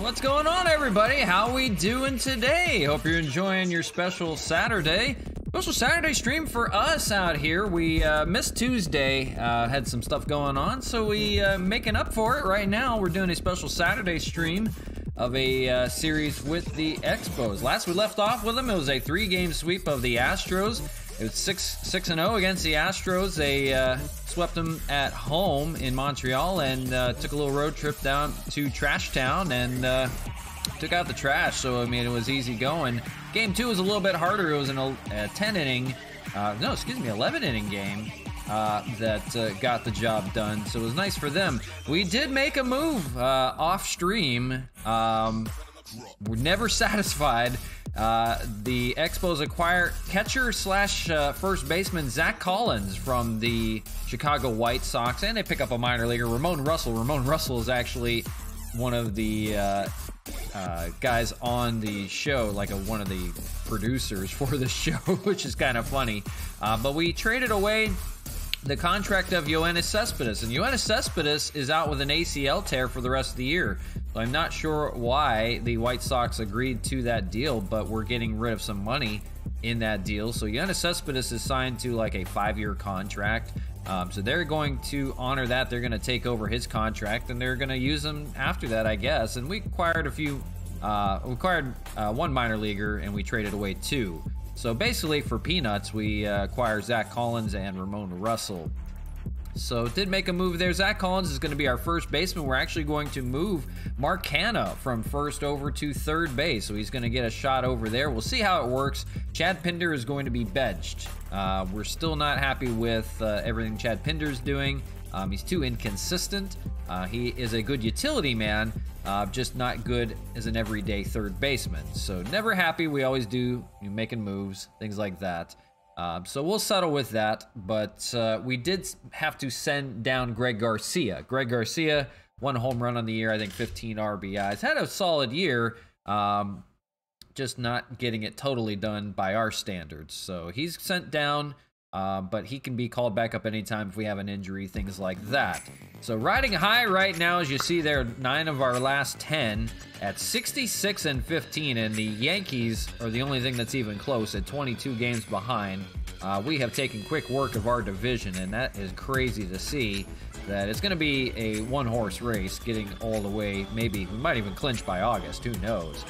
What's going on, everybody? How we doing today? Hope you're enjoying your special Saturday. Special Saturday stream for us out here. We missed Tuesday, had some stuff going on, so we making up for it right now. We're doing a special Saturday stream of a series with the Expos. Last we left off with them, it was a 3-game sweep of the Astros. It was 6-0 against the Astros. They swept them at home in Montreal and took a little road trip down to Trash Town and took out the trash. So, I mean, it was easy going. Game 2 was a little bit harder. It was a 11-inning game that got the job done. So it was nice for them. We did make a move off stream. We're never satisfied. The Expos acquire catcher slash first baseman Zach Collins from the Chicago White Sox, and they pick up a minor leaguer, Ramon Russell. Ramon Russell is actually one of the guys on the show, like one of the producers for the show, which is kind of funny. But we traded away the contract of Yoenis Cespedes, and Yoenis Cespedes is out with an ACL tear for the rest of the year. So I'm not sure why the White Sox agreed to that deal, but we're getting rid of some money in that deal. So Yoenis Cespedes is signed to like a 5-year contract. So they're going to honor that. They're going to take over his contract, and they're going to use him after that, I guess. And we acquired one minor leaguer, and we traded away 2. So basically, for peanuts, we acquired Zach Collins and Ramon Russell. So did make a move there. Zach Collins is going to be our first baseman. We're actually going to move Mark Hanna from first over to third base. So he's going to get a shot over there. We'll see how it works. Chad Pinder is going to be benched. We're still not happy with everything Chad Pinder's doing. He's too inconsistent. He is a good utility man, just not good as an everyday third baseman. So never happy. We always do making moves, things like that. So we'll settle with that. But we did have to send down Greg Garcia. Greg Garcia, 1 home run on the year, I think 15 RBIs. Had a solid year, just not getting it totally done by our standards. So he's sent down. But he can be called back up anytime if we have an injury, things like that. So riding high right now, as you see there, 9 of our last 10 at 66 and 15, and the Yankees are the only thing that's even close at 22 games behind. We have taken quick work of our division, and that is crazy to see that it's going to be a 1-horse race getting all the way. Maybe we might even clinch by August, who knows.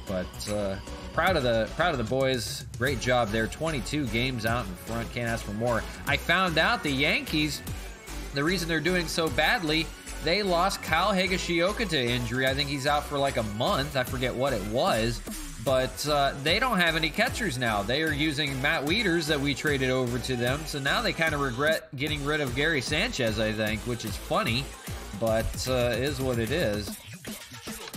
Proud of the boys. Great job there. 22 games out in front. Can't ask for more. I found out the Yankees, the reason they're doing so badly, they lost Kyle Higashioka to injury. I think he's out for like a month. I forget what it was. But they don't have any catchers now. They are using Matt Wieters that we traded over to them. So now they kind of regret getting rid of Gary Sanchez, I think, which is funny. But is what it is.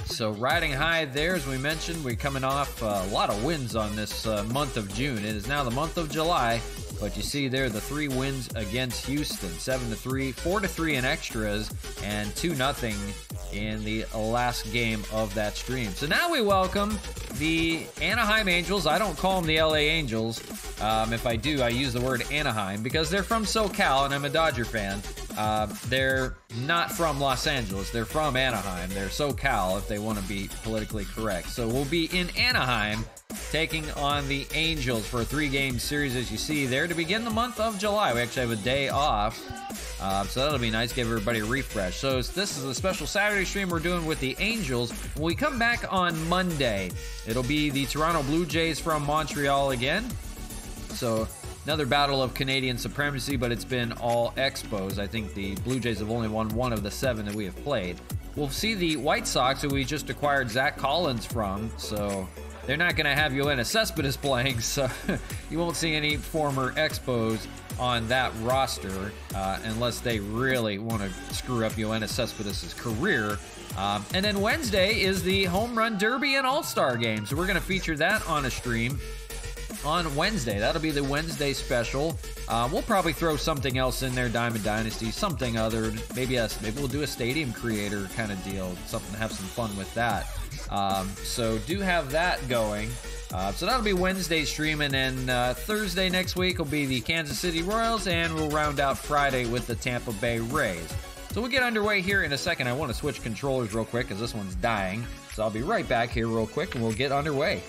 So riding high there, as we mentioned, we're coming off a lot of wins on this month of June. It is now the month of July, but you see there the 3 wins against Houston, 7-3, 4-3 in extras, and 2-0 in the last game of that stream. So now we welcome the Anaheim Angels. I don't call them the LA Angels. If I do, I use the word Anaheim because they're from SoCal, and I'm a Dodger fan. They're not from Los Angeles. They're from Anaheim. They're SoCal, if they want to be politically correct. So we'll be in Anaheim taking on the Angels for a 3-game series, as you see there, to begin the month of July. We actually have a day off, so that'll be nice, give everybody a refresh. So this is a special Saturday stream we're doing with the Angels. When we come back on Monday, it'll be the Toronto Blue Jays from Montreal again. So another battle of Canadian supremacy, but it's been all Expos. I think the Blue Jays have only won 1 of the 7 that we have played. We'll see the White Sox, who we just acquired Zach Collins from, so they're not going to have Yoenis Cespedes playing, so you won't see any former Expos on that roster unless they really want to screw up Yoenis Cespedes' career. And then Wednesday is the Home Run Derby and All-Star Game, so we're going to feature that on a stream on Wednesday. That'll be the Wednesday special. We'll probably throw something else in there, Diamond Dynasty, something other. Maybe we'll do a Stadium Creator kind of deal, something to have some fun with that. So do have that going. So that'll be Wednesday's stream, and then Thursday next week will be the Kansas City Royals, and we'll round out Friday with the Tampa Bay Rays. So we'll get underway here in a second. I want to switch controllers real quick because this one's dying. So I'll be right back here real quick, and we'll get underway.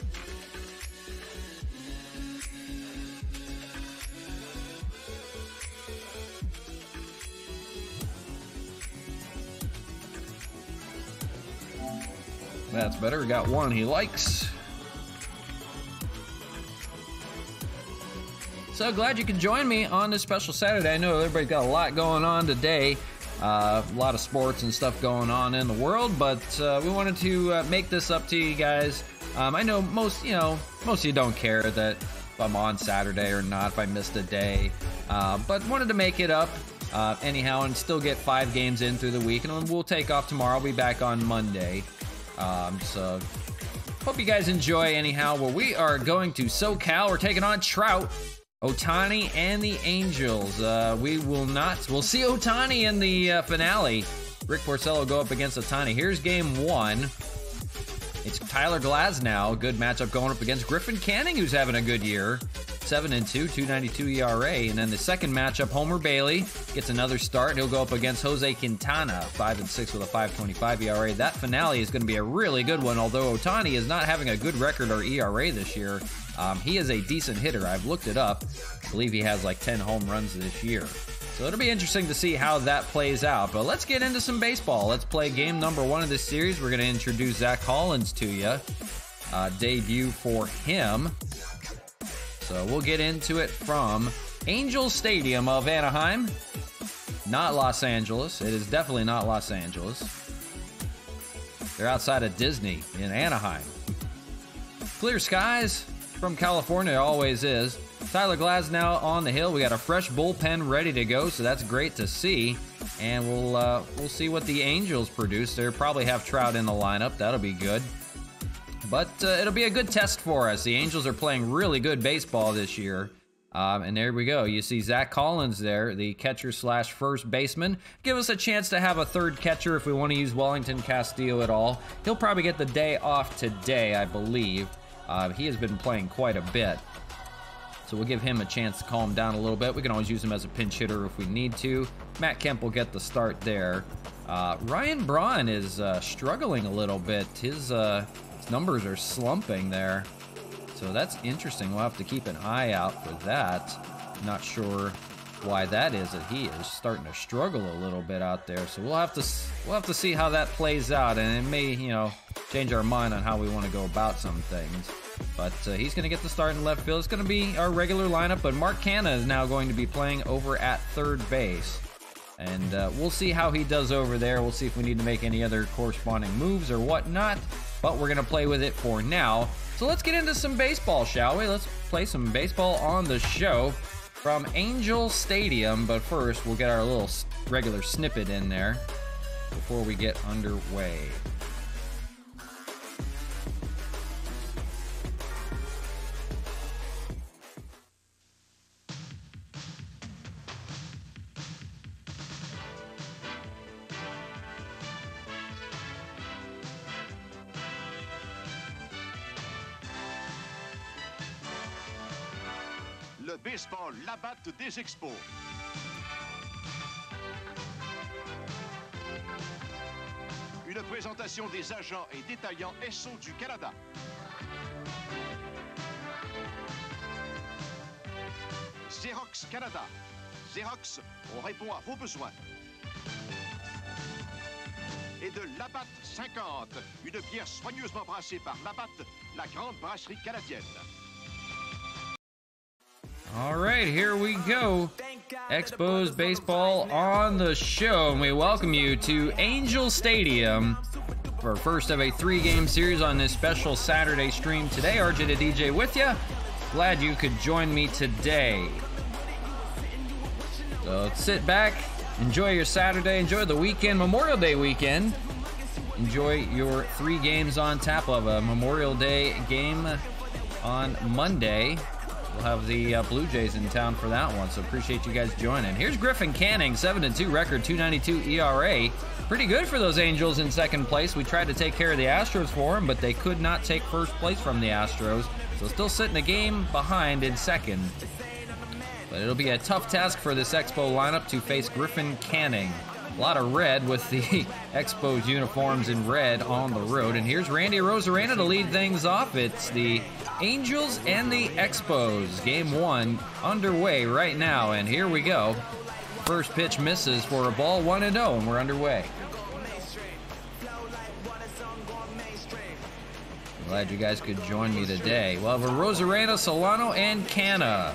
That's better. We got one he likes. So glad you can join me on this special Saturday. I know everybody's got a lot going on today. A lot of sports and stuff going on in the world, but we wanted to make this up to you guys. I know most of you don't care that if I'm on Saturday or not, if I missed a day, but wanted to make it up anyhow and still get 5 games in through the week, and we'll take off tomorrow. I'll be back on Monday. So Hope you guys enjoy anyhow. Well, we are going to SoCal. We're taking on Trout, Ohtani, and the Angels. We'll see Ohtani in the finale. Rick Porcello go up against Ohtani. Here's game one. It's Tyler Glasnow, good matchup going up against Griffin Canning, who's having a good year. 7-2, 2.92 ERA. And then the second matchup, Homer Bailey gets another start. He'll go up against Jose Quintana, 5-6 with a 5.25 ERA. That finale is going to be a really good one, although Ohtani is not having a good record or ERA this year. He is a decent hitter. I've looked it up. I believe he has like 10 home runs this year. So it'll be interesting to see how that plays out. But let's get into some baseball. Let's play game number one of this series. We're going to introduce Zach Collins to you. Debut for him. So we'll get into it from Angels Stadium of Anaheim. Not Los Angeles. It is definitely not Los Angeles. They're outside of Disney in Anaheim. Clear skies from California, always is. Tyler Glasnow on the hill. We got a fresh bullpen ready to go, so that's great to see. And we'll see what the Angels produce. They'll probably have Trout in the lineup. That'll be good. But it'll be a good test for us. The Angels are playing really good baseball this year. And there we go. You see Zach Collins there, the catcher slash first baseman. Give us a chance to have a third catcher if we want to use Wellington Castillo at all. He'll probably get the day off today, I believe. He has been playing quite a bit. So we'll give him a chance to calm down a little bit. We can always use him as a pinch hitter if we need to. Matt Kemp will get the start there. Ryan Braun is struggling a little bit. His numbers are slumping there. So that's interesting. We'll have to keep an eye out for that. Not sure why that is, that he is starting to struggle a little bit out there. So we'll have to see how that plays out, and it may, change our mind on how we want to go about some things. But he's going to get the start in left field. It's going to be our regular lineup, but Mark Canha is now going to be playing over at third base. And we'll see how he does over there. We'll see if we need to make any other corresponding moves or whatnot. But we're going to play with it for now. So let's get into some baseball, shall we? Let's play some baseball on the show from Angel Stadium. But first, we'll get our little regular snippet in there before we get underway. Le baseball, la batte des Expos. Une présentation des agents et détaillants SO du Canada. Xerox Canada. Xerox, on répond à vos besoins. Et de Labatt 50, une bière soigneusement brassée par Labatt, la grande brasserie canadienne. All right, here we go. Expos baseball on the show, and we welcome you to Angel Stadium for our first of a 3-game series on this special Saturday stream today. RJ to DJ with you. Glad you could join me today. So sit back, enjoy your Saturday, enjoy the weekend, Memorial Day weekend. Enjoy your 3 games on tap of a Memorial Day game on Monday. We'll have the Blue Jays in town for that one, so appreciate you guys joining. Here's Griffin Canning, 7-2 record, 2.92 ERA. Pretty good for those Angels in second place. We tried to take care of the Astros for them, but they could not take first place from the Astros, so still sitting a game behind in second. But it'll be a tough task for this Expo lineup to face Griffin Canning. A lot of red with the Expos uniforms in red on the road. And here's Randy Arozarena to lead things off. It's the Angels and the Expos. Game 1 underway right now, and here we go. First pitch misses for a ball, 1-0, and we're underway. Glad you guys could join me today. We'll have Arozarena, Solano, and Canha.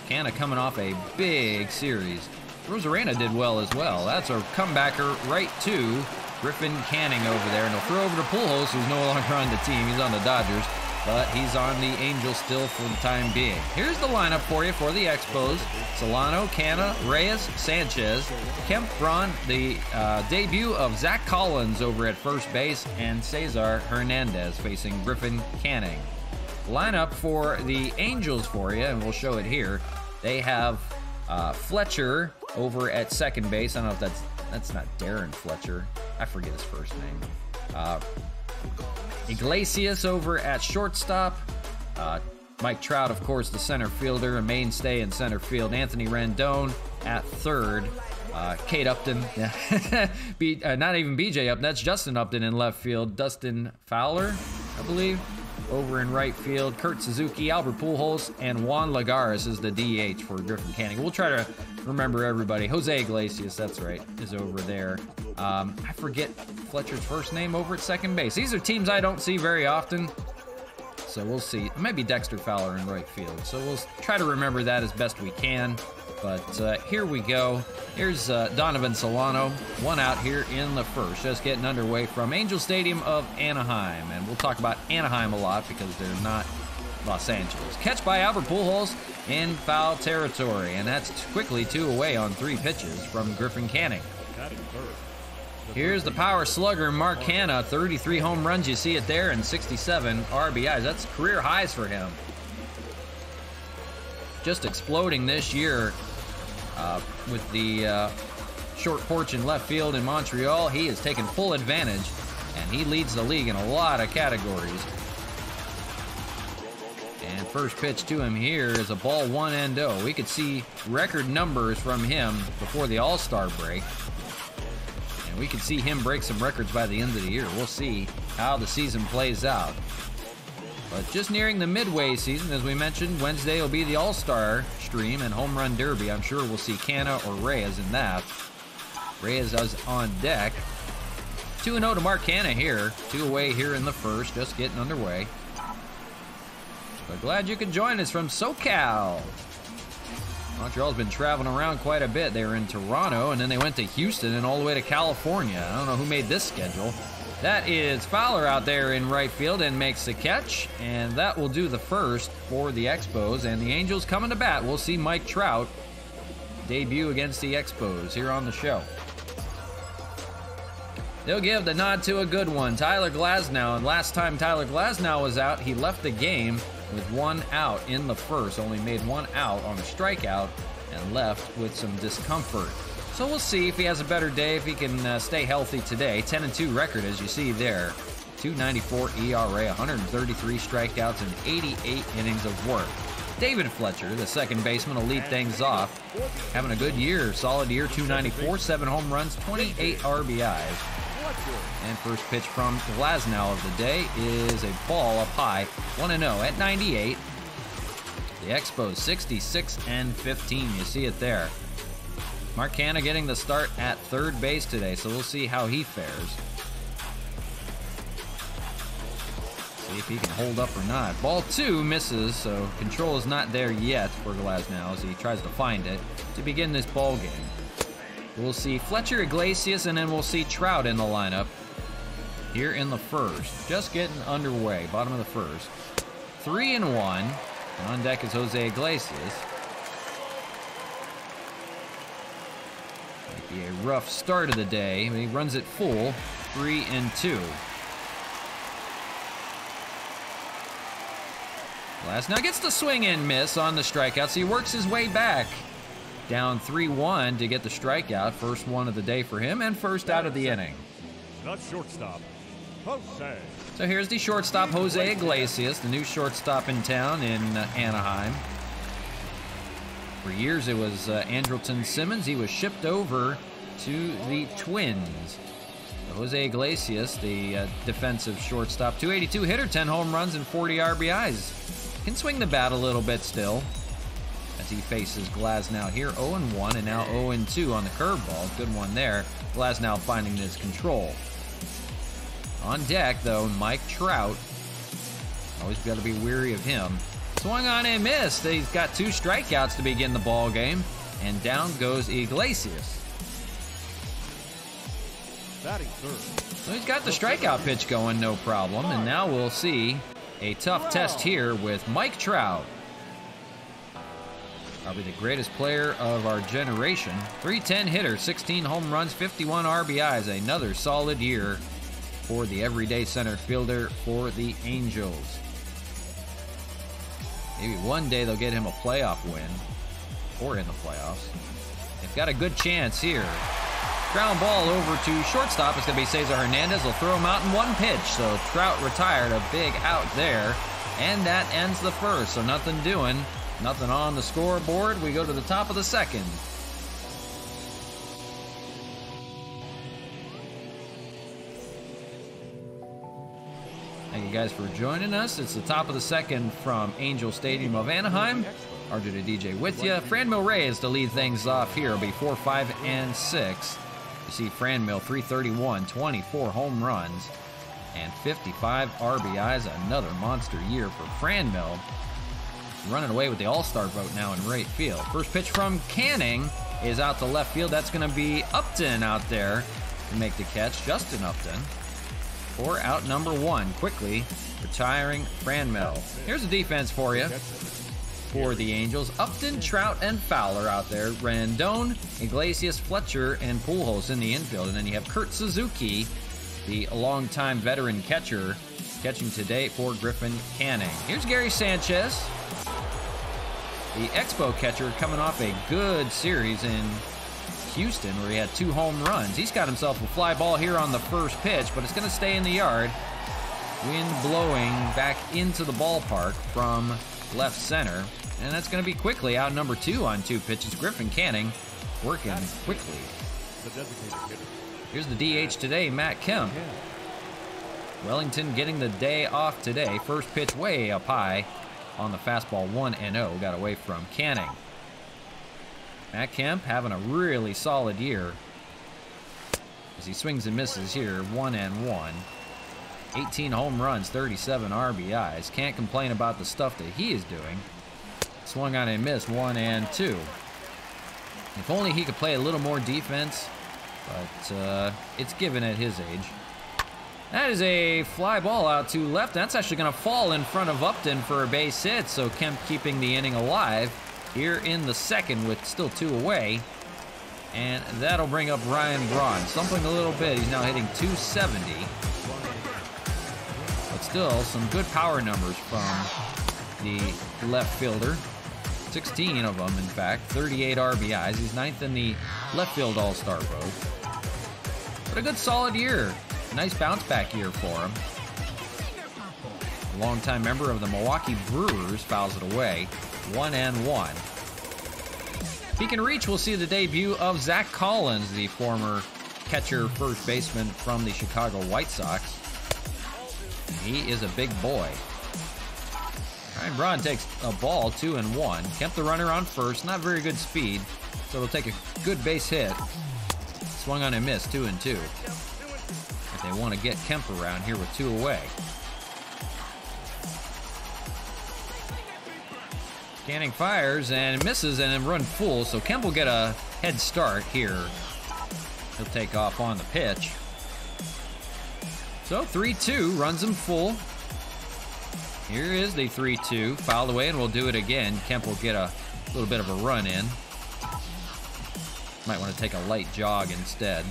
Canha coming off a big series. Arozarena did well as well. That's a comebacker right to Griffin Canning over there. And he'll throw over to Pujols, who's no longer on the team. He's on the Dodgers. but he's on the Angels still for the time being. Here's the lineup for you for the Expos. Solano, Canna, Reyes, Sanchez, Kemp, Braun, the debut of Zach Collins over at first base, and Cesar Hernandez facing Griffin Canning. Lineup for the Angels for you, and we'll show it here. They have Fletcher over at second base. I don't know if that's not Darren Fletcher. I forget his first name. Iglesias over at shortstop. Mike Trout, of course, the center fielder, a mainstay in center field. Anthony Rendon at third. Kate Upton, not even BJ Upton, that's Justin Upton in left field. Dustin Fowler, I believe, over in right field. Kurt Suzuki, Albert Pujols, and Juan Lagares is the DH for Griffin Canning. We'll try to remember everybody. Jose Iglesias, that's right, is over there. I forget Fletcher's first name over at second base. These are teams I don't see very often, so we'll see. It might be Dexter Fowler in right field, so we'll try to remember that as best we can. But here we go. Here's Donovan Solano, one out here in the first, just getting underway from Angel Stadium of Anaheim. And we'll talk about Anaheim a lot because they're not Los Angeles. Catch by Albert Pujols in foul territory, and that's quickly 2 away on 3 pitches from Griffin Canning. Here's the power slugger, Mark Canha, 33 home runs, you see it there, and 67 RBIs. That's career highs for him. Just exploding this year with the short porch in left field in Montreal. He has taken full advantage, and he leads the league in a lot of categories. And first pitch to him here is a ball 1-0. We could see record numbers from him before the All-Star break. And we could see him break some records by the end of the year. We'll see how the season plays out. But just nearing the midway season, as we mentioned, Wednesday will be the All-Star stream and Home Run Derby. I'm sure we'll see Canna or Reyes in that. Reyes is on deck. 2-0 to Mark Canha here. 2 away here in the first, just getting underway. But glad you could join us from SoCal. Montreal's been traveling around quite a bit. They were in Toronto, and then they went to Houston and all the way to California. I don't know who made this schedule. That is Fowler out there in right field and makes the catch, and that will do the first for the Expos. And the Angels coming to bat. We'll see Mike Trout debut against the Expos here on the show. They'll give the nod to a good one, Tyler Glasnow. And last time Tyler Glasnow was out, he left the game with 1 out in the first. Only made 1 out on a strikeout and left with some discomfort. So we'll see if he has a better day, if he can stay healthy today. 10-2 record, as you see there. 2.94 ERA, 133 strikeouts, and 88 innings of work. David Fletcher, the second baseman, will lead things off. Having a good year, solid year, 294, 7 home runs, 28 RBIs. And first pitch from Glasnow of the day is a ball up high, 1-0 at 98. The Expos 66-15, you see it there. Mark Canha getting the start at third base today, so we'll see how he fares. See if he can hold up or not. Ball 2 misses, so control is not there yet for Glasnow as he tries to find it to begin this ball game. We'll see Fletcher, Iglesias, and then we'll see Trout in the lineup here in the first. Just getting underway, bottom of the first. 3-1, and on deck is Jose Iglesias. Might be a rough start of the day, but he runs it full, 3-2. Glasnow gets the swing and miss on the strikeout, so he works his way back. Down 3-1 to get the strikeout. First one of the day for him, and first out of the inning. The shortstop, Jose. So here's the shortstop, Jose Iglesias, the new shortstop in town in Anaheim. For years it was Andrelton Simmons. He was shipped over to the Twins. So Jose Iglesias, the defensive shortstop, 282 hitter, 10 home runs, and 40 RBIs. Can swing the bat a little bit still. As he faces Glasnow here, 0-1, and now 0-2 on the curveball. Good one there. Glasnow finding his control. On deck, though, Mike Trout. Always got to be weary of him. Swung on and missed. He's got 2 strikeouts to begin the ball game, and down goes Iglesias. Batting third. So he's got the strikeout pitch going, no problem, and now we'll see a tough test here with Mike Trout. Probably the greatest player of our generation. 310 hitter, 16 home runs, 51 RBIs. Another solid year for the everyday center fielder for the Angels. Maybe one day they'll get him a playoff win, or in the playoffs. They've got a good chance here. Ground ball over to shortstop. It's going to be Cesar Hernandez. They'll throw him out in one pitch. So Trout retired, a big out there. And that ends the first. So nothing doing. Nothing on the scoreboard. We go to the top of the second. Thank you guys for joining us. It's the top of the second from Angel Stadium of Anaheim. RJ to DJ with you. Franmil Reyes to lead things off here. It'll be 4, 5, and 6. You see Franmil, 331, 24 home runs, and 55 RBIs. Another monster year for Franmil. Running away with the All-Star vote now in right field. First pitch from Canning is out to left field. That's going to be Upton out there to make the catch. Justin Upton for out number 1. Quickly retiring Franmil. Here's the defense for you. For the Angels, Upton, Trout, and Fowler out there. Rendon, Iglesias, Fletcher, and Pujols in the infield. And then you have Kurt Suzuki, the longtime veteran catcher, catching today for Griffin Canning. Here's Gary Sanchez, the Expo catcher, coming off a good series in Houston where he had 2 home runs. He's got himself a fly ball here on the first pitch, but it's going to stay in the yard. Wind blowing back into the ballpark from left center. And that's going to be quickly out number 2 on 2 pitches. Griffin Canning working quickly. Here's the DH today, Matt Kemp. Wellington getting the day off today. First pitch way up high on the fastball, 1-0. Got away from Canning. Matt Kemp having a really solid year as he swings and misses here, 1-1. 18 home runs, 37 RBIs. Can't complain about the stuff that he is doing. Swung on and missed, 1-2. If only he could play a little more defense, but it's given at his age. That is a fly ball out to left. That's actually going to fall in front of Upton for a base hit, so Kemp keeping the inning alive here in the second with still 2 away. And that'll bring up Ryan Braun. Stumbling a little bit. He's now hitting 270. But still, some good power numbers from the left fielder. 16 of them, in fact. 38 RBIs. He's 9th in the left field All-Star vote. But a good solid year. Nice bounce back year for him. A longtime member of the Milwaukee Brewers fouls it away. 1-1. If he can reach, we'll see the debut of Zach Collins, the former catcher first baseman from the Chicago White Sox. He is a big boy. Ryan Braun takes a ball, 2-1. Kemp the runner on first, not very good speed, so it'll take a good base hit. Swung on and missed, 2-2. If they want to get Kemp around here with 2 away. Canning fires and misses and then run full, so Kemp will get a head start here. He'll take off on the pitch. So 3-2, runs him full. Here is the 3-2, fouled away, and we'll do it again. Kemp will get a little bit of a run in. Might want to take a light jog instead.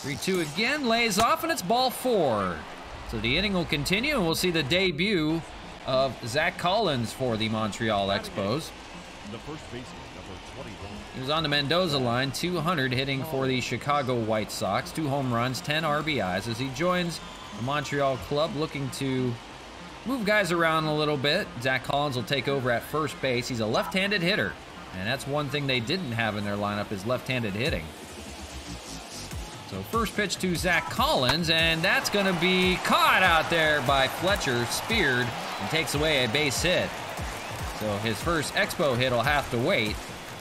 3-2 again, lays off, and it's ball 4. So the inning will continue, and we'll see the debut of Zach Collins for the Montreal Expos. The first baseman, number 21. He was on the Mendoza line, 200 hitting for the Chicago White Sox. 2 home runs, 10 RBIs as he joins the Montreal club, looking to move guys around a little bit. Zach Collins will take over at first base. He's a left-handed hitter, and that's one thing they didn't have in their lineup is left-handed hitting. So first pitch to Zach Collins, and that's going to be caught out there by Fletcher, speared, and takes away a base hit. So his first Expo hit will have to wait,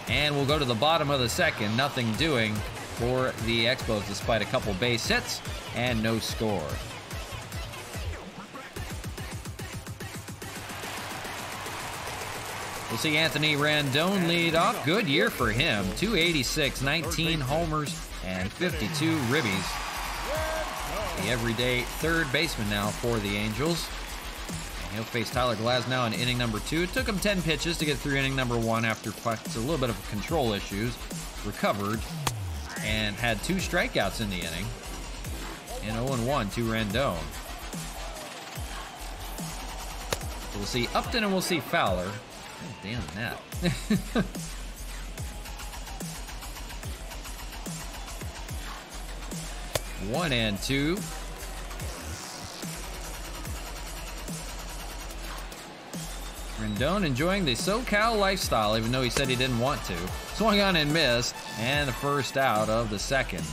and we'll go to the bottom of the second. Nothing doing for the Expos despite a couple base hits and no score. We'll see Anthony Rendon lead off. Good year for him. 286, 19 homers, and 52 ribbies. the everyday third baseman now for the Angels. And he'll face Tyler Glasnow in inning number 2. It took him 10 pitches to get through inning number 1 after a little bit of control issues. Recovered and had 2 strikeouts in the inning. And 0-1 to Rendon. So we'll see Upton and we'll see Fowler. Oh, damn that. 1-2. Rendon enjoying the SoCal lifestyle, even though he said he didn't want to. Swung on and missed, and the first out of the second.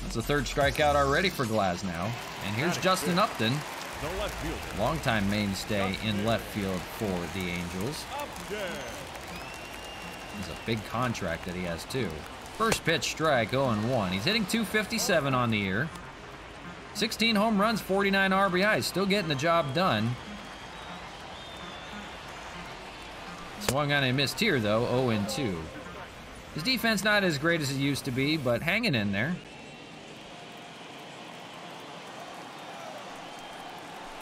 That's the 3rd strikeout already for Glasnow. And here's Justin Upton, longtime mainstay in left field for the Angels. It's a big contract that he has, too. First pitch, strike, 0-1. He's hitting .257 on the year. 16 home runs, 49 RBIs. Still getting the job done. Swung on and missed here, though, 0-2. His defense not as great as it used to be, but hanging in there.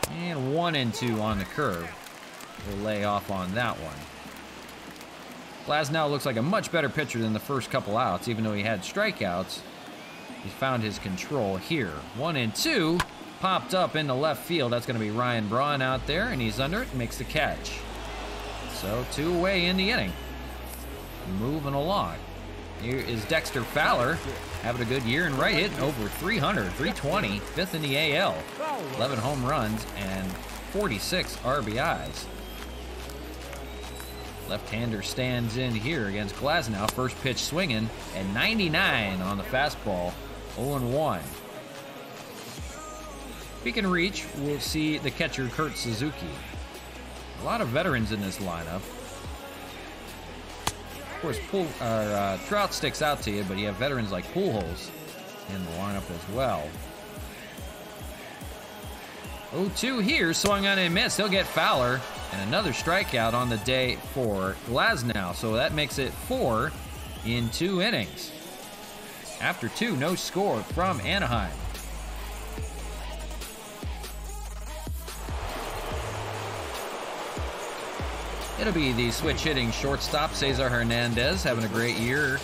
And 1-2 on the curve. We'll lay off on that one. Glasnow looks like a much better pitcher than the first couple outs, even though he had strikeouts. He's found his control here. 1-2, popped up into left field. That's going to be Ryan Braun out there, and he's under it and makes the catch. So 2 away in the inning. Moving along. Here is Dexter Fowler, having a good year in right, hitting over 300, 320, 5th in the AL. 11 home runs and 46 RBIs. Left-hander stands in here against Glasnow. First pitch swinging at 99 on the fastball. 0-1. If he can reach, we'll see the catcher Kurt Suzuki. A lot of veterans in this lineup. Of course, Trout sticks out to you, but you have veterans like Pujols in the lineup as well. 0-2 here, swung on and missed. He'll get Fowler, and another strikeout on the day for Glasnow. So that makes it 4 in 2 innings. After 2, no score from Anaheim. It'll be the switch-hitting shortstop, Cesar Hernandez, having a great year.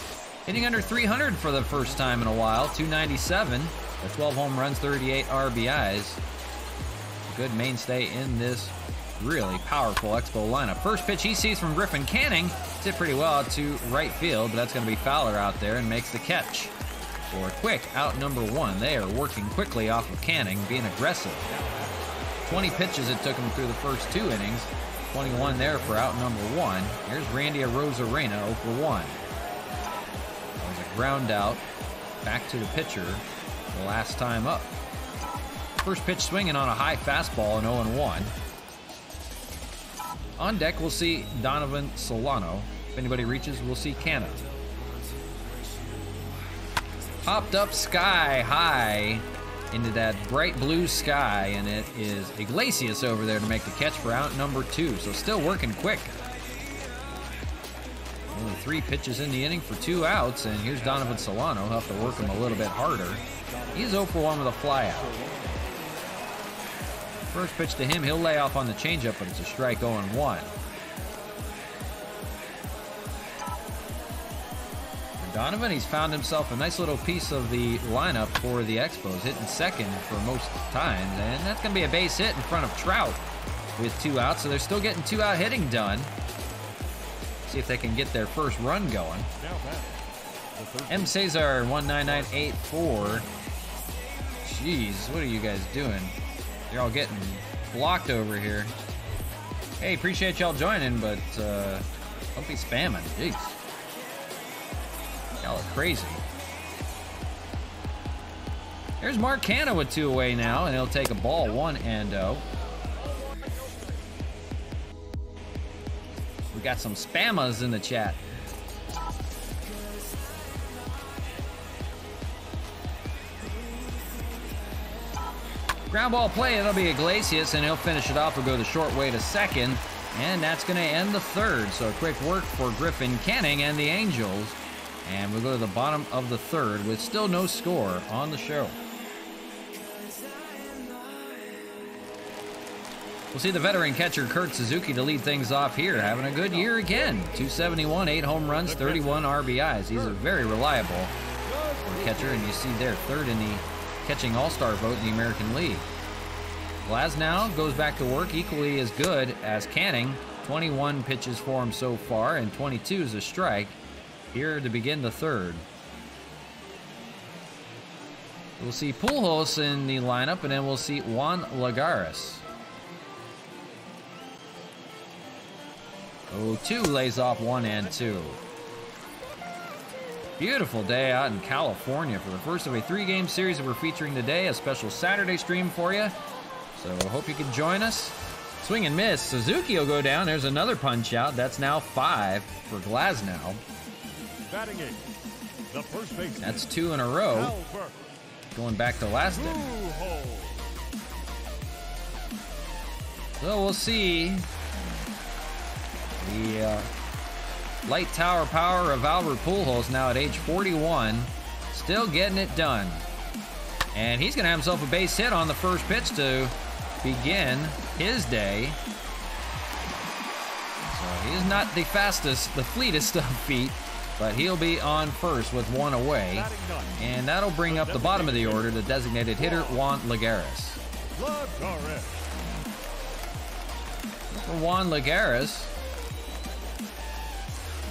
Hitting under 300 for the first time in a while, 297. 12 home runs, 38 RBIs. A good mainstay in this really powerful Expo lineup. First pitch he sees from Griffin Canning. It's hit pretty well out to right field, but that's going to be Fowler out there and makes the catch. For a quick out number 1. They are working quickly off of Canning, being aggressive. 20 pitches it took him through the first 2 innings. 21 there for out number 1. Here's Randy Arozarena, 0 for 1. That was a ground out back to the pitcher the last time up. First pitch swinging on a high fastball, and 0-1. On deck, we'll see Donovan Solano. If anybody reaches, we'll see Canna. Popped up sky high into that bright blue sky, and it is Iglesias over there to make the catch for out number 2. So still working quick. Only 3 pitches in the inning for 2 outs, and here's Donovan Solano. He'll have to work him a little bit harder. He's 0 for 1 with a flyout. First pitch to him, he'll lay off on the changeup, but it's a strike 0-1. Donovan, he's found himself a nice little piece of the lineup for the Expos, hitting second for most times, and that's going to be a base hit in front of Trout with 2 outs, so they're still getting 2-out hitting done. See if they can get their first run going. M. Cesar, 19984. Jeez, what are you guys doing? You're all getting blocked over here. Hey, appreciate y'all joining, but don't be spamming. Jeez. Y'all are crazy. There's Mark Canna with 2 away now, and he'll take a ball, 1-0. We got some spammers in the chat. Ground ball play, it'll be Iglesias, and he'll finish it off. We'll go the short way to second, and that's going to end the third. So quick work for Griffin Canning and the Angels. And we'll go to the bottom of the third with still no score on the show. We'll see the veteran catcher Kurt Suzuki to lead things off here, having a good year again. 271, 8 home runs, 31 RBIs. He's a very reliable catcher, and you see there, third in the catching all-star vote in the American League. Glasnow goes back to work, equally as good as Canning. 21 pitches for him so far, and 22 is a strike here to begin the third. We'll see Pujols in the lineup, and then we'll see Juan Lagares. 0-2 lays off 1 and 2. Beautiful day out in California for the first of a 3-game series that we're featuring today. A special Saturday stream for you. So I hope you can join us. Swing and miss. Suzuki will go down. There's another punch out. That's now 5 for Glasnow. Batting 8th, the first baseman. That's 2 in a row. Going back to last inning. So we'll see the light tower power of Albert Pujols now at age 41. Still getting it done. And he's going to have himself a base hit on the first pitch to begin his day. So he's not the fastest, the fleetest of feet, but he'll be on first with 1 away. And that'll bring up the bottom of the order, the designated hitter, Juan Lagares. For Juan Lagares,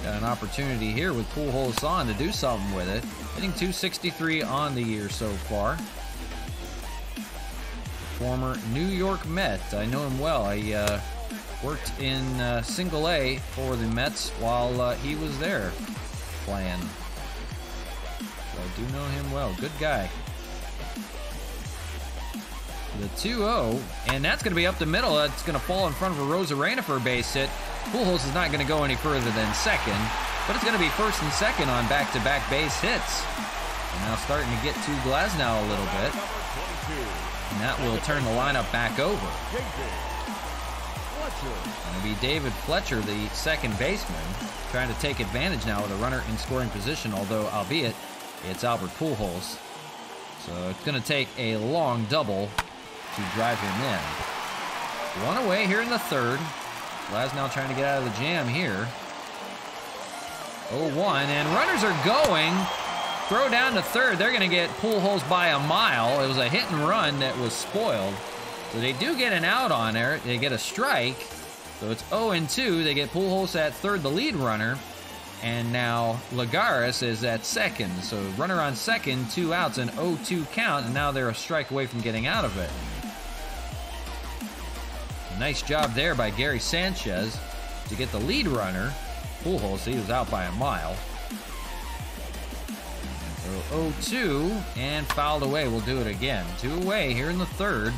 got an opportunity here with Pujols on to do something with it. Hitting .263 on the year so far. Former New York Met. I know him well. I worked in Single A for the Mets while he was there playing. So I do know him well. Good guy. The 2-0, and that's going to be up the middle. That's going to fall in front of a Rosarena for a base hit. Pujols is not going to go any further than second, but it's going to be first and second on back-to-back base hits. And now starting to get to Glasnow a little bit. And that will turn the lineup back over. It'll be David Fletcher, the second baseman, trying to take advantage now with a runner in scoring position, although, albeit, it's Albert Pujols. So it's going to take a long double to drive him in. 1 away here in the third. Glasnow trying to get out of the jam here. 0-1, and runners are going. Throw down to third. They're going to get Pujols by a mile. It was a hit and run that was spoiled. So they do get an out on there. They get a strike. So it's 0-2. They get Pujols at third, the lead runner. And now Lagares is at second. So runner on second, 2 outs, an 0-2 count. And now they're a strike away from getting out of it. Nice job there by Gary Sanchez to get the lead runner. Pujols, he was out by a mile. So 0-2 and fouled away. We'll do it again. 2 away here in the third.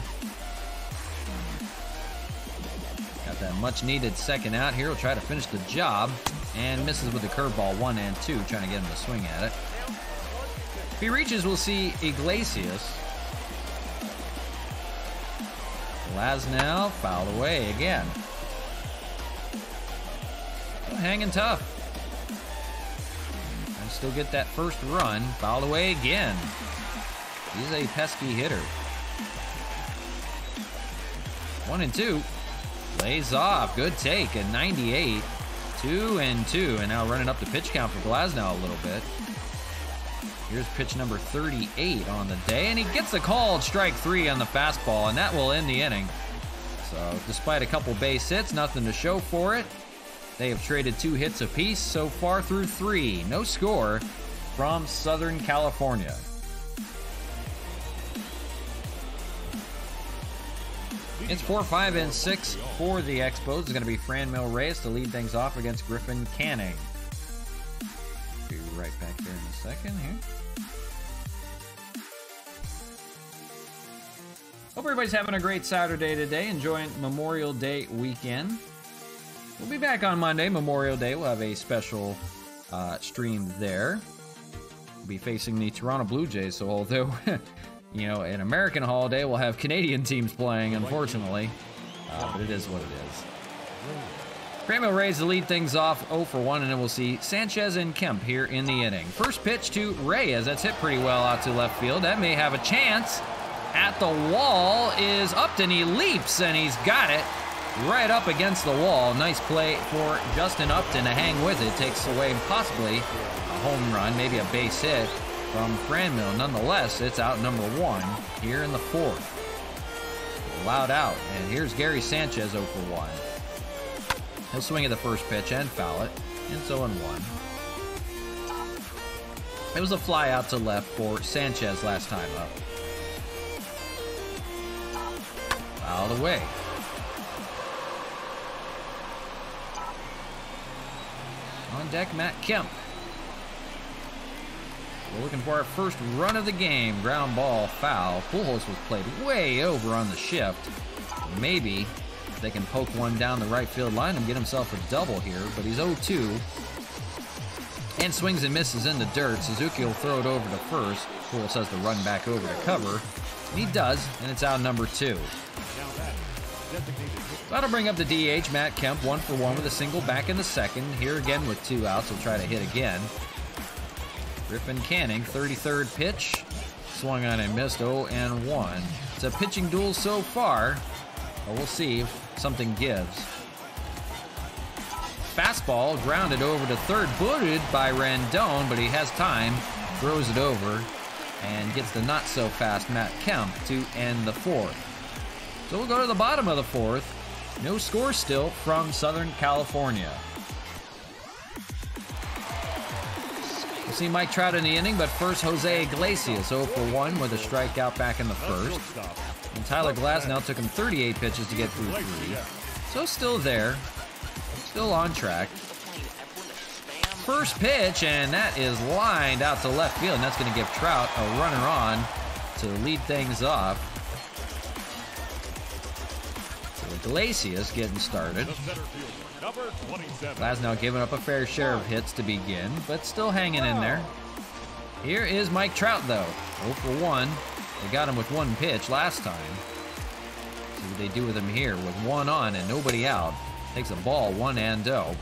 Got that much needed second out here. We'll try to finish the job and misses with the curveball. 1 and 2, trying to get him to swing at it. If he reaches, we'll see Iglesias. Glasnow fouled away again. Hanging tough. And still get that first run. Fouled away again. He's a pesky hitter. 1 and 2. Lays off. Good take. A 98. 2 and 2. And now running up the pitch count for Glasnow a little bit. Here's pitch number 38 on the day, and he gets the called strike 3 on the fastball, and that will end the inning. So despite a couple base hits, nothing to show for it. They have traded 2 hits apiece so far through 3. No score from Southern California. It's 4, 5, and 6 for the Expos. It's going to be Franmil Reyes to lead things off against Griffin Canning. Be right back there in a second here. Hope everybody's having a great Saturday today, enjoying Memorial Day weekend. We'll be back on Monday, Memorial Day. We'll have a special stream there. We'll be facing the Toronto Blue Jays, so although, you know, an American holiday, we'll have Canadian teams playing, unfortunately. But it is what it is. Franmil Reyes to lead things off 0 for 1, and then we'll see Sanchez and Kemp here in the inning. First pitch to Reyes. That's hit pretty well out to left field. That may have a chance. at the wall is Upton. He leaps, and he's got it right up against the wall. Nice play for Justin Upton to hang with it. Takes away possibly a home run, maybe a base hit from Franmil. Nonetheless, it's out number 1 here in the 4th. Loud out, and here's Gary Sanchez 0 for 1. He'll swing at the first pitch and foul it. It's 0-1. It was a fly out to left for Sanchez last time up. Fouled away. On deck, Matt Kemp. We're looking for our first run of the game. Ground ball, foul. Pujols was played way over on the shift. Maybe they can poke one down the right field line and get himself a double here, but he's 0-2. And swings and misses in the dirt. Suzuki will throw it over to first. Pujols has to run back over to cover. And he does, and it's out number 2. That'll bring up the DH, Matt Kemp, 1 for 1 with a single back in the 2nd. Here again with 2 outs. He'll try to hit again. Griffin Canning, 33rd pitch. Swung on and missed, 0-1. It's a pitching duel so far. But we'll see if something gives. Fastball grounded over to third, booted by Rendon, but he has time. Throws it over and gets the not-so-fast Matt Kemp to end the 4th. So we'll go to the bottom of the 4th. No score still from Southern California. We'll see Mike Trout in the inning, but first Jose Iglesias 0 for 1 with a strikeout back in the 1st. And Tyler Glasnow took him 38 pitches to get through 3. So still there. Still on track. First pitch, and that is lined out to left field, and that's going to give Trout a runner on to lead things off. So Iglesias getting started. Glasnow giving up a fair share of hits to begin, but still hanging in there. Here is Mike Trout, though. 0 for 1. They got him with 1 pitch last time. See what they do with him here with 1 on and nobody out. Takes a ball, 1-0.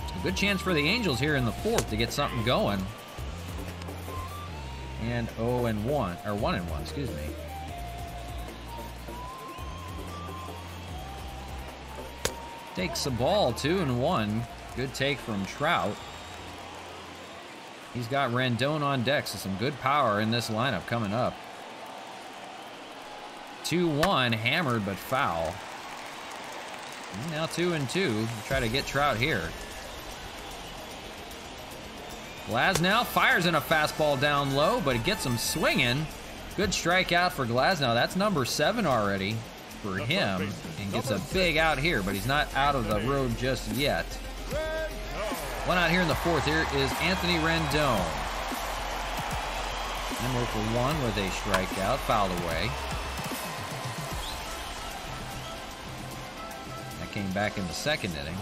A good chance for the Angels here in the 4th to get something going. And 0-1, or 1-1, excuse me. Takes the ball, 2-1. Good take from Trout. He's got Rendon on deck, so some good power in this lineup coming up. 2-1, hammered but foul. And now 2-2. Try to get Trout here. Glasnow fires in a fastball down low, but it gets him swinging. Good strikeout for Glasnow. That's number 7 already for him. And gets a big out here, but he's not out of the road just yet. One out here in the 4th. Here is Anthony Rendon. And 0 for 1 with a strikeout, fouled away. That came back in the 2nd inning.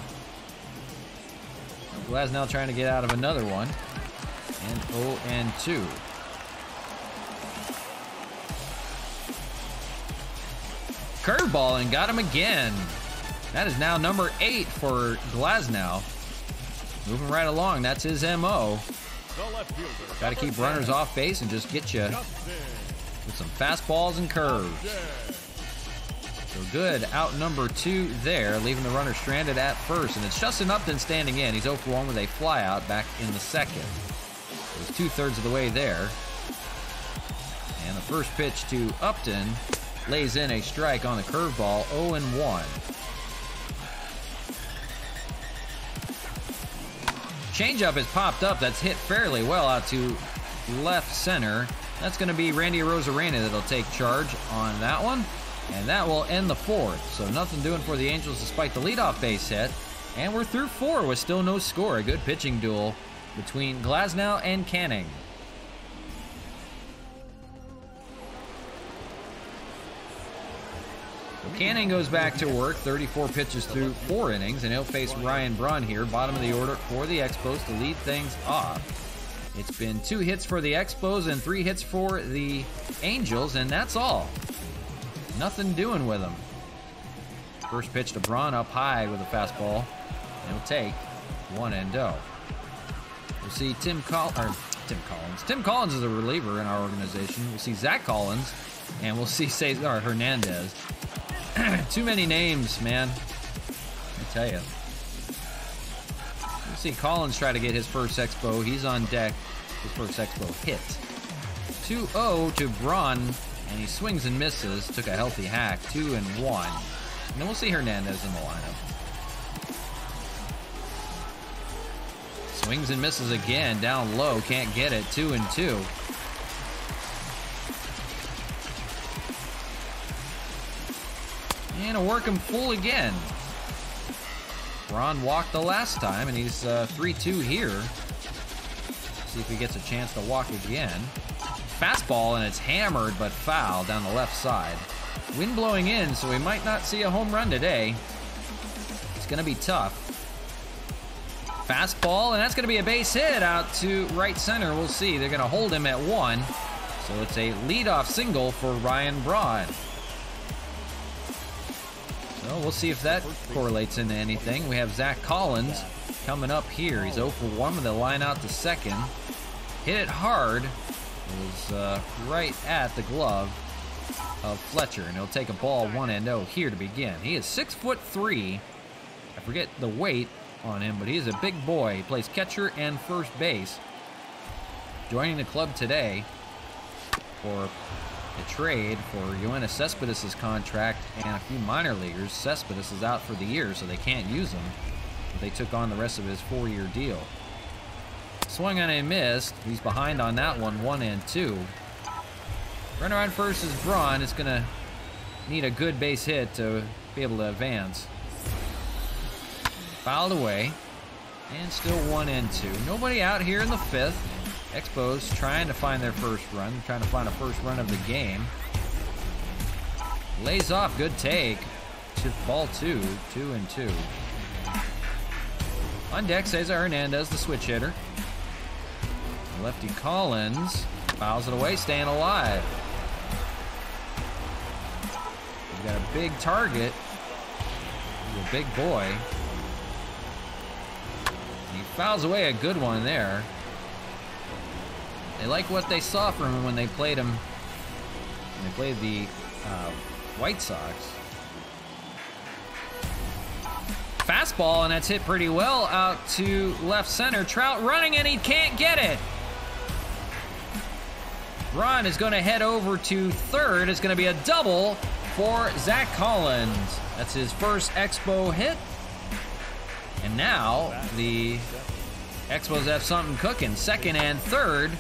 Glasnow trying to get out of another one. And 0-2. Curveball and got him again. That is now number 8 for Glasnow. Moving right along, that's his MO. Got to keep runners off base and just get you with some fastballs and curves. So good, out number 2 there, leaving the runner stranded at first. And it's Justin Upton standing in. He's 0 for 1 with a flyout back in the 2nd. He's 2/3 of the way there. And the first pitch to Upton lays in a strike on the curveball, 0-1. Changeup has popped up. That's hit fairly well out to left center. That's going to be Randy Arozarena that'll take charge on that one. And that will end the 4th. So nothing doing for the Angels despite the leadoff base hit. And we're through 4 with still no score. A good pitching duel between Glasnow and Canning. Canning goes back to work, 34 pitches through 4 innings, and he'll face Ryan Braun here, bottom of the order for the Expos to lead things off. It's been 2 hits for the Expos and 3 hits for the Angels, and that's all. Nothing doing with them. First pitch to Braun up high with a fastball, and he'll take 1-0. We'll see Tim Collins. Tim Collins is a reliever in our organization. We'll see Zach Collins, and we'll see Cesar Hernandez. Too many names, man. I tell you. We'll see Collins try to get his first Expo. He's on deck. His first Expo hit. 2-0 to Braun, and he swings and misses. Took a healthy hack. 2-1. And then we'll see Hernandez in the lineup. Swings and misses again. Down low. Can't get it. 2-2. And a work him full again. Ron walked the last time, and he's 3-2 here. See if he gets a chance to walk again. Fastball, and it's hammered, but foul down the left side. Wind blowing in, so we might not see a home run today. It's going to be tough. Fastball, and that's going to be a base hit out to right center. We'll see. They're going to hold him at 1. So it's a leadoff single for Ryan Braun. So we'll see if that correlates into anything. We have Zach Collins coming up here. He's 0 for 1 with a line out to second. Hit it hard. It was right at the glove of Fletcher, and he'll take a ball 1-0 here to begin. He is 6'3". I forget the weight on him, but he is a big boy. He plays catcher and first base. Joining the club today for a trade for Yoenis Cespedes' contract and a few minor leaguers. Cespedes is out for the year, so they can't use him. But they took on the rest of his 4-year deal. Swung on and missed. He's behind on that one, 1-2. Runner on first is Braun. It's going to need a good base hit to be able to advance. Fouled away. And still 1-2. Nobody out here in the 5th. Expos trying to find their first run. Trying to find a first run of the game. Lays off. Good take. To ball 2. 2-2. On deck, Cesar Hernandez, the switch hitter. Lefty Collins fouls it away, staying alive. We've got a big target. He's a big boy. And he fouls away a good one there. They like what they saw from him when they played him. When they played the White Sox. Fastball, and that's hit pretty well out to left center. Trout running, and he can't get it. Ron is going to head over to third. It's going to be a double for Zach Collins. That's his first Expo hit. And now the Expos have something cooking. Second and third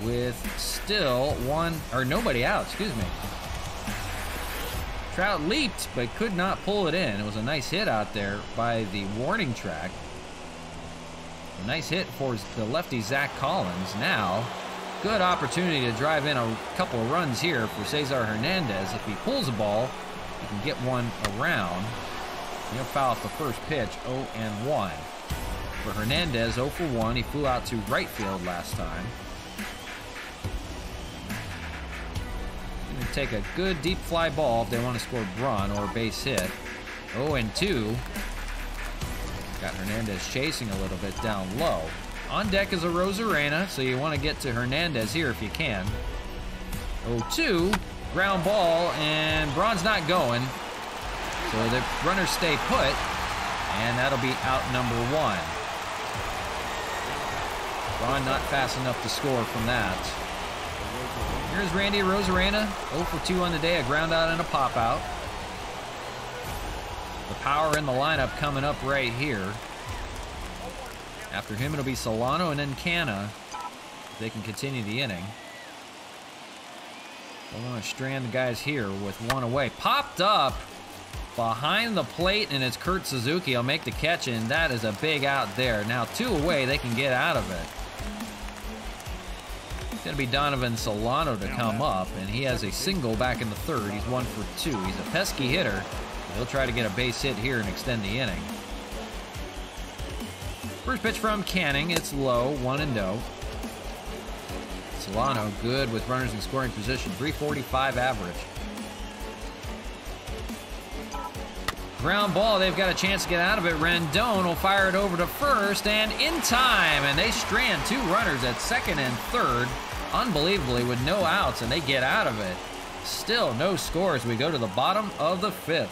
with still nobody out, excuse me. Trout leaped, but could not pull it in. It was a nice hit out there by the warning track. A nice hit for the lefty Zach Collins. Now, good opportunity to drive in a couple of runs here for Cesar Hernandez. If he pulls the ball, he can get one around. He'll foul off the first pitch, 0-1. For Hernandez, 0 for 1. He flew out to right field last time. Going to take a good deep fly ball if they want to score a run or a base hit. 0-2. Got Hernandez chasing a little bit down low. On deck is a Rosarena, so you want to get to Hernandez here if you can. 0-2, ground ball, and Braun's not going. So the runners stay put, and that'll be out number 1. Braun not fast enough to score from that. Here's Randy Rosarena, 0 for 2 on the day, a ground out and a pop out. The power in the lineup coming up right here. After him, it'll be Solano and then Canna. They can continue the inning. Don't want to strand the guys here with one away. Popped up behind the plate, and it's Kurt Suzuki. I'll make the catch, and that is a big out there. Now 2 away, they can get out of it. It's going to be Donovan Solano to come up, and he has a single back in the 3rd. He's 1 for 2. He's a pesky hitter. He'll try to get a base hit here and extend the inning. First pitch from Canning. It's low, 1-0. Solano good with runners in scoring position. 345 average. ground ball. They've got a chance to get out of it. Rendon will fire it over to first, and in time, and they strand 2 runners at second and third, unbelievably, with no outs, and they get out of it. Still no scores. We go to the bottom of the 5th.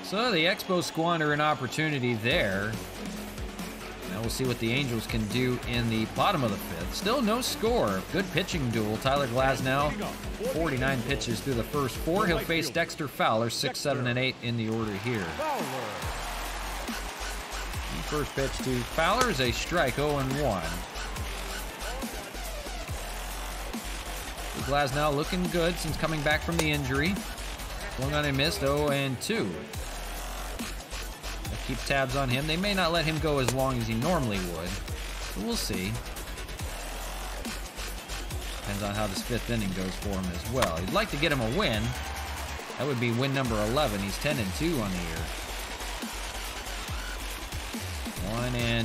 So the Expos squander an opportunity there. Now we'll see what the Angels can do in the bottom of the 5th. Still no score. Good pitching duel. Tyler Glasnow, 49 pitches through the first 4. He'll face Dexter Fowler, 6, 7, and 8 in the order here. The first pitch to Fowler is a strike, 0-1. Glasnow looking good since coming back from the injury. Swung on and missed, 0-2. Keep tabs on him. They may not let him go as long as he normally would, but we'll see. Depends on how this 5th inning goes for him as well. He'd like to get him a win. That would be win number 11. He's 10-2 on the year.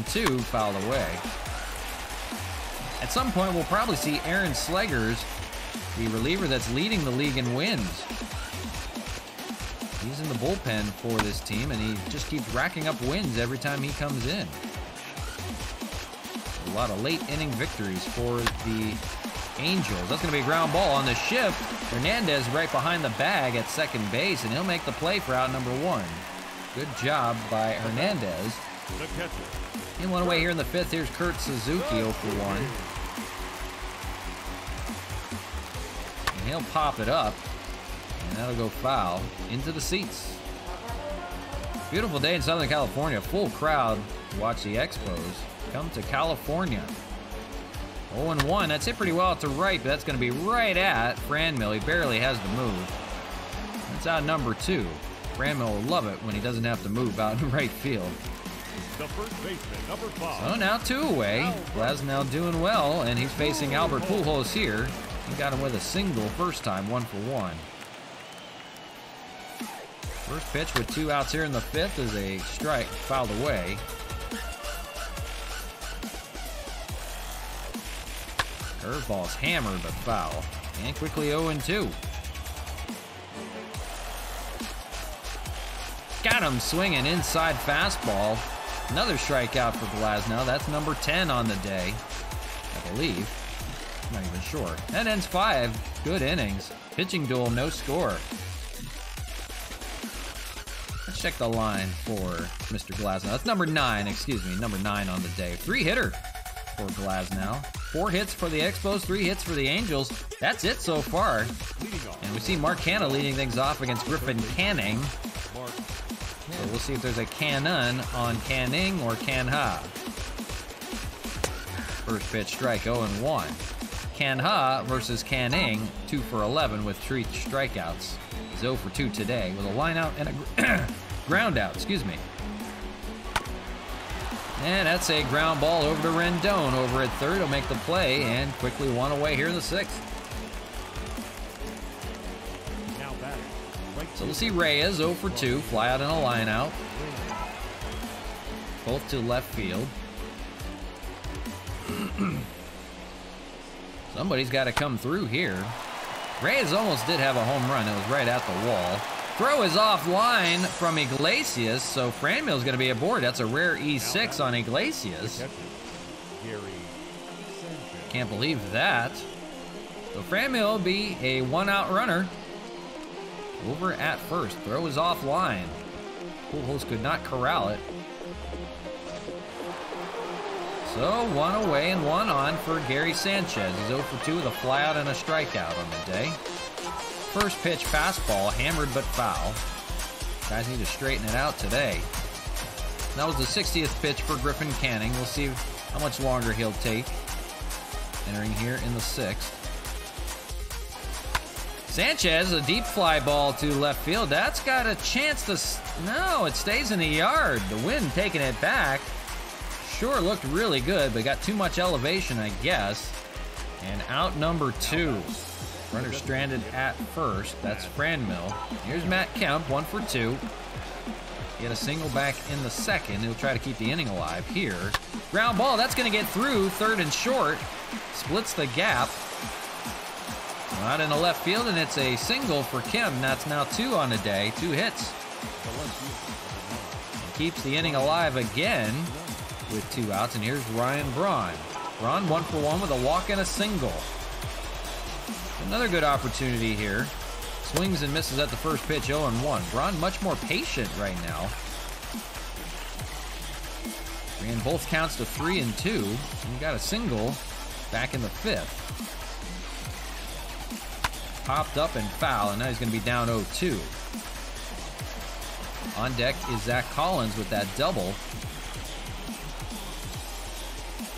1-2 fouled away. At some point, we'll probably see Aaron Slegers, the reliever that's leading the league in wins. He's in the bullpen for this team, and he just keeps racking up wins every time he comes in. A lot of late inning victories for the Angels. That's going to be a ground ball on the shift. Hernandez right behind the bag at second base, and he'll make the play for out number 1. Good job by Hernandez. In one away here in the 5th. Here's Kurt Suzuki, 0 for 1. And he'll pop it up. And that'll go foul into the seats. Beautiful day in Southern California. Full crowd to watch the Expos come to California. 0-1. That's hit pretty well to right, but that's going to be right at Franmil. He barely has to move. That's out number 2. Franmil will love it when he doesn't have to move out in right field. The first baseman, number 5. So now 2 away. Glasnow doing well, and he's facing Albert Pujols here. He got him with a single first time, 1 for 1. First pitch with 2 outs here in the 5th is a strike, fouled away. Curveball's hammered but foul. And quickly 0-2. Got him swinging inside fastball. Another strikeout for Glasnow. That's number 10 on the day, I believe. I'm not even sure. That ends 5 good innings. Pitching duel, no score. Let's check the line for Mr. Glasnow. That's number 9, excuse me, number 9 on the day. 3-hitter for Glasnow. 4 hits for the Expos, 3 hits for the Angels. That's it so far. And we see Mark Canha leading things off against Griffin Canning. So we'll see if there's a Cannon on Canning or Canha. First pitch strike, 0-1. Canha versus Canning, 2 for 11 with 3 strikeouts. He's 0 for 2 today with a line out and a ground out, excuse me. And that's a ground ball over to Rendon over at third. He'll make the play and quickly 1 away here in the 6th. So we'll see Reyes 0 for 2, fly out and a line out. Both to left field. Somebody's got to come through here. Reyes almost did have a home run. It was right at the wall. Throw is offline from Iglesias, so Franmil's going to be aboard. That's a rare E6 on Iglesias. Can't believe that. So Franmil will be a 1-out runner over at first. Throw is offline. Pujols could not corral it. So 1 away and 1 on for Gary Sanchez. He's 0 for 2 with a flyout and a strikeout on the day. First pitch fastball, hammered but foul. Guys need to straighten it out today. That was the 60th pitch for Griffin Canning. We'll see how much longer he'll take. Entering here in the 6th. Sanchez, a deep fly ball to left field. That's got a chance to... No, it stays in the yard. The wind taking it back. Sure looked really good, but got too much elevation, I guess. And out number 2. Runner stranded at first. That's Franmil. Here's Matt Kemp, 1 for 2. He had a single back in the 2nd. He'll try to keep the inning alive here. Ground ball, that's going to get through. Third and short. Splits the gap. Out in the left field, and it's a single for Kim. That's now 2 on the day, 2 hits. Keeps the inning alive again with 2 outs, and here's Ryan Braun. Braun 1 for 1 with a walk and a single. Another good opportunity here. Swings and misses at the first pitch, 0-1. Braun much more patient right now. Ran both counts to 3-2, and got a single back in the 5th. Popped up and foul, and now he's going to be down 0-2. On deck is Zach Collins with that double.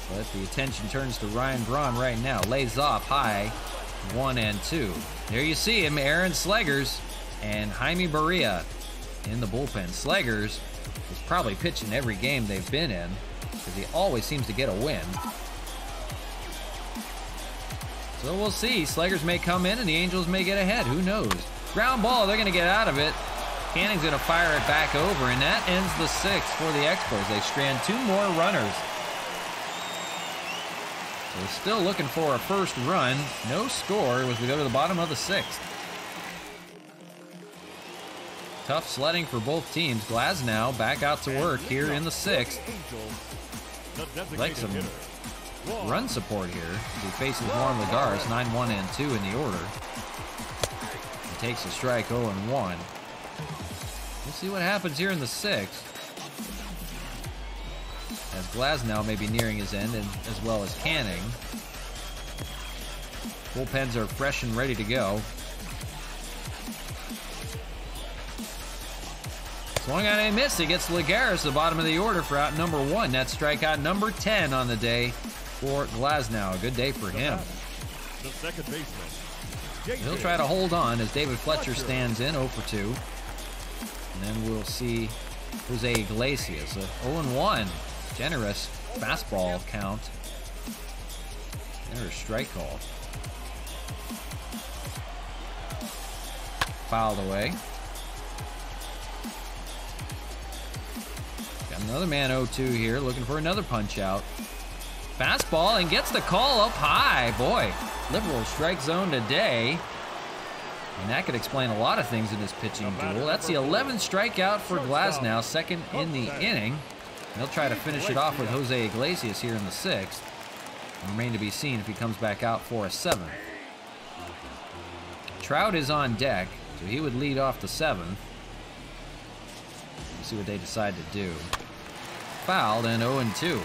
But the attention turns to Ryan Braun right now. Lays off high, 1-2. There you see him, Aaron Slegers and Jaime Barria in the bullpen. Slegers is probably pitching every game they've been in because he always seems to get a win. So we'll see. Slegers may come in and the Angels may get ahead. Who knows? Ground ball, they're going to get out of it. Canning's going to fire it back over, and that ends the 6th for the Expos. They strand 2 more runners. So still looking for a first run. No score as we go to the bottom of the 6th. Tough sledding for both teams. Glasnow back out to work here in the 6th. Like some run support here. He faces Juan Lagares, 9-1-2 in the order. He takes a strike, 0-1. We'll see what happens here in the 6th. As Glasnow may be nearing his end, and as well as Canning. Bullpens are fresh and ready to go. Swung on a miss. He gets Lagares, the bottom of the order, for out number 1. That's strikeout number 10 on the day for Glasnow. A good day for him. The second baseman. He'll try to hold on as David Fletcher stands in 0-2. And then we'll see Jose Iglesias, 0-1. Generous fastball count. There's a strike call. Fouled away. Got another man 0-2 here, looking for another punch out. Fastball and gets the call up high. Boy, liberal strike zone today. And that could explain a lot of things in this pitching duel. That's the 11th strikeout for Glasnow, second in the inning. They'll try to finish it off with Jose Iglesias here in the 6th. And remain to be seen if he comes back out for a 7th. Trout is on deck, so he would lead off the 7th. We'll see what they decide to do. Fouled and 0-2.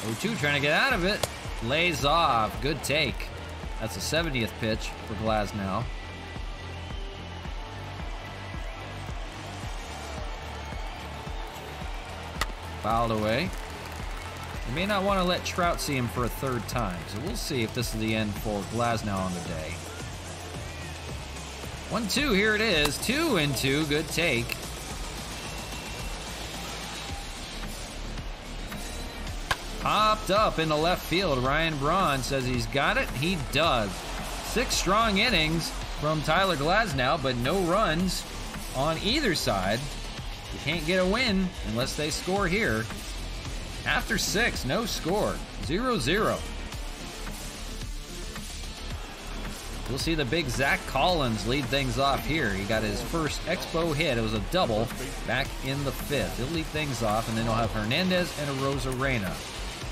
0-2 trying to get out of it. Lays off. Good take. That's the 70th pitch for Glasnow. Fouled away. You may not want to let Trout see him for a 3rd time, so we'll see if this is the end for Glasnow on the day. 1-2, here it is. 2-2, good take. Popped up in the left field. Ryan Braun says he's got it. He does. 6 strong innings from Tyler Glasnow, but no runs on either side. You can't get a win unless they score here. After 6, no score. 0-0. We'll see the big Zach Collins lead things off here. He got his first Expo hit. It was a double back in the 5th. He'll lead things off, and then he'll have Hernandez and a Rosarena.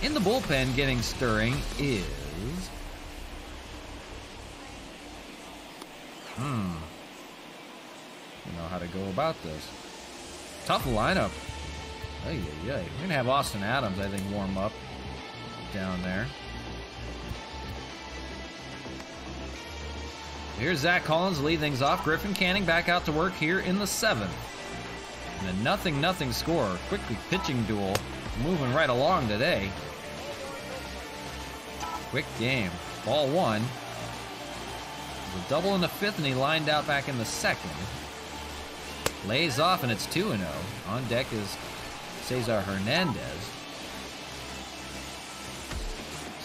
In the bullpen getting stirring is... I don't know how to go about this. Tough lineup. We're going to have Austin Adams, I think, warm up down there. Here's Zach Collins, lead things off. Griffin Canning back out to work here in the 7th. And a 0-0 score. Quickly pitching duel. Moving right along today. Quick game. Ball 1. There's a double in the 5th, and he lined out back in the 2nd. Lays off, and it's 2-0. On deck is Cesar Hernandez.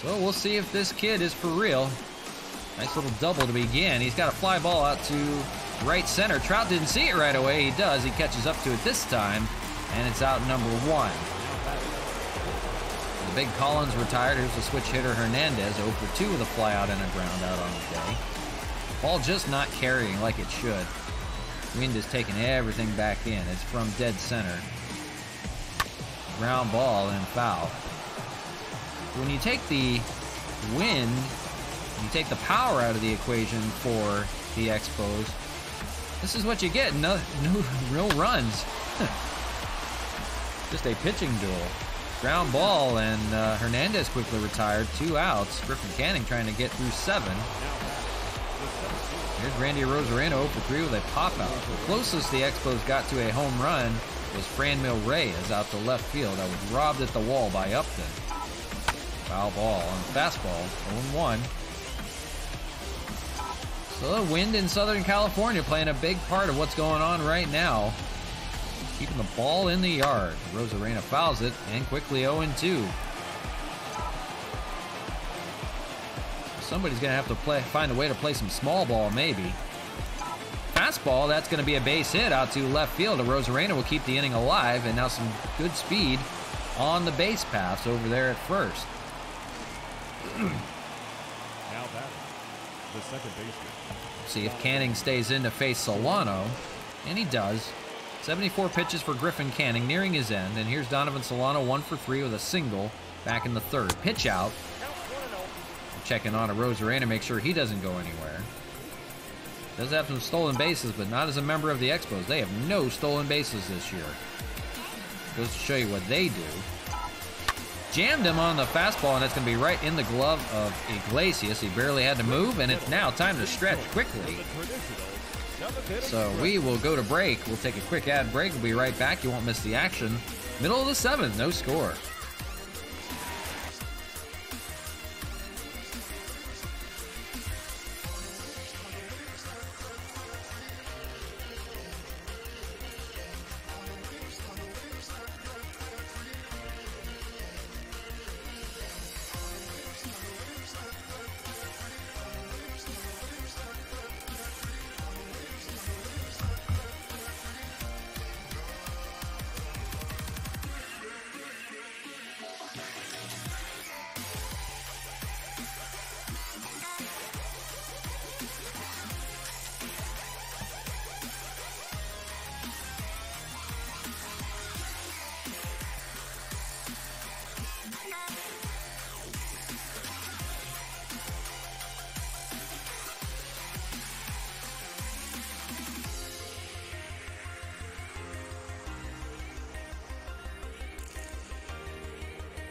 So we'll see if this kid is for real. Nice little double to begin. He's got a fly ball out to right center. Trout didn't see it right away. He does. He catches up to it this time, and it's out number 1. Big Collins retired. Here's the switch hitter Hernandez, 0 for 2 with a flyout and a ground out on the day. Ball just not carrying like it should. Wind is taking everything back in. It's from dead center. Ground ball and foul. When you take the wind, you take the power out of the equation for the Expos, this is what you get. No real runs. Just a pitching duel. Ground ball, and Hernandez quickly retired. 2 outs. Griffin Canning trying to get through 7. Here's Randy Rosarena 0 for 3 with a pop-out. The closest the Expos got to a home run was Franmil Reyes out to left field. That was robbed at the wall by Upton. Foul ball on fastball, 0-1. So the wind in Southern California playing a big part of what's going on right now. Keeping the ball in the yard. Rosarena fouls it, and quickly 0-2. Somebody's going to have to find a way to play some small ball, maybe. Fastball, that's going to be a base hit out to left field. Rosarena will keep the inning alive, and now some good speed on the base paths over there at first. Now batting, the second baseman. See if Canning stays in to face Solano, and he does. 74 pitches for Griffin Canning, nearing his end, and here's Donovan Solano 1 for 3 with a single back in the third. Pitch out. Checking on a Rosarena, make sure he doesn't go anywhere. Does have some stolen bases, but not as a member of the Expos. They have no stolen bases this year. Goes to show you what they do. Jammed him on the fastball, and it's going to be right in the glove of Iglesias. He barely had to move, and it's now time to stretch quickly. So we will go to break. We'll take a quick ad break. We'll be right back. You won't miss the action. Middle of the 7th, no score.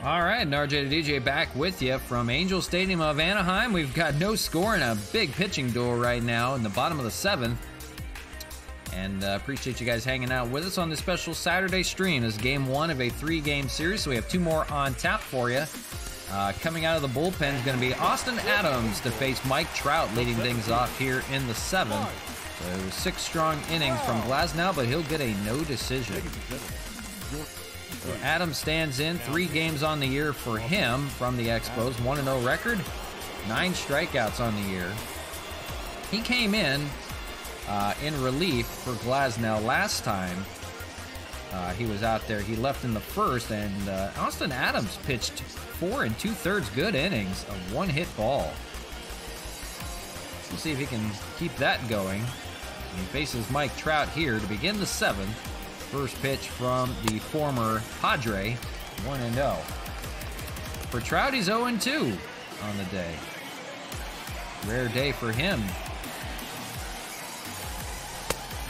All right, and RJ the DJ back with you from Angel Stadium of Anaheim. We've got no score and a big pitching duel right now in the bottom of the 7th. And appreciate you guys hanging out with us on this special Saturday stream. This is game 1 of a 3-game series, so we have 2 more on tap for you. Coming out of the bullpen is going to be Austin Adams to face Mike Trout, leading things off here in the 7th. So 6 strong innings from Glasnow, but he'll get a no decision. So Adams stands in, 3 games on the year for him from the Expos, 1-0 record, 9 strikeouts on the year. He came in relief for Glasnow last time he was out there. He left in the first, and Austin Adams pitched 4 2/3 good innings of 1-hit ball. We'll see if he can keep that going. He faces Mike Trout here to begin the 7th. First pitch from the former Padre, 1-0. For Trout, he's 0-2 on the day. Rare day for him.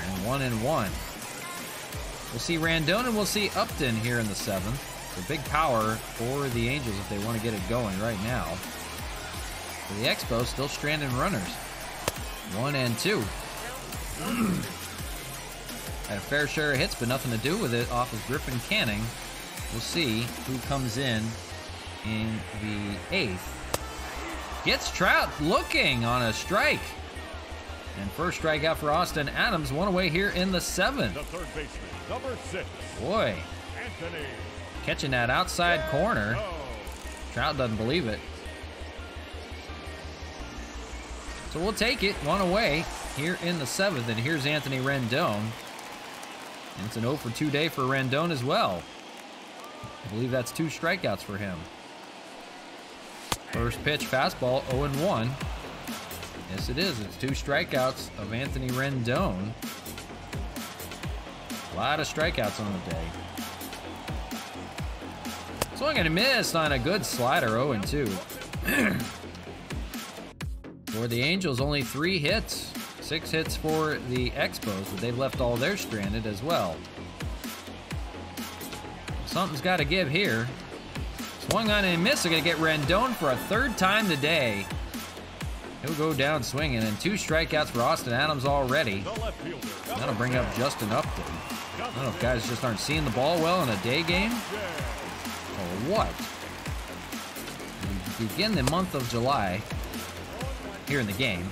And 1-1. We'll see Randon and we'll see Upton here in the 7th. So big power for the Angels if they want to get it going right now. For the Expos, still stranding runners. 1-2. Had a fair share of hits, but nothing to do with it off of Griffin Canning. We'll see who comes in the 8th. Gets Trout looking on a strike. And first strikeout for Austin Adams, 1 away here in the 7th. The third baseman, number 6. Boy, Anthony. Catching that outside corner. Trout doesn't believe it. So we'll take it, 1 away here in the 7th. And here's Anthony Rendon. And it's an 0 for 2 day for Rendon as well. I believe that's 2 strikeouts for him. First pitch fastball, 0-1. Yes, it is. It's 2 strikeouts of Anthony Rendon. A lot of strikeouts on the day. Swung and a miss on a good slider, 0-2. For the Angels, only 3 hits. 6 hits for the Expos, but they've left all theirs stranded as well. Something's got to give here. Swung on and missed. They're going to get Rendon for a 3rd time today. He'll go down swinging, and 2 strikeouts for Austin Adams already. That'll bring up Justin Upton. I don't know if guys just aren't seeing the ball well in a day game or what. We begin the month of July here in the game.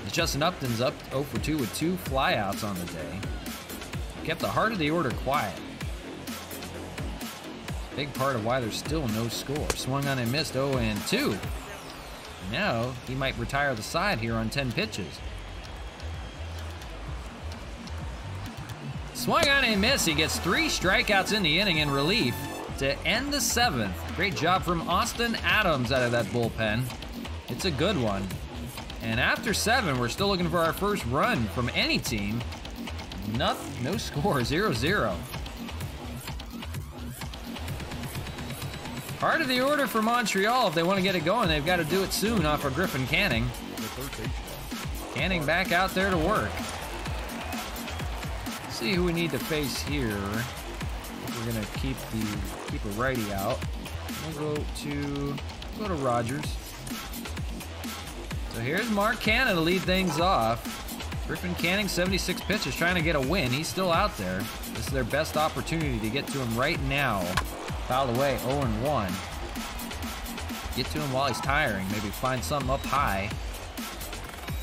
As Justin Upton's up 0 for 2 with 2 flyouts on the day. Kept the heart of the order quiet. Big part of why there's still no score. Swung on and missed, 0-2. Now he might retire the side here on 10 pitches. Swung on and missed. He gets 3 strikeouts in the inning in relief to end the 7th. Great job from Austin Adams out of that bullpen. It's a good one. And after 7, we're still looking for our first run from any team. No score, 0-0. Part of the order for Montreal, if they want to get it going, they've got to do it soon off of Griffin Canning. Canning back out there to work. Let's see who we need to face here. We're gonna keep a righty out. We'll go to Rogers. So here's Mark Cannon to lead things off. Griffin Canning, 76 pitches, trying to get a win. He's still out there. This is their best opportunity to get to him right now. Fouled away, 0-1. Get to him while he's tiring. Maybe find something up high.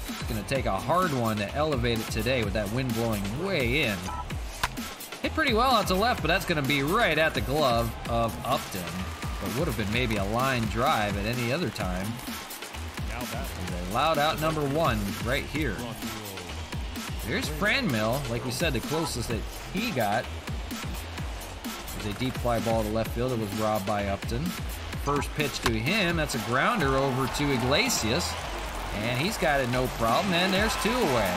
It's going to take a hard one to elevate it today with that wind blowing way in. Hit pretty well out to left, but that's going to be right at the glove of Upton. But would have been maybe a line drive at any other time. They allowed out number 1 right here. There's Franmil, like we said, the closest that he got. A deep fly ball to left field. It was robbed by Upton. First pitch to him. That's a grounder over to Iglesias. And he's got it no problem. And there's 2 away.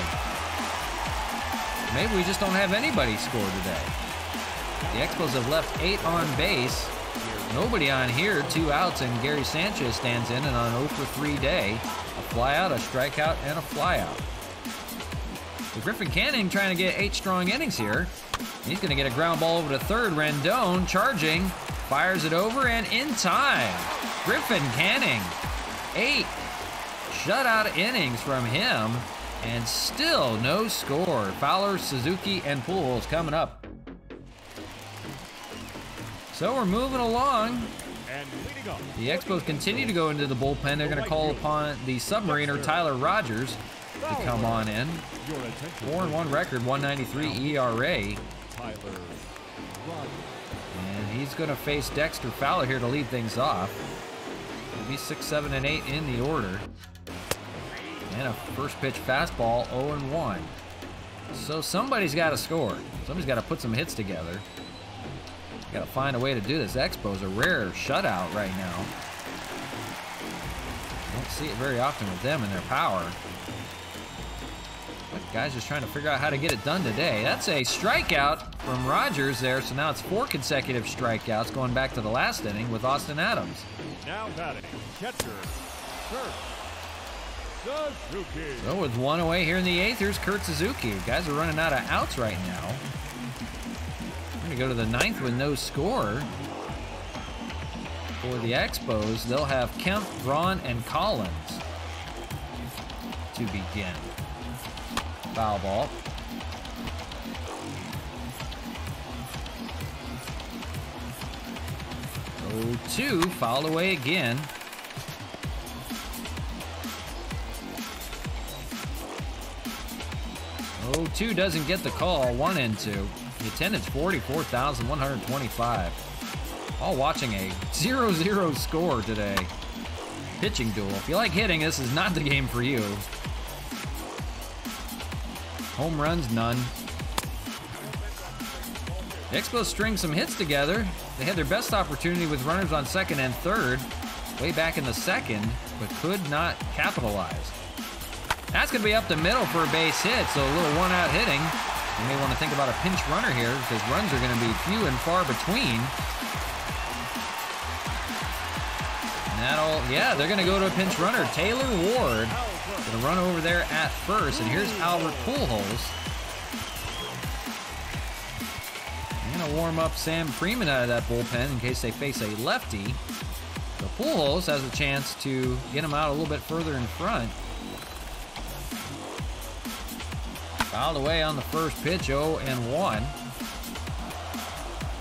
Maybe we just don't have anybody score today. The Expos have left 8 on base. Nobody on here. 2 outs, and Gary Sanchez stands in and on 0 for 3 day. A fly out, a strikeout, and a fly out. So Griffin Canning trying to get 8 strong innings here. He's going to get a ground ball over to third. Rendon charging, fires it over, and in time. Griffin Canning, 8 shutout innings from him, and still no score. Fowler, Suzuki, and Pujols coming up. So we're moving along. The Expos continue to go into the bullpen. They're going to call upon the submariner Tyler Rogers to come on in. 4-1 record, 193 ERA. And he's going to face Dexter Fowler here to lead things off. It'll be 6, 7, and 8 in the order. And a first pitch fastball, 0-1. So somebody's got to score. Somebody's got to put some hits together. Got to find a way to do this. Expos a rare shutout right now. Don't see it very often with them and their power. But guys just trying to figure out how to get it done today. That's a strikeout from Rogers there, so now it's 4 consecutive strikeouts going back to the last inning with Austin Adams. Now batting, catcher, Kurt Suzuki. So with 1 away here in the 8th, here's Kurt Suzuki. Guys are running out of outs right now. We're going to go to the 9th with no score. For the Expos, they'll have Kemp, Braun, and Collins to begin. Foul ball. 0-2, fouled away again. 0-2 doesn't get the call, 1-2. The attendance 44,125. All watching a 0-0 score today. Pitching duel. If you like hitting, this is not the game for you. Home runs, none. The Expos string some hits together. They had their best opportunity with runners on second and third. way back in the second, but could not capitalize. That's going to be up the middle for a base hit, so a little one-out hitting. You may want to think about a pinch runner here because runs are going to be few and far between. And yeah, they're going to go to a pinch runner. Taylor Ward going to run over there at first, and here's Albert Pujols. They're going to warm up Sam Freeman out of that bullpen in case they face a lefty. So Pujols has a chance to get him out a little bit further in front. Fouled away on the first pitch, 0-1.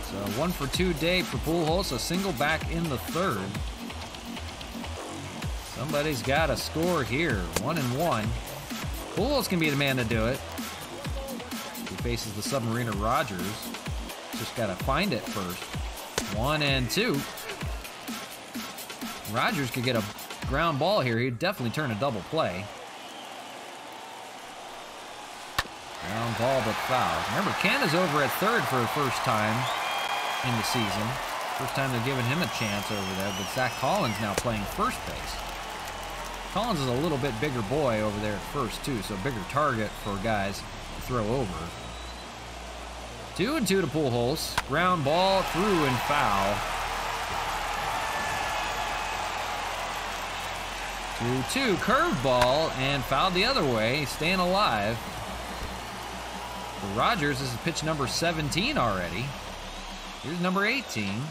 So 1 for 2 day for Pujols, a single back in the third. Somebody's got to score here, 1-1. Pujols can be the man to do it. He faces the Submariner Rogers. Just got to find it first. 1-2. Rogers could get a ground ball here. He'd definitely turn a double play. Ground ball, but foul. Remember, Canada's over at third for the first time in the season. First time they're giving him a chance over there, but Zach Collins now playing first base. Collins is a little bit bigger boy over there at first, too, so a bigger target for guys to throw over. 2-2 to Pujols. Ground ball, through and foul. 2-2, curveball, and fouled the other way, staying alive. For Rogers, this is pitch number 17 already. Here's number 18.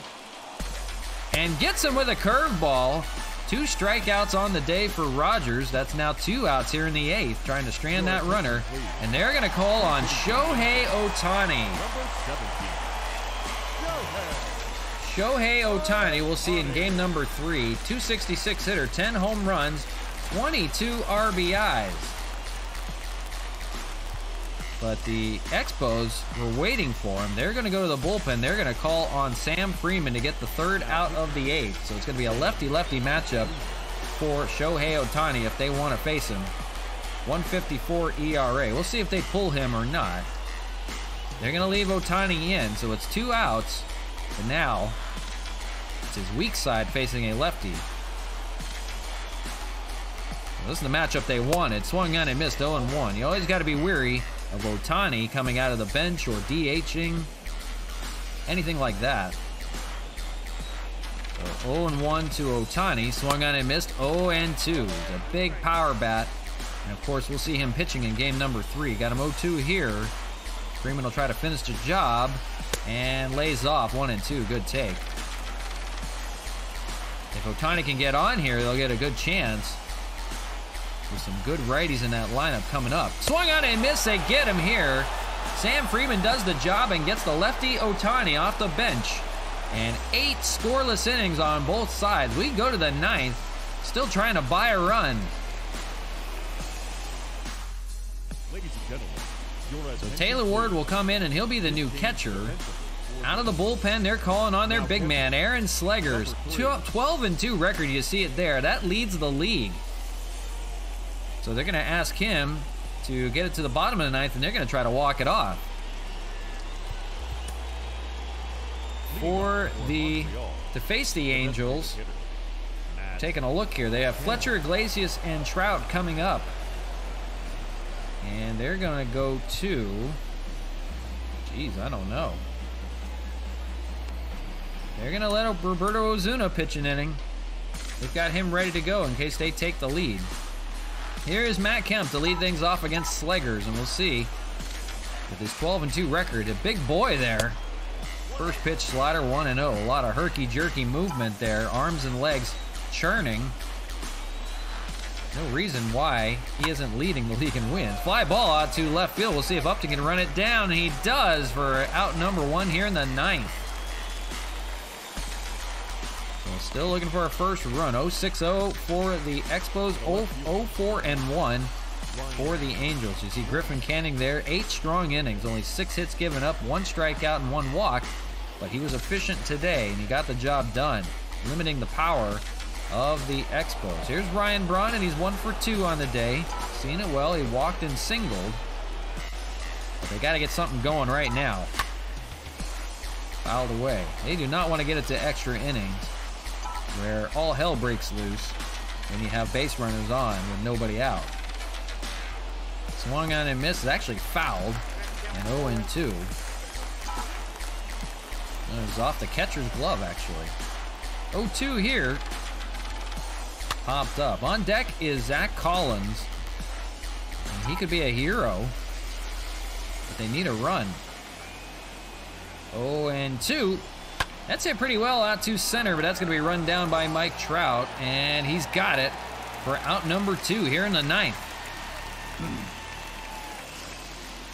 And gets him with a curveball. 2 strikeouts on the day for Rogers. That's now 2 outs here in the 8th, trying to strand that runner. And they're going to call on Shohei Ohtani. Shohei Ohtani, we'll see in game number 3. 266 hitter, 10 home runs, 22 RBIs. But the Expos were waiting for him. They're going to go to the bullpen. They're going to call on Sam Freeman to get the 3rd out of the 8th. So it's going to be a lefty-lefty matchup for Shohei Ohtani if they want to face him. 1.54 ERA. We'll see if they pull him or not. They're going to leave Ohtani in, so it's 2 outs. But now, it's his weak side facing a lefty. Well, this is the matchup they wanted. Swung on and missed, 0-1. You always got to be weary of Ohtani coming out of the bench or DHing, anything like that. So 0-1 to Ohtani, swung on and missed, 0-2. It's a big power bat, and of course we'll see him pitching in game number 3. Got him 0-2 here. Freeman will try to finish the job and lays off 1-2. Good take. If Ohtani can get on here, they'll get a good chance. With some good righties in that lineup coming up. Swung on and missed. They get him here. Sam Freeman does the job and gets the lefty Ohtani off the bench. And 8 scoreless innings on both sides. We go to the 9th. Still trying to buy a run. Ladies and gentlemen, So Taylor Ward will come in and he'll be the new catcher. Out of the bullpen, they're calling on their big man, Aaron Slegers. 12-2 record, you see it there. That leads the league. So they're going to ask him to get it to the bottom of the 9th, and they're going to try to walk it off. To face the Angels, taking a look here, they have Fletcher, Iglesias, and Trout coming up. And they're going to go to, I don't know. They're going to let Roberto Ozuna pitch an inning. They've got him ready to go in case they take the lead. Here is Matt Kemp to lead things off against Slegers, and we'll see with his 12-2 record. A big boy there. First pitch slider, 1-0. A lot of herky-jerky movement there. Arms and legs churning. No reason why he isn't leading the league in wins. Fly ball out to left field. We'll see if Upton can run it down, and he does for out number 1 here in the 9th. Still looking for a first run. 0-6-0 for the Expos. 0-4-1 for the Angels. You see Griffin Canning there. 8 strong innings. Only 6 hits given up, 1 strikeout, and 1 walk. But he was efficient today, and he got the job done, limiting the power of the Expos. Here's Ryan Braun, and he's 1 for 2 on the day. Seeing it well. He walked and singled. But they got to get something going right now. Fouled away. They do not want to get it to extra innings. where all hell breaks loose when you have base runners on with nobody out. Swung on and missed. Is actually fouled. And 0-2. It was off the catcher's glove, actually. 0-2 here. Popped up. On deck is Zach Collins. And he could be a hero. But they need a run. 0-2. That's hit pretty well out to center, but that's going to be run down by Mike Trout. And he's got it for out number 2 here in the 9th.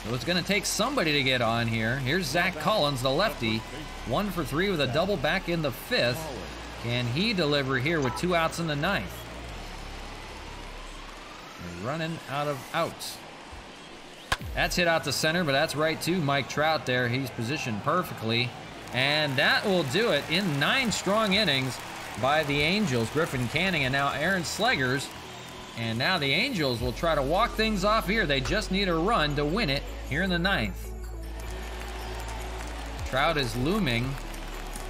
So it's going to take somebody to get on here. Here's Zach Collins, the lefty. 1 for 3 with a double back in the 5th. Can he deliver here with 2 outs in the 9th? They're running out of outs. That's hit out to center, but that's right to Mike Trout there. He's positioned perfectly. And that will do it in 9 strong innings by the Angels. Griffin Canning and now Aaron Slegers. And now the Angels will try to walk things off here. They just need a run to win it here in the 9th. Trout is looming,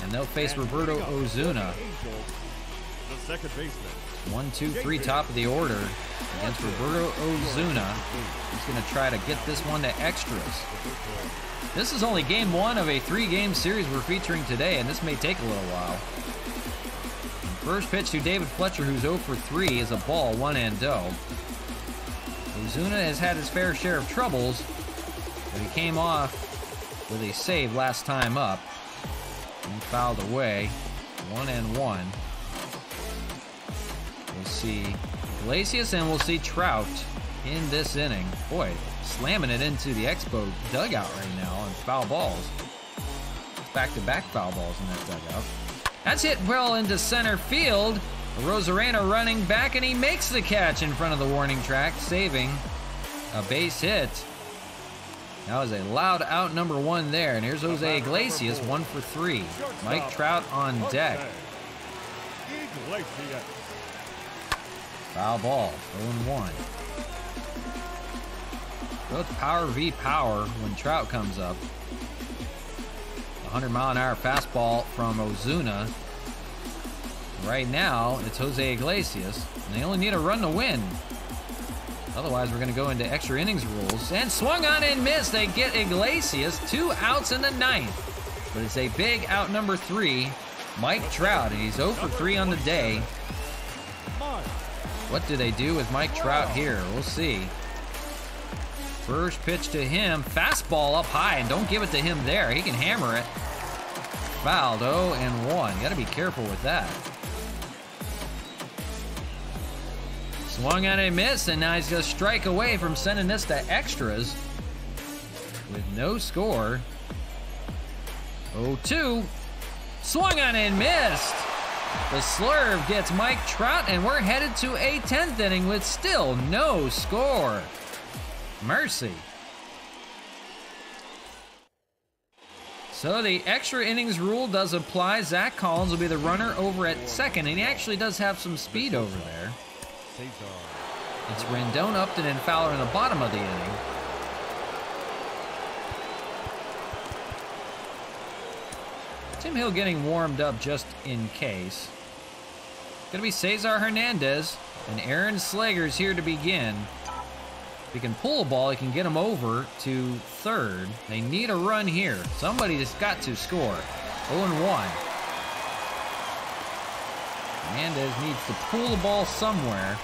and they'll face Roberto Ozuna. The second baseman. 1, 2, 3, top of the order against Roberto Ozuna. He's going to try to get this one to extras. This is only game 1 of a 3-game series we're featuring today, and this may take a little while. First pitch to David Fletcher, who's 0 for 3, is a ball, 1-0. Ozuna has had his fair share of troubles, but he came off with a save last time up. He fouled away, 1-1. We'll see Iglesias and we'll see Trout in this inning. Boy, slamming it into the Expo dugout right now on foul balls. Back-to-back foul balls in that dugout. That's hit well into center field. Rosarena running back, and he makes the catch in front of the warning track, saving a base hit. That was a loud out number 1 there, and here's Jose Iglesias, 1 for 3. Mike Trout on deck. Foul ball, 0-1. So it's power v power when Trout comes up. 100-mile-an-hour fastball from Ozuna. Right now, it's Jose Iglesias, and they only need a run to win. Otherwise, we're going to go into extra innings rules. And swung on and missed. They get Iglesias. 2 outs in the 9th. But it's a big out number 3, Mike Trout, and he's 0 for 3 on the day. What do they do with Mike Trout here? We'll see. First pitch to him, fastball up high, and don't give it to him there. He can hammer it. Fouled, 0-1. You got to be careful with that. Swung on a miss, and now he's going to strike away from sending this to extras with no score. 0-2. Swung on and missed. The slurve gets Mike Trout, and we're headed to a 10th inning with still no score. Mercy. So the extra innings rule does apply. Zach Collins will be the runner over at second, and he actually does have some speed over there. It's Rendon, Upton, and Fowler in the bottom of the inning. Tim Hill getting warmed up just in case. Gonna be Cesar Hernandez and Aaron Slegers here to begin. If he can pull a ball, he can get him over to third. They need a run here. Somebody has got to score. 0-1. Hernandez needs to pull the ball somewhere.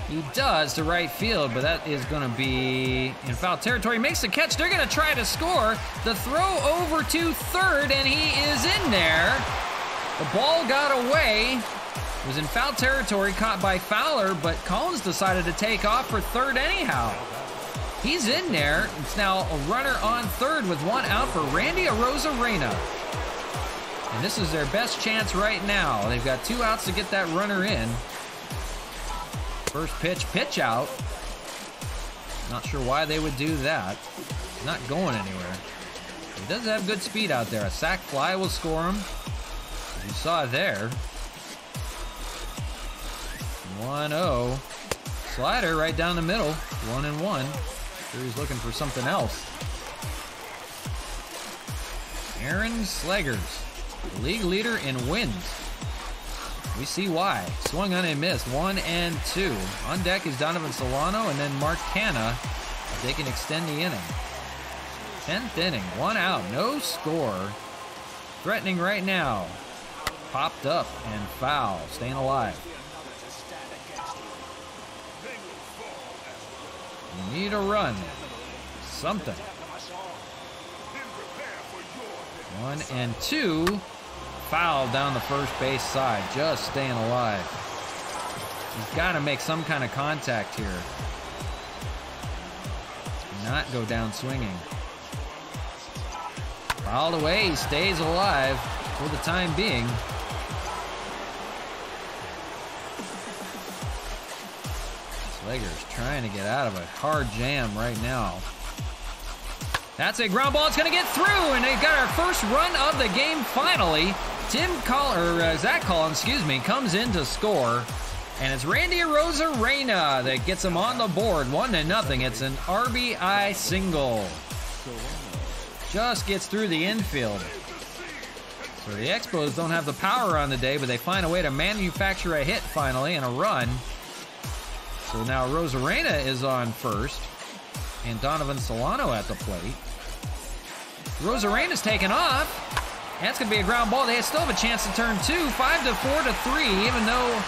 He does to right field, but that is going to be in foul territory. Makes the catch. They're going to try to score. The throw over to third, and he is in there. The ball got away. It was in foul territory, caught by Fowler, but Collins decided to take off for third anyhow. He's in there. It's now a runner on third with 1 out for Randy Arozarena. And this is their best chance right now. They've got 2 outs to get that runner in. First pitch out. Not sure why they would do that. He's not going anywhere. He does have good speed out there. A sac fly will score him. As you saw there. 1-0. Slider right down the middle. 1-1. Sure he's looking for something else. Aaron Slegers, the league leader in wins. We see why. Swung on and missed. 1 and 2. On deck is Donovan Solano and then Mark Canna. They can extend the inning. 10th inning, 1 out, no score. Threatening right now. Popped up and foul, staying alive. You need a run. Something. 1 and 2. Foul down the first base side, just staying alive. He's got to make some kind of contact here. Not go down swinging. Fouled away, he stays alive for the time being. Slegers trying to get out of a hard jam right now. That's a ground ball. It's going to get through, and they've got our first run of the game finally. Zach Collins, comes in to score, and it's Randy Arozarena that gets him on the board. 1-0. It's an RBI single. Just gets through the infield. So the Expos don't have the power on the day, but they find a way to manufacture a hit finally and a run. So now Arozarena is on first, and Donovan Solano at the plate. Rosarena's taken off. That's going to be a ground ball. They still have a chance to turn 2. 5-4-3. Even though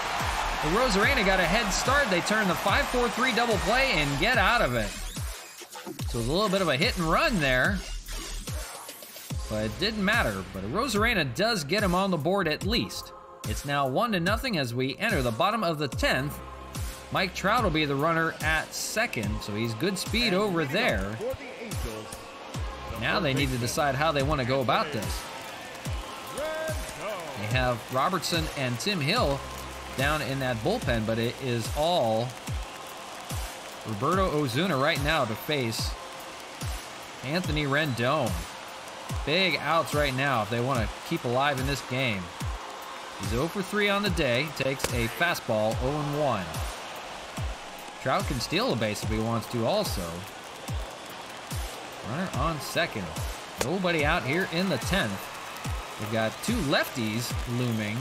the Rosarena got a head start, they turn the 5-4-3 double play and get out of it. So it's a little bit of a hit and run there. But it didn't matter. But Rosarena does get him on the board at least. It's now 1-0 as we enter the bottom of the 10th. Mike Trout will be the runner at second, so he's good speed over there. Now they need to decide how they want to go about this. They have Robertson and Tim Hill down in that bullpen, but it is all Roberto Ozuna right now to face Anthony Rendon. Big outs right now if they want to keep alive in this game. He's 0 for 3 on the day, takes a fastball, 0-1. Trout can steal a base if he wants to also. Runner on second. Nobody out here in the 10th. We've got 2 lefties looming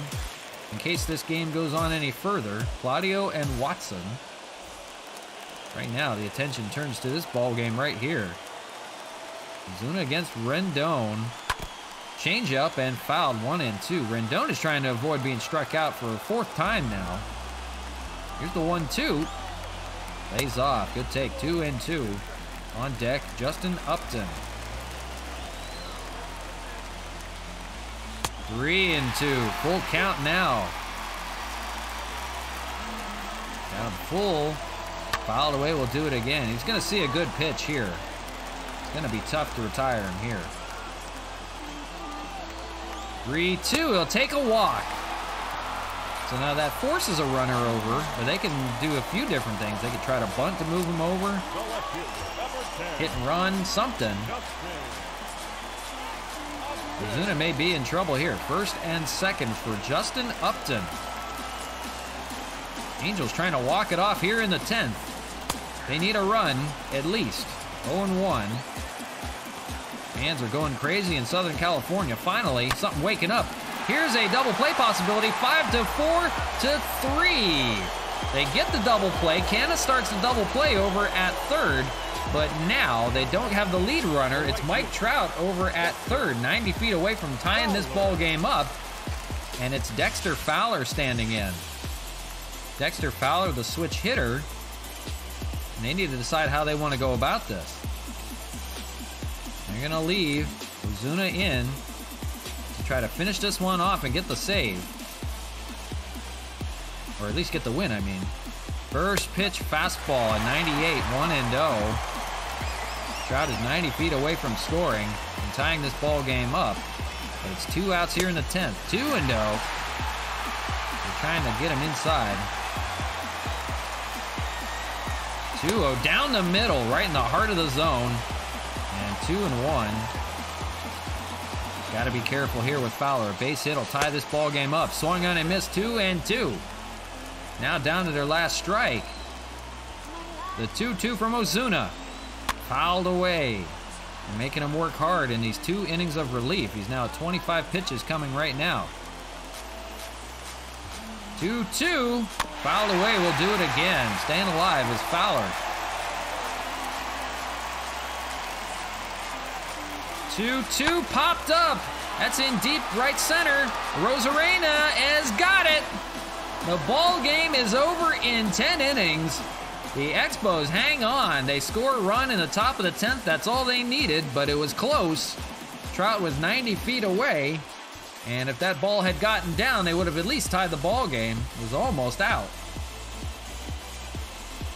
in case this game goes on any further. Claudio and Watson. Right now, the attention turns to this ball game right here. Ozuna against Rendon. Change up and fouled 1-2. Rendon is trying to avoid being struck out for a 4th time now. Here's the 1-2. Lays off. Good take. 2-2. On deck, Justin Upton. 3-2. Full count now. Down full. Fouled away. We'll do it again. He's going to see a good pitch here. It's going to be tough to retire him here. 3-2. He'll take a walk. So now that forces a runner over, but they can do a few different things. They could try to bunt to move him over. Hit and run, something. Ozuna may be in trouble here. 1st and 2nd for Justin Upton. Angels trying to walk it off here in the 10th. They need a run, at least. 0-1. Fans are going crazy in Southern California. Finally, something waking up. Here's a double play possibility. 5-4-3. They get the double play. Canna starts the double play over at third. But now they don't have the lead runner. It's Mike Trout over at third, 90 feet away from tying this ball game up. And it's Dexter Fowler standing in. Dexter Fowler, the switch hitter. And they need to decide how they want to go about this. They're going to leave Ozuna in to try to finish this one off and get the save. Or at least get the win, I mean. First pitch fastball at 98, 1-0. Trout is 90 feet away from scoring and tying this ball game up. But it's 2 outs here in the 10th. 2-0. They're trying to get him inside. 2-0 down the middle, right in the heart of the zone. And 2-1. Got to be careful here with Fowler. A base hit will tie this ball game up. Swung on and missed. 2-2. Now down to their last strike. The 2-2 from Ozuna. Fouled away. and making him work hard in these 2 innings of relief. He's now at 25 pitches coming right now. 2-2, fouled away, will do it again. Staying alive is Fowler. 2-2, popped up. That's in deep right center. Rosarena has got it. The ball game is over in 10 innings. The Expos hang on. They score a run in the top of the 10th. That's all they needed, but it was close. Trout was 90 feet away, and if that ball had gotten down, they would have at least tied the ball game. It was almost out.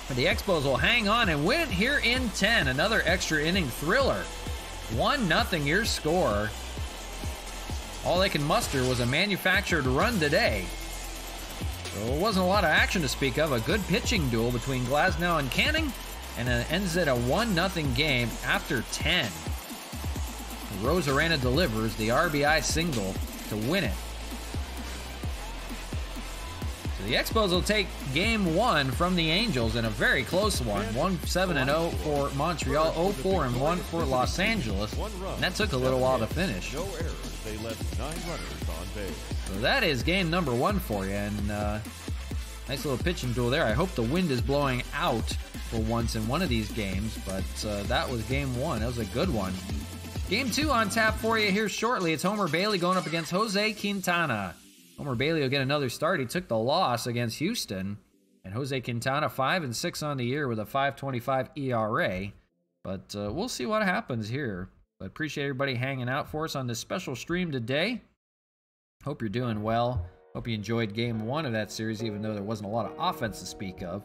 But the Expos will hang on and win it here in 10. Another extra inning thriller. 1-0 your score. All they can muster was a manufactured run today. So it wasn't a lot of action to speak of. A good pitching duel between Glasnow and Canning, and it ends at a 1-0 game after 10. Rosarena delivers the RBI single to win it. So the Expos will take game 1 from the Angels in a very close one. 1-7-0 for Montreal, 0-4-1 for Los Angeles. And that took a little while to finish. No errors. They left 9 runners on base. So that is game number 1 for you. And nice little pitching duel there. I hope the wind is blowing out for once in one of these games. But that was game 1. That was a good one. Game 2 on tap for you here shortly. It's Homer Bailey going up against Jose Quintana. Homer Bailey will get another start. He took the loss against Houston. And Jose Quintana 5-6 on the year with a 5.25 ERA. But we'll see what happens here. But appreciate everybody hanging out for us on this special stream today. Hope you're doing well. Hope you enjoyed game 1 of that series, even though there wasn't a lot of offense to speak of.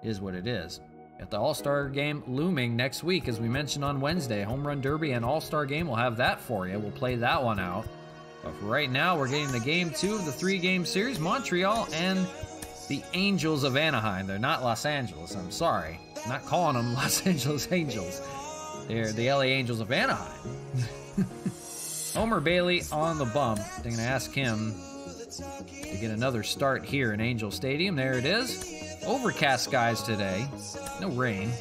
It is what it is. Got the All-Star game looming next week, as we mentioned on Wednesday. Home Run Derby and All-Star game, we'll have that for you. We'll play that one out. But for right now, we're getting the game 2 of the 3-game series. Montreal and the Angels of Anaheim. They're not Los Angeles, I'm sorry. I'm not calling them Los Angeles Angels. They're the LA Angels of Anaheim. Homer Bailey on the bump. They're going to ask him to get another start here in Angel Stadium. There it is. Overcast skies today. No rain.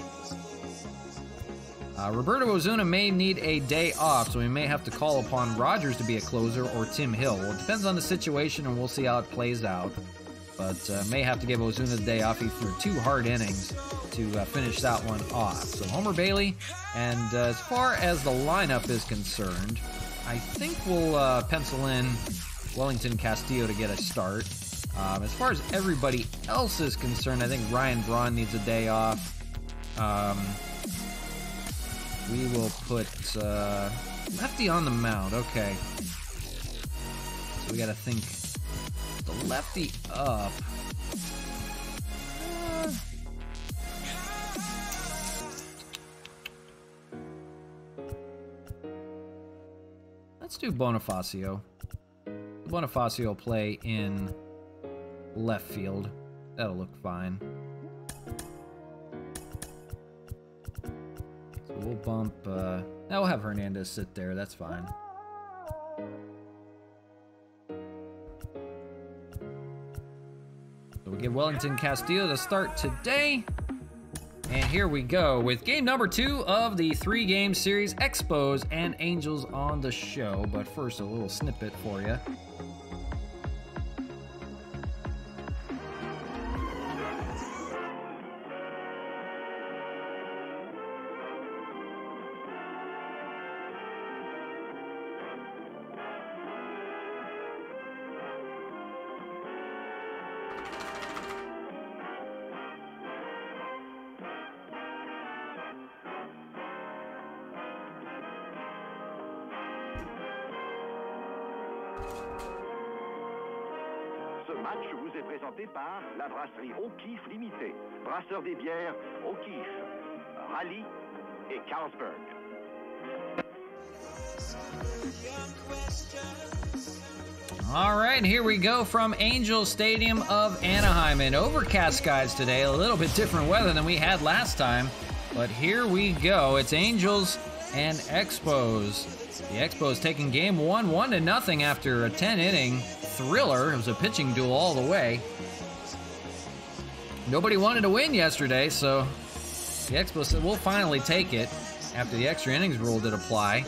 Roberto Ozuna may need a day off, so we may have to call upon Rogers to be a closer or Tim Hill. Well, it depends on the situation, and we'll see how it plays out. But may have to give Ozuna the day off. He threw 2 hard innings to finish that one off. So Homer Bailey, and as far as the lineup is concerned, I think we'll pencil in Wellington Castillo to get a start. As far as everybody else is concerned, I think Ryan Braun needs a day off. We will put lefty on the mound. Okay. So we got to think the lefty up. Let's do Bonifacio. Bonifacio will play in left field. That'll look fine. So we'll bump... now we'll have Hernandez sit there. That's fine. So we'll give Wellington Castillo the start today. And here we go with game number 2 of the 3-game series, Expos and Angels on the show. But first, a little snippet for you. Ce match vous est présenté par la brasserie O'Keeffe Limitée, brasseur des bières O'Keeffe, Raleigh et Carlsberg. All right, here we go from Angel Stadium of Anaheim. In overcast skies today, a little bit different weather than we had last time. But here we go. It's Angels and Expos. The Expos taking game 1, 1-0 after a 10-inning thriller. It was a pitching duel all the way. Nobody wanted to win yesterday, so the Expos said, we'll finally take it. after the extra innings rule did apply.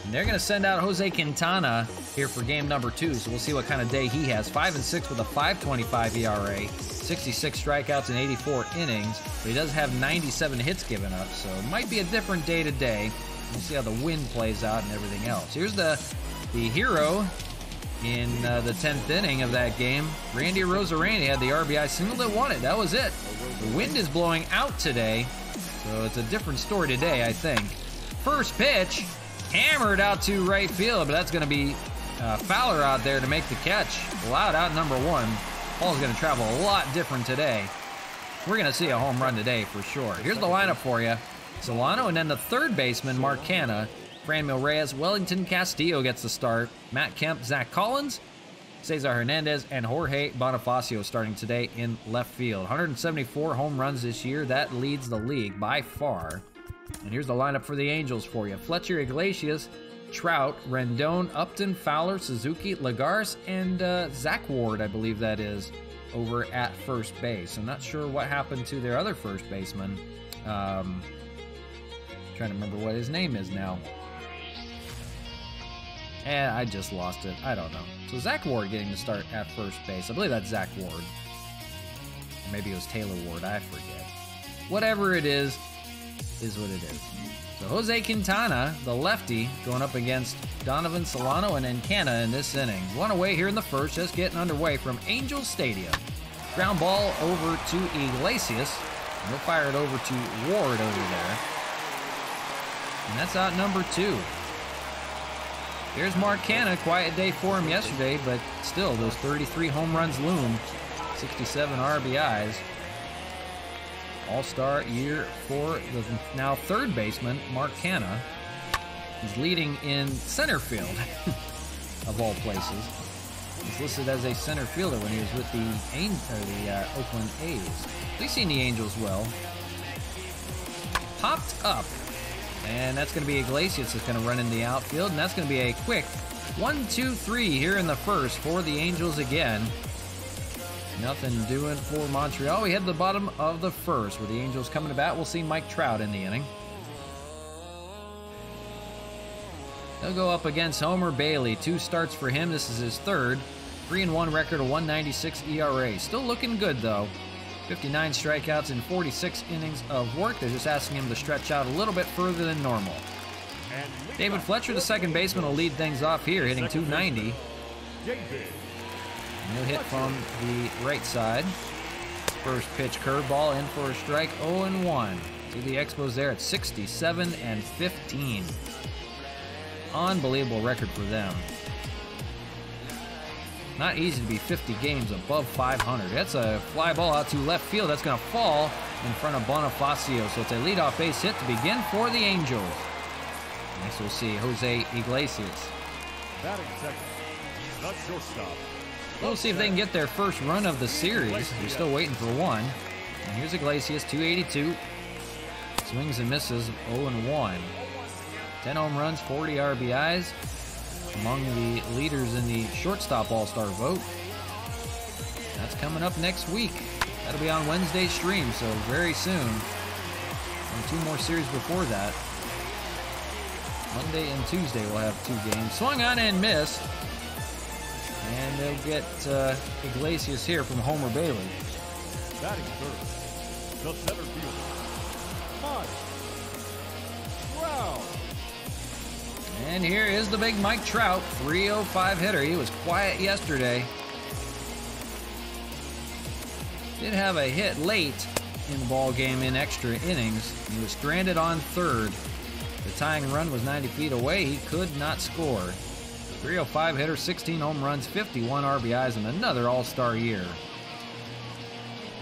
And they're going to send out Jose Quintana here for game number 2, so we'll see what kind of day he has. 5-6 with a 5.25 ERA, 66 strikeouts in 84 innings, but he does have 97 hits given up, so it might be a different day today. We'll see how the wind plays out and everything else. Here's the hero in the 10th inning of that game. Randy Arozarena had the RBI single that won it. That was it. The wind is blowing out today, so it's a different story today, I think. First pitch, hammered out to right field, but that's going to be Fowler out there to make the catch. Allowed out number 1. Ball's going to travel a lot different today. We're going to see a home run today for sure. Here's the lineup for you. Solano, and then the third baseman, Mark Canha. Franmil Reyes, Wellington Castillo gets the start. Matt Kemp, Zach Collins, Cesar Hernandez, and Jorge Bonifacio starting today in left field. 174 home runs this year. That leads the league by far. And here's the lineup for the Angels for you. Fletcher, Iglesias, Trout, Rendon, Upton, Fowler, Suzuki, Lagares, and Zach Ward, I believe that is, over at first base. I'm not sure what happened to their other first baseman. Trying to remember what his name is now. And I just lost it. I don't know. So Zach Ward getting to start at first base. I believe that's Zach Ward. Or maybe it was Taylor Ward. I forget. Whatever it is what it is. So Jose Quintana, the lefty, going up against Donovan Solano and then Canha in this inning. One away here in the first, just getting underway from Angels Stadium. Ground ball over to Iglesias. And he'll fire it over to Ward over there. And that's out number 2. Here's Mark Canha. Quiet day for him yesterday, but still, those 33 home runs loom. 67 RBIs. All-star year for the now third baseman, Mark Canha. He's leading in center field, of all places. He's listed as a center fielder when he was with the Oakland A's. We've seen the Angels well. Popped up. And that's going to be Iglesias that's going to run in the outfield. And that's going to be a quick 1-2-3 here in the first for the Angels again. Nothing doing for Montreal. We head to the bottom of the first with the Angels coming to bat. We'll see Mike Trout in the inning. They'll go up against Homer Bailey. 2 starts for him. This is his third. 3-1 record, a 1.96 ERA. Still looking good, though. 59 strikeouts in 46 innings of work. They're just asking him to stretch out a little bit further than normal. David Fletcher, the second baseman, will lead things off here, hitting .290. No hit from the right side. First pitch curveball in for a strike, 0-1. See the Expos there at 67-15. Unbelievable record for them. Not easy to be 50 games above 500. That's a fly ball out to left field. That's going to fall in front of Bonifacio. So it's a leadoff base hit to begin for the Angels. Next we'll see Jose Iglesias. Batting second, not shortstop. We'll see if they can get their first run of the series. They're still waiting for one. And here's Iglesias, 282. Swings and misses, 0-1. 10 home runs, 40 RBIs. Among the leaders in the shortstop all-star vote. That's coming up next week. That'll be on Wednesday's stream, so very soon. And 2 more series before that. Monday and Tuesday we'll have 2 games. Swung on and missed. And they'll get Iglesias here from Homer Bailey. Batting first, the center fielder, Mike Trout. And here is the big Mike Trout, 305 hitter. He was quiet yesterday. Did have a hit late in the ball game in extra innings. He was stranded on third. The tying run was 90 feet away. He could not score. 305 hitter, 16 home runs, 51 RBIs, and another all-star year.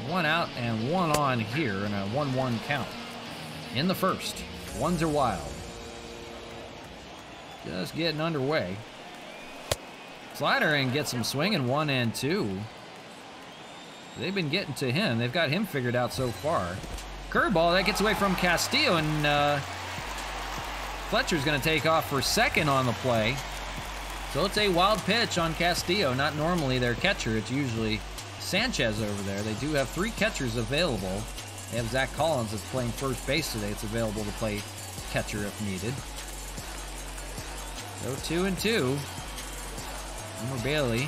1 out and 1 on here in a 1-1 count. In the first, ones are wild. Just getting underway. Slider and gets him swinging, 1 and 2. They've been getting to him. They've got him figured out so far. Curveball, that gets away from Castillo, and Fletcher's going to take off for second on the play. So it's a wild pitch on Castillo. Not normally their catcher. It's usually Sanchez over there. They do have 3 catchers available. They have Zach Collins that's playing first base today. It's available to play catcher if needed. So 2-2. Homer Bailey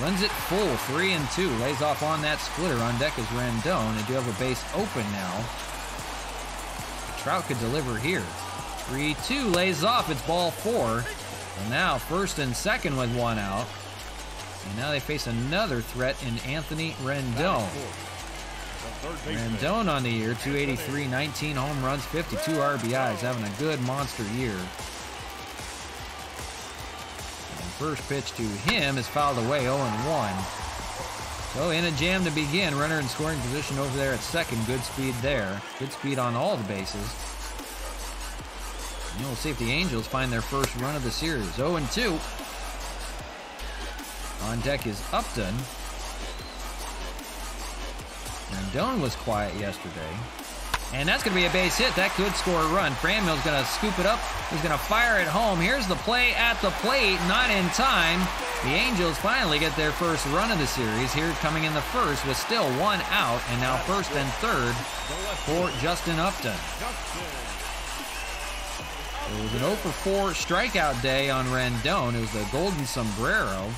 runs it full, 3-2. Lays off on that splitter. On deck is Rendon. They do have a base open now. Trout could deliver here. 3-2, lays off. It's ball 4. So now first and second with one out. And now they face another threat in Anthony Rendon. Rendon on the year, 283, 19 home runs, 52 RBIs, having a good monster year. And first pitch to him is fouled away, 0-1. So in a jam to begin, runner in scoring position over there at second, good speed there. Good speed on all the bases. And we'll see if the Angels find their first run of the series, 0-2. On deck is Upton. Rendon was quiet yesterday. And that's going to be a base hit. That could score a run. Franmil's going to scoop it up. He's going to fire it home. Here's the play at the plate. Not in time. The Angels finally get their first run of the series. Here coming in the first with still one out. And now first and third for Justin Upton. It was an 0-for-4 strikeout day on Rendon. It was the golden sombrero.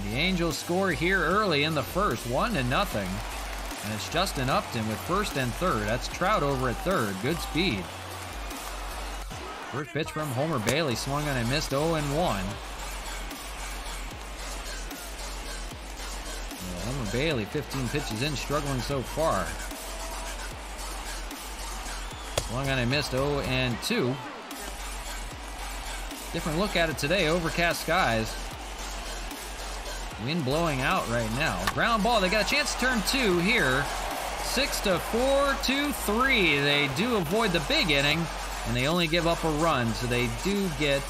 The Angels score here early in the first, 1-0. And it's Justin Upton with first and third. That's Trout over at third. Good speed. First pitch from Homer Bailey. Swung on and missed, 0-1. Homer Bailey, 15 pitches in, struggling so far. Swung on and missed, 0-2. Different look at it today. Overcast skies. Wind blowing out right now. Ground ball. They got a chance to turn 2 here. 6-4, 2-3. They do avoid the big inning, and they only give up a run. So they do get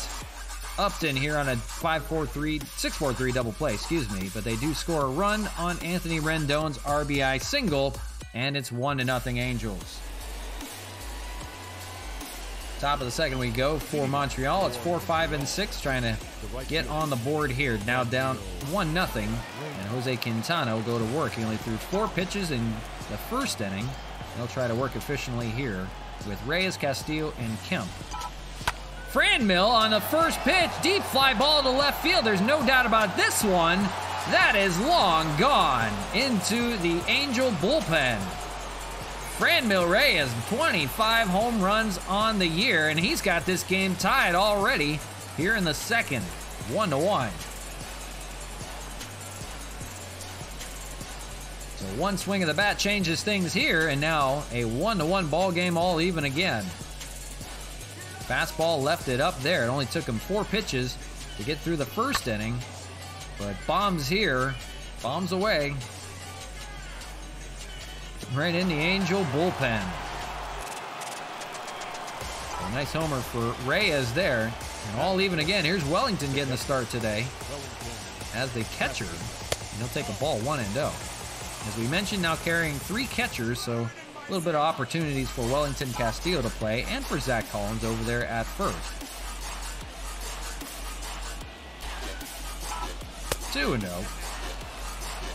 Upton here on a 6-4-3 double play, excuse me. But they do score a run on Anthony Rendon's RBI single, and it's 1-0 Angels. Top of the second we go for Montreal. It's 4, 5, and 6 trying to get on the board here. Now down 1-0. And Jose Quintana will go to work. He only threw 4 pitches in the first inning. They'll try to work efficiently here with Reyes, Castillo, and Kemp. Franmil on the first pitch. Deep fly ball to left field. There's no doubt about this one. That is long gone into the Angel bullpen. Franmil Reyes, 25 home runs on the year, and he's got this game tied already here in the second, 1-1. So one swing of the bat changes things here, and now a 1-1 ball game, all even again. Fastball left it up there. It only took him 4 pitches to get through the first inning, but bombs here, bombs away. Right in the Angel bullpen. A nice homer for Reyes there. And all even again. Here's Wellington getting the start today as the catcher. And he'll take a ball 1-0. As we mentioned, now carrying 3 catchers, so a little bit of opportunities for Wellington Castillo to play and for Zach Collins over there at first. 2-0.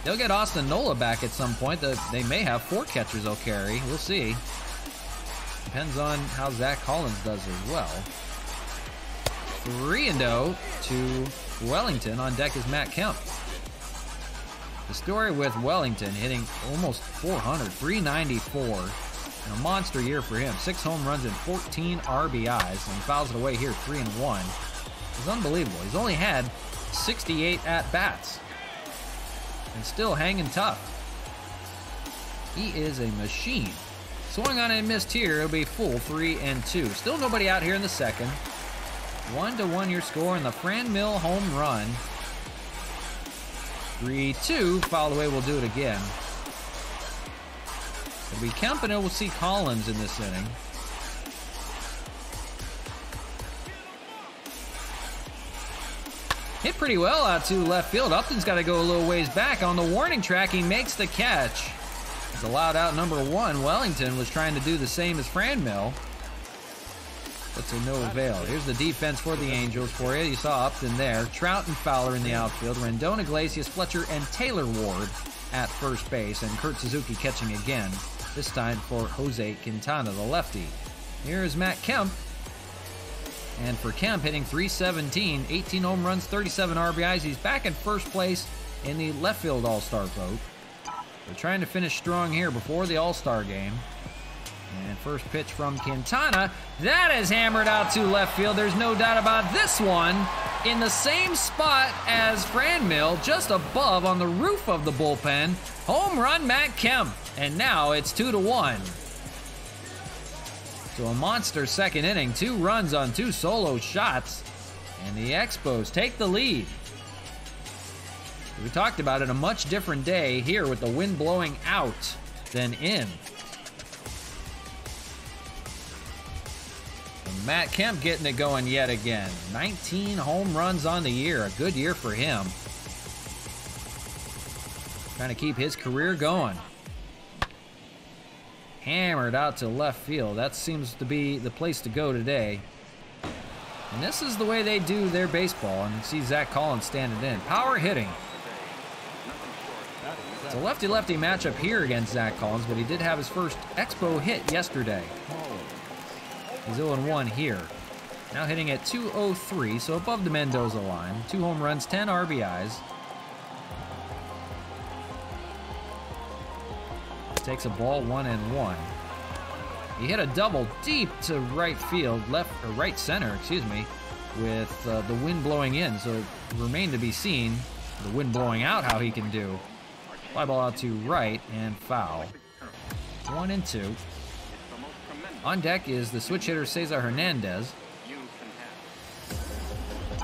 They'll get Austin Nola back at some point. They may have 4 catchers they'll carry. We'll see. Depends on how Zach Collins does as well. 3-0 to Wellington. On deck is Matt Kemp. The story with Wellington hitting almost 400, 394. And a monster year for him. 6 home runs and 14 RBIs. And he fouls it away here, 3-1. It's unbelievable. He's only had 68 at-bats. And still hanging tough. He is a machine. Swung on and missed here. It'll be full, 3-2. Still nobody out here in the second. 1-1 your score, and the Franmil home run. 3-2. Fouled away. We'll do it again. It'll be Kemp, and we'll see Collins in this inning. Hit pretty well out to left field. Upton's got to go a little ways back. On the warning track, he makes the catch. It's allowed out number 1. Wellington was trying to do the same as Franmil, but to no avail. Here's the defense for the Angels for you. You saw Upton there. Trout and Fowler in the outfield. Rendon, Iglesias, Fletcher, and Taylor Ward at first base, and Kurt Suzuki catching again, this time for Jose Quintana, the lefty. Here is Matt Kemp. And for Kemp, hitting .317, 18 home runs, 37 RBIs. He's back in first place in the left field All-Star vote. They're trying to finish strong here before the All-Star game. And first pitch from Quintana. That is hammered out to left field. There's no doubt about this one. In the same spot as Franmil, just above on the roof of the bullpen. Home run, Matt Kemp. And now it's 2-1. So a monster second inning. 2 runs on 2 solo shots. And the Expos take the lead. We talked about it, a much different day here with the wind blowing out than in. And Matt Kemp getting it going yet again. 19 home runs on the year. A good year for him. Trying to keep his career going. Hammered out to left field. That seems to be the place to go today. And this is the way they do their baseball. And you see Zach Collins standing in. Power hitting. It's a lefty-lefty matchup here against Zach Collins, but he did have his first Expo hit yesterday. He's 0-1 here. Now hitting at .203, so above the Mendoza line. 2 home runs, 10 RBIs. Takes a ball 1-1. He hit a double deep to right field, right center, excuse me, with the wind blowing in. So it remained to be seen, the wind blowing out, how he can do. Fly ball out to right and foul. 1-2. On deck is the switch hitter Cesar Hernandez.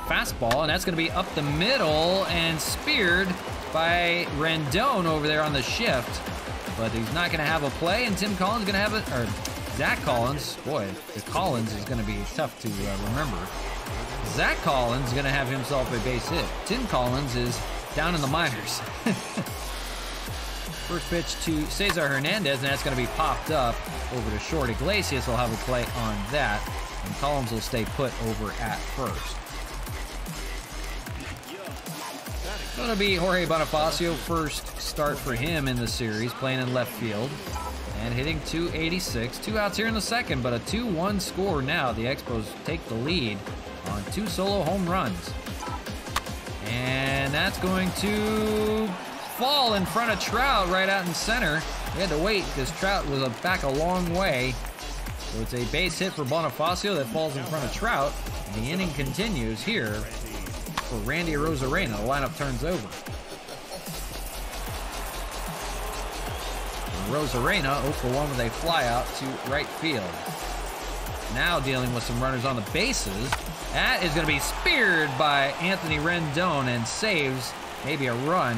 Fastball, and that's going to be up the middle and speared by Rendon over there on the shift. But he's not going to have a play, and Tim Collins is going to have it, or Zach Collins. Boy, the Collins is going to be tough to remember. Zach Collins is going to have himself a base hit. Tim Collins is down in the minors. First pitch to Cesar Hernandez, and that's going to be popped up over to short. Iglesias will have a play on that, and Collins will stay put over at first. Going to be Jorge Bonifacio, first start for him in the series, playing in left field and hitting .286. 2 outs here in the second, but a 2-1 score now. The Expos take the lead on 2 solo home runs. And that's going to fall in front of Trout right out in center. We had to wait because Trout was back a long way. So it's a base hit for Bonifacio that falls in front of Trout. And the inning continues here for Randy Arozarena. The lineup turns over. Arozarena 0-for-1 with a fly out to right field. Now dealing with some runners on the bases. That is going to be speared by Anthony Rendon and saves maybe a run.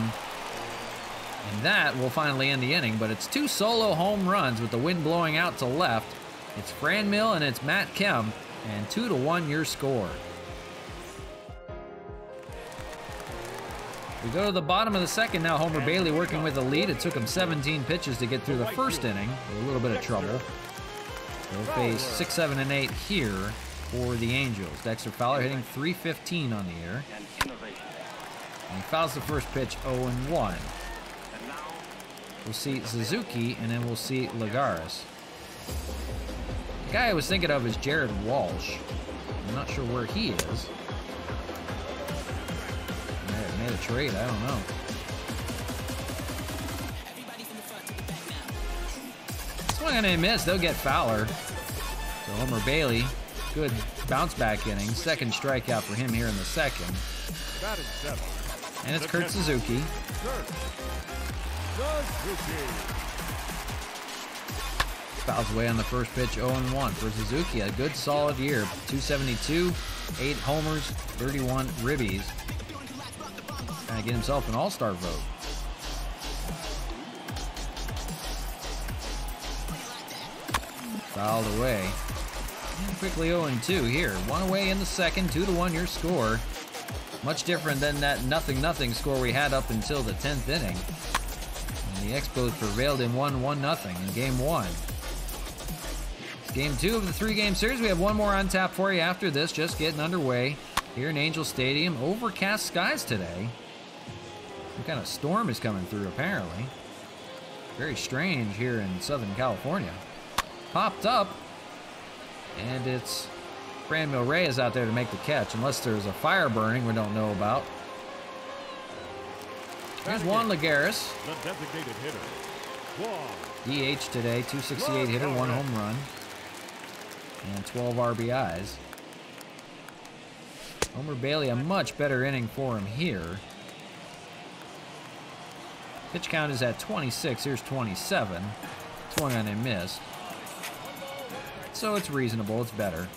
And that will finally end the inning, but it's 2 solo home runs with the wind blowing out to left. It's Franmil and it's Matt Kemp, and 2-1 your score. We go to the bottom of the second now. Homer Bailey working with the lead. It took him 17 pitches to get through the first inning with a little bit of trouble. They'll face 6, 7, and 8 here for the Angels. Dexter Fowler hitting .315 on the year. And he fouls the first pitch 0-1. We'll see Suzuki, and then we'll see Lagares. The guy I was thinking of is Jared Walsh. I'm not sure where he is. Made a trade, I don't know. Swing and a miss, they'll get Fowler. So Homer Bailey, good bounce back inning. Second strikeout for him here in the second. And it's Kurt Suzuki. Fouls away on the first pitch, 0-1 for Suzuki. A good solid year. .272, 8 homers, 31 ribbies. Trying to get himself an all-star vote. Fouled away. And quickly 0-2 here. 1 away in the second, 2-1 your score. Much different than that 0-0 score we had up until the 10th inning. And the Expos prevailed and won 1-0 in game 1. It's game 2 of the 3-game series. We have one more on tap for you after this, just getting underway here in Angel Stadium. Overcast skies today. Some kind of storm is coming through, apparently. Very strange here in Southern California. Popped up, and it's Franmil Reyes out there to make the catch, unless there's a fire burning we don't know about. Here's Juan Lagares. The designated hitter. DH today, 268 hitter, 1 home run, and 12 RBIs. Homer Bailey, a much better inning for him here. Pitch count is at 26, here's 27. Swung on and missed. So it's reasonable, it's better.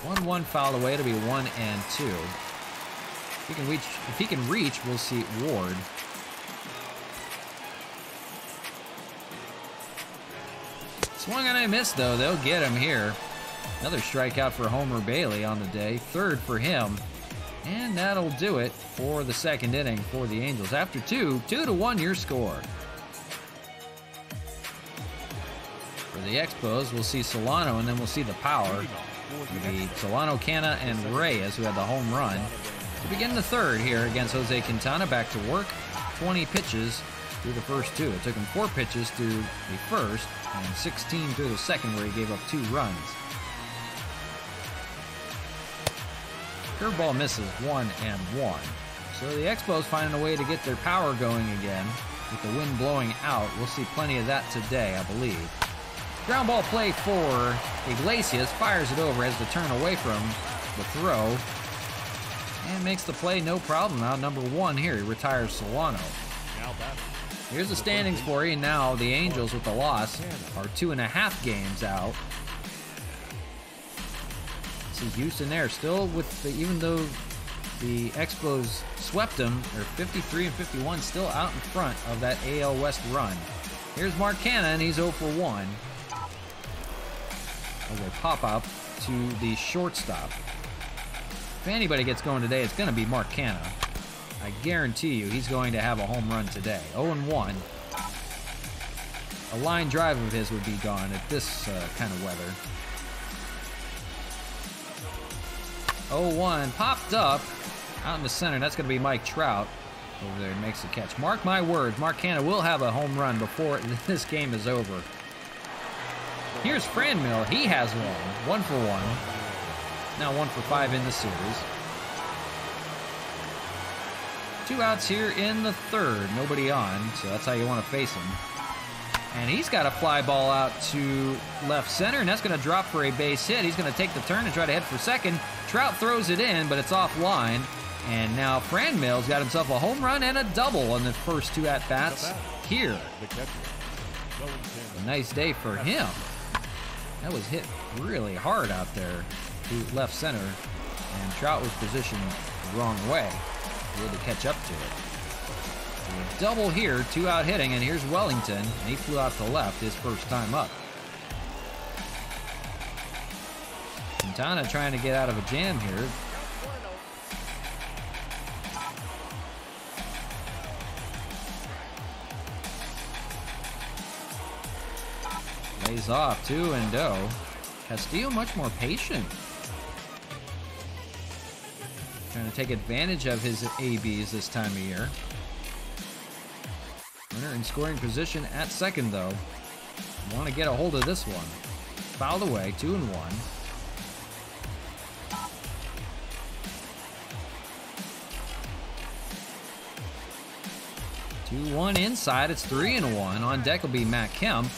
1-1 fouled away to be 1-2. If he can reach, we'll see Ward. Swung on and missed, though. They'll get him here. Another strikeout for Homer Bailey on the day. 3rd for him. And that'll do it for the 2nd inning for the Angels. After 2-1 your score. For the Expos, we'll see Solano, and then we'll see the power. It'll be Solano, Canna, and Reyes, who had the home run. To begin the 3rd here against Jose Quintana, back to work. 20 pitches through the first 2. It took him 4 pitches through the first and 16 through the 2nd, where he gave up 2 runs. Curveball misses 1-1. So the Expos finding a way to get their power going again with the wind blowing out. We'll see plenty of that today, I believe. Ground ball play for Iglesias. Fires it over, has to turn away from the throw. And makes the play no problem now. Number 1 here, he retires Solano. Here's the standings for you. Now the Angels with the loss are 2.5 games out. This is Houston there. Still with even though the Expos swept them, they're 53-51, still out in front of that AL West run. Here's Mark Canna, and he's 0 for 1. As they pop up to the shortstop. If anybody gets going today, it's going to be Mark Canna. I guarantee you he's going to have a home run today. 0-1. A line drive of his would be gone at this kind of weather. 0-1. Popped up out in the center. That's going to be Mike Trout over there. Makes the catch. Mark my words, Mark Canna will have a home run before this game is over. Here's Franmil. He has one. 1 for 1. Now 1 for 5 in the series. 2 outs here in the 3rd. Nobody on, so that's how you want to face him. And he's got a fly ball out to left center, and that's going to drop for a base hit. He's going to take the turn and try to head for 2nd. Trout throws it in, but it's offline. And now Franmil's got himself a home run and a double on the first 2 at-bats here. A nice day for him. That was hit really hard out there to left center, and Trout was positioned the wrong way. He had to catch up to it. So a double here, 2 out hitting, and here's Wellington, and he flew out to left his first time up. Quintana trying to get out of a jam here. Lays off, 2-0. Castillo much more patient. Trying to take advantage of his ABs this time of year. Runner in scoring position at 2nd, though. Want to get a hold of this one. Fouled away, 2-1. 2-1 inside. It's 3-1. On deck will be Matt Kemp.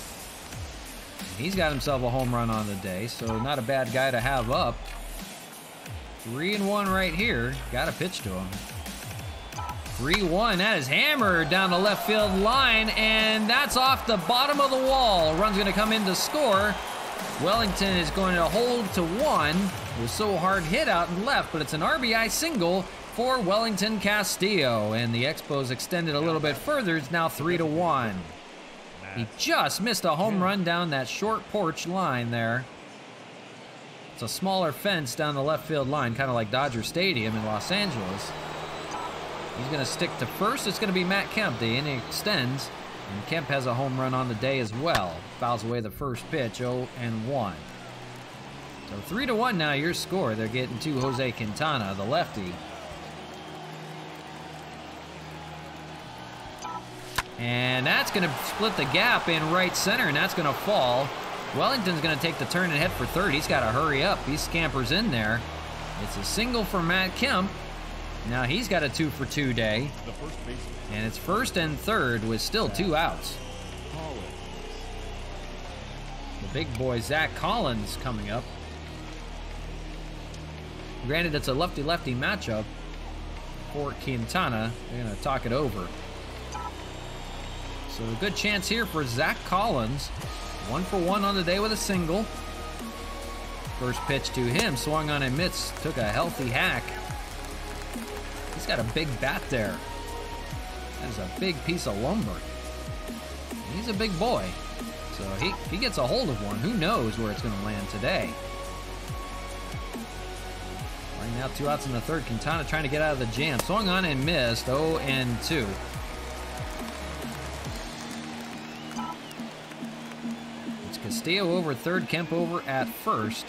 He's got himself a home run on the day, so not a bad guy to have up. 3-1 right here. Got to pitch to him. 3-1. That is hammered down the left field line, and that's off the bottom of the wall. Run's going to come in to score. Wellington is going to hold to 1. It was so hard hit out and left, but it's an RBI single for Wellington Castillo, and the Expos extended a little bit further. It's now 3-1. He just missed a home run down that short porch line there. It's a smaller fence down the left field line, kind of like Dodger Stadium in Los Angeles. He's going to stick to first. It's going to be Matt Kemp. The inning extends, and Kemp has a home run on the day as well. Fouls away the first pitch, 0-1. So 3-1 now, your score. They're getting to Jose Quintana, the lefty. And that's going to split the gap in right center, and that's going to fall. Wellington's going to take the turn and head for third. He's got to hurry up. He scampers in there. It's a single for Matt Kemp. Now he's got a 2-for-2 day. And it's first and third with still 2 outs. The big boy Zach Collins coming up. Granted, it's a lefty-lefty matchup for Quintana. They're going to talk it over. So a good chance here for Zach Collins. 1-for-1 on the day with a single. First pitch to him, swung on and missed. Took a healthy hack. He's got a big bat there. That is a big piece of lumber. He's a big boy. So if he gets a hold of one, who knows where it's going to land today. Right now, 2 outs in the third. Quintana trying to get out of the jam. Swung on and missed. 0-2. It's Castillo over third. Kemp over at first.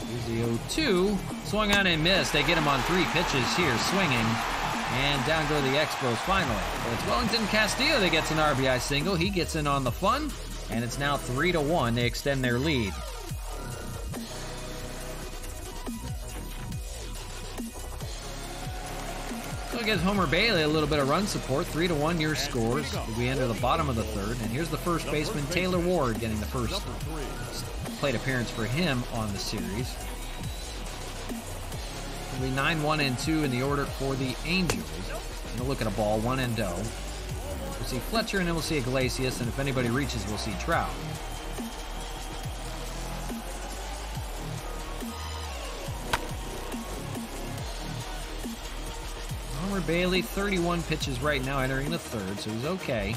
Here's the 0-2. Swung on and missed. They get him on 3 pitches here, swinging. And down go the Expos finally. But it's Wellington Castillo that gets an RBI single. He gets in on the fun. And it's now 3-1. They extend their lead. So it gives Homer Bailey a little bit of run support. 3-1 your scores. We enter the bottom of the third. And here's the first baseman, Taylor Ward, getting the first plate appearance for him on the series. It'll be 9-1-2 in the order for the Angels. And a look at a ball, 1-0. We'll see Fletcher, and then we'll see Iglesias, and if anybody reaches, we'll see Trout. Homer Bailey, 31 pitches right now, entering the third, so he's okay.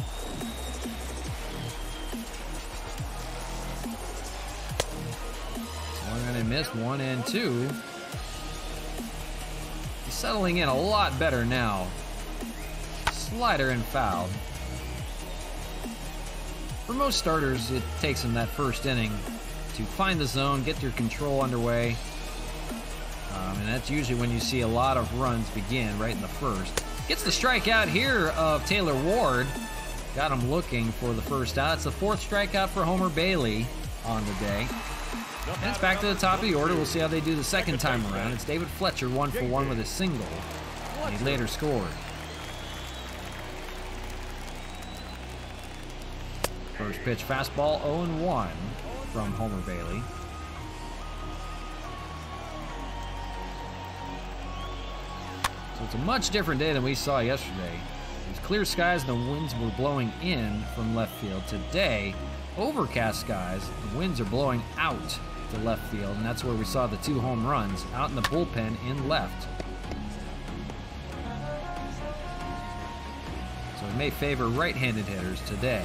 Swung on and missed, 1-2. He's settling in a lot better now. Slider and foul. For most starters, it takes them that first inning to find the zone, get their control underway. And that's usually when you see a lot of runs begin, right in the first. Gets the strikeout here of Taylor Ward. Got him looking for the first out. It's the 4th strikeout for Homer Bailey on the day. And it's back to the top of the order. We'll see how they do the second time around. It's David Fletcher, 1-for-1 with a single. And he later scored. First pitch fastball, 0-1 from Homer Bailey. So it's a much different day than we saw yesterday. It was clear skies and the winds were blowing in from left field. Today, overcast skies, the winds are blowing out to left field, and that's where we saw the 2 home runs out in the bullpen in left. So it may favor right-handed hitters today.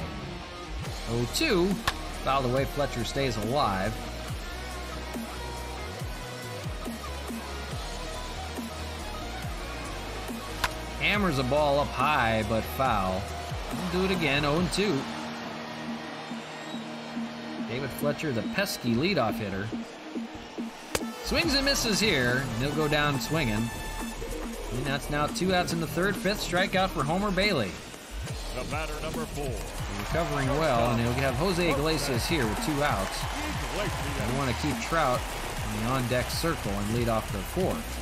0-2, fouled away, Fletcher stays alive. Hammers a ball up high, but foul. We'll do it again, 0-2. David Fletcher, the pesky leadoff hitter. Swings and misses here, and he'll go down swinging. And that's now 2 outs in the third, 5th strikeout for Homer Bailey. The batter, number 4. Recovering well, and he'll have Jose Iglesias here with 2 outs. They want to keep Trout in the on-deck circle and lead off the 4th.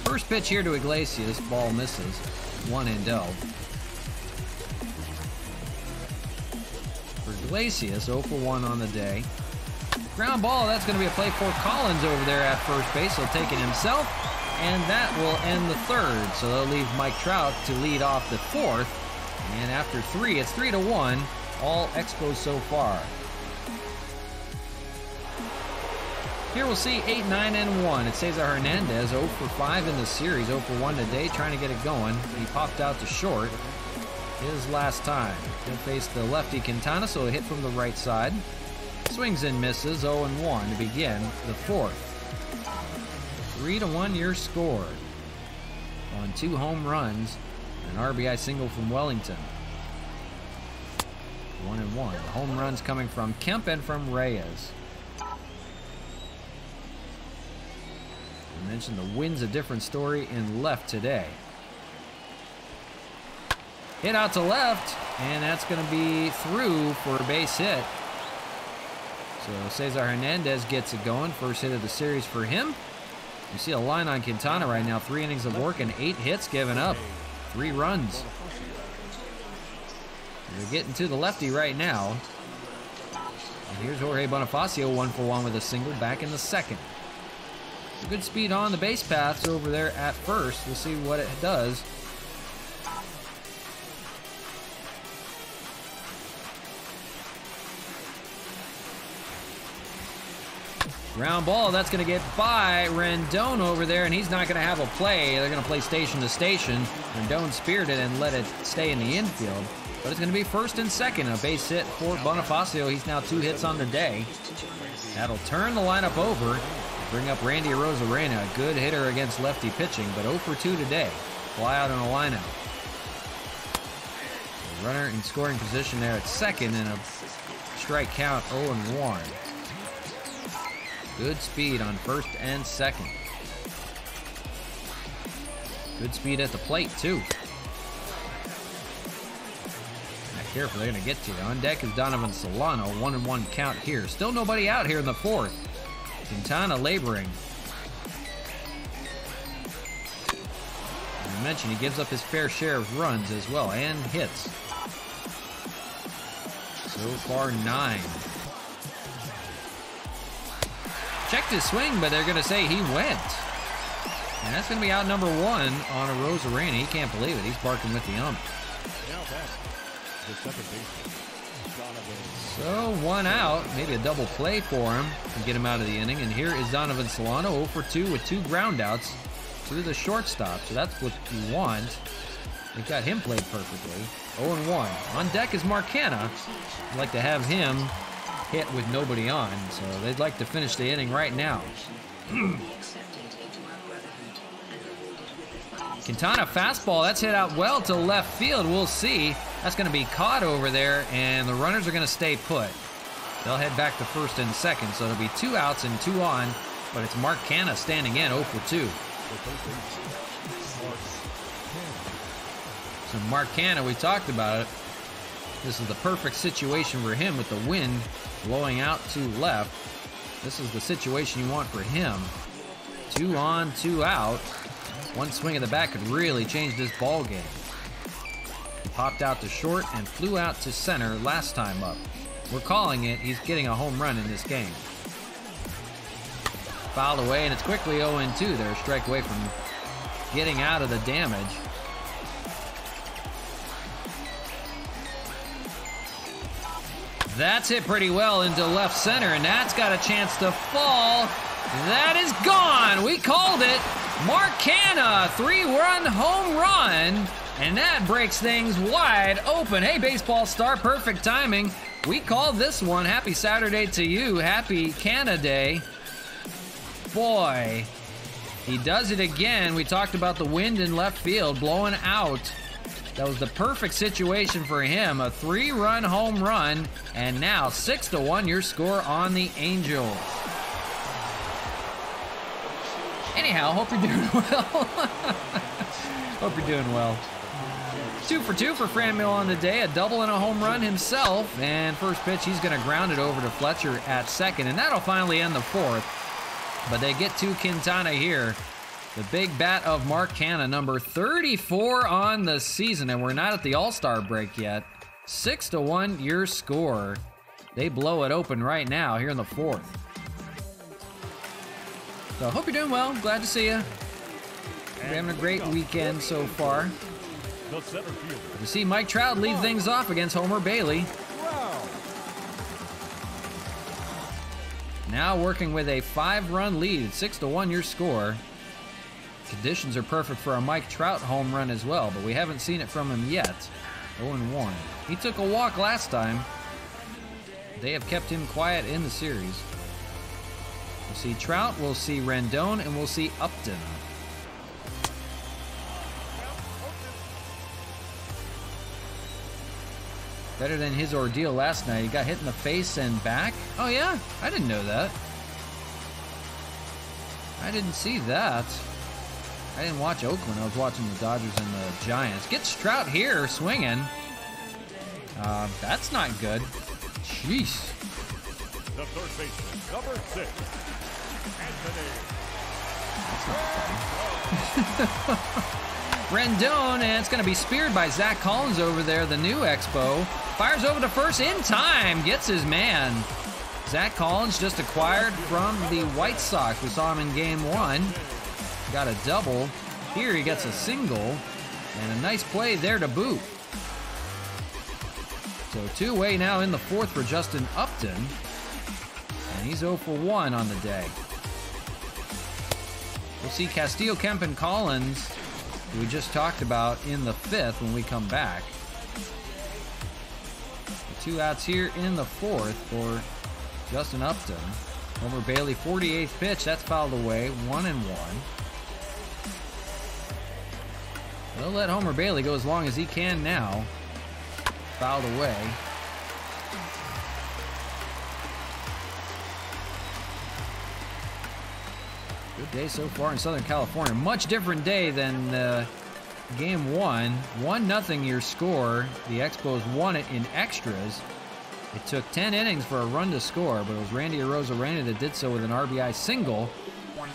First pitch here to Iglesias, ball misses, 1-0. For Iglesias, 0-for-1 on the day. Ground ball, that's going to be a play for Collins over there at first base. He'll take it himself, and that will end the third. So they'll leave Mike Trout to lead off the 4th. And after 3, it's 3-1, all Expos so far. Here we'll see 8-9-1. It's Cesar Hernandez, 0-for-5 in the series, 0-for-1 today, trying to get it going. He popped out to short his last time. He'll face the lefty Quintana, so a hit from the right side. Swings and misses, 0-1 to begin the 4th. 3-1 your score on 2 home runs, an RBI single from Wellington. 1-1. The home runs coming from Kemp and from Reyes. I mentioned the wind's a different story in left today. Hit out to left, and that's going to be through for a base hit. So Cesar Hernandez gets it going. First hit of the series for him. You see a line on Quintana right now. 3 innings of work and 8 hits given up. 3 runs. They're getting to the lefty right now. And here's Jorge Bonifacio, 1-for-1 with a single back in the second. Good speed on the base paths over there at first. We'll see what it does. Ground ball, that's going to get by Rendon over there, and he's not going to have a play. They're going to play station to station. Rendon speared it and let it stay in the infield. But it's going to be first and second. A base hit for Bonifacio. He's now 2 hits on the day. That'll turn the lineup over. Bring up Randy Arozarena, a good hitter against lefty pitching, but 0 for 2 today. Fly out in a lineup. The runner in scoring position there at second, and a strike count 0-1. Good speed on first and second. Good speed at the plate, too. Not careful, they're going to get to you. On deck is Donovan Solano, 1-1 count here. Still nobody out here in the fourth. Quintana laboring. As I mentioned, he gives up his fair share of runs as well, and hits. So far, 9. Checked his swing, but they're going to say he went. And that's going to be out number 1 on Arozarena. He can't believe it. He's barking with the ump. So 1 out. Maybe a double play for him and get him out of the inning. And here is Donovan Solano, 0 for 2 with 2 groundouts to the shortstop. So that's what you want. They've got him played perfectly. 0-1. On deck is Mark Hanna. I'd like to have him hit with nobody on, so they'd like to finish the inning right now. Quintana fastball, that's hit out well to left field. We'll see. That's going to be caught over there, and the runners are going to stay put. They'll head back to first and second, so it'll be 2 outs and 2 on, but it's Mark Hanna standing in, 0 for 2. So Mark Hanna, we talked about it. This is the perfect situation for him with the wind blowing out to left. This is the situation you want for him. 2 on, 2 out. 1 swing of the bat could really change this ball game. He popped out to short and flew out to center last time up. We're calling it. He's getting a home run in this game. Fouled away, and it's quickly 0-2. They're a strike away from getting out of the damage. That's hit pretty well into left center, and that's got a chance to fall. That is gone. We called it. Mark Hanna, 3-run home run, and that breaks things wide open. Hey, baseball star, perfect timing. We called this one. Happy Saturday to you. Happy Canada Day. Boy, he does it again. We talked about the wind in left field blowing out. That was the perfect situation for him. A 3-run home run, and now 6-1 your score on the Angels. Anyhow, hope you're doing well. Hope you're doing well. 2 for 2 for Franmil on the day. A double and a home run himself. And first pitch, he's going to ground it over to Fletcher at second. And that'll finally end the fourth. But they get to Quintana here. The big bat of Mark Hanna, number 34 on the season. And we're not at the All-Star break yet. 6-1 your score. They blow it open right now here in the fourth. So, hope you're doing well. Glad to see you. We're having a great weekend so far. You see Mike Trout lead things off against Homer Bailey. Now working with a 5-run lead. 6-1 your score. Conditions are perfect for a Mike Trout home run as well, but we haven't seen it from him yet. 0-1. He took a walk last time. They have kept him quiet in the series. We'll see Trout, we'll see Rendon, and we'll see Upton. Better than his ordeal last night. He got hit in the face and back. Oh yeah? I didn't know that. I didn't see that. I didn't watch Oakland. I was watching the Dodgers and the Giants. Gets Trout here swinging. That's not good. Jeez. The third baseman, number 6, Anthony. Rendon, and it's going to be speared by Zach Collins over there, the new Expo. Fires over to first in time. Gets his man. Zach Collins just acquired from the White Sox. We saw him in Game 1. Got a double. Here he gets a single. And a nice play there to boot. So 2-away now in the fourth for Justin Upton. And he's 0 for 1 on the day. We'll see Castillo, Kemp, and Collins, who we just talked about, in the fifth when we come back. The 2 outs here in the fourth for Justin Upton. Homer Bailey, 48th pitch. That's fouled away. 1-1. They'll let Homer Bailey go as long as he can now. Fouled away. Good day so far in Southern California. Much different day than Game 1. 1-0 your score. The Expos won it in extras. It took 10 innings for a run to score, but it was Randy Arozarena that did so with an RBI single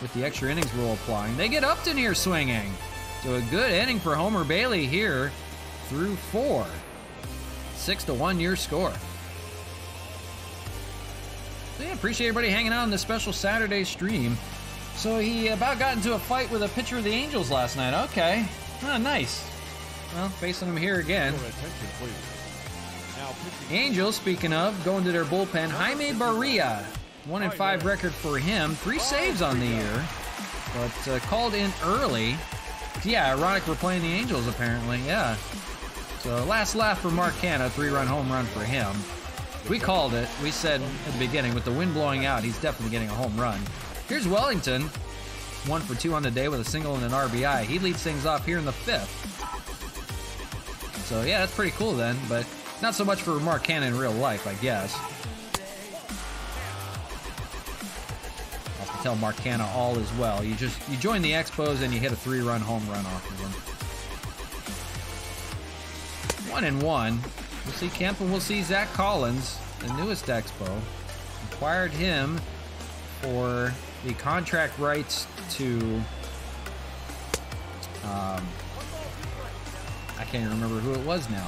with the extra innings rule applying. They get Upton here swinging. So a good inning for Homer Bailey here through 4. 6-1 your score. So yeah, appreciate everybody hanging out on this special Saturday stream. So he about got into a fight with a pitcher of the Angels last night. Okay. Oh, nice. Well, facing him here again. Angels, speaking of, going to their bullpen. Jaime Barria, 1-5 record for him. 3 saves on the year, but called in early. Yeah, ironic we're playing the Angels apparently. Yeah. So last laugh for Mark Canha, 3-run home run for him. We called it. We said at the beginning, with the wind blowing out, he's definitely getting a home run. Here's Wellington, 1 for 2 on the day with a single and an RBI. He leads things off here in the 5th. So yeah, that's pretty cool then, but not so much for Mark Canha in real life, I guess. I'll have to tell Mark Canha all as well. You join the Expos and you hit a 3-run home run off of them. 1-1. We'll see Kemp and we'll see Zach Collins, the newest Expo. Acquired him for the contract rights to I can't even remember who it was now.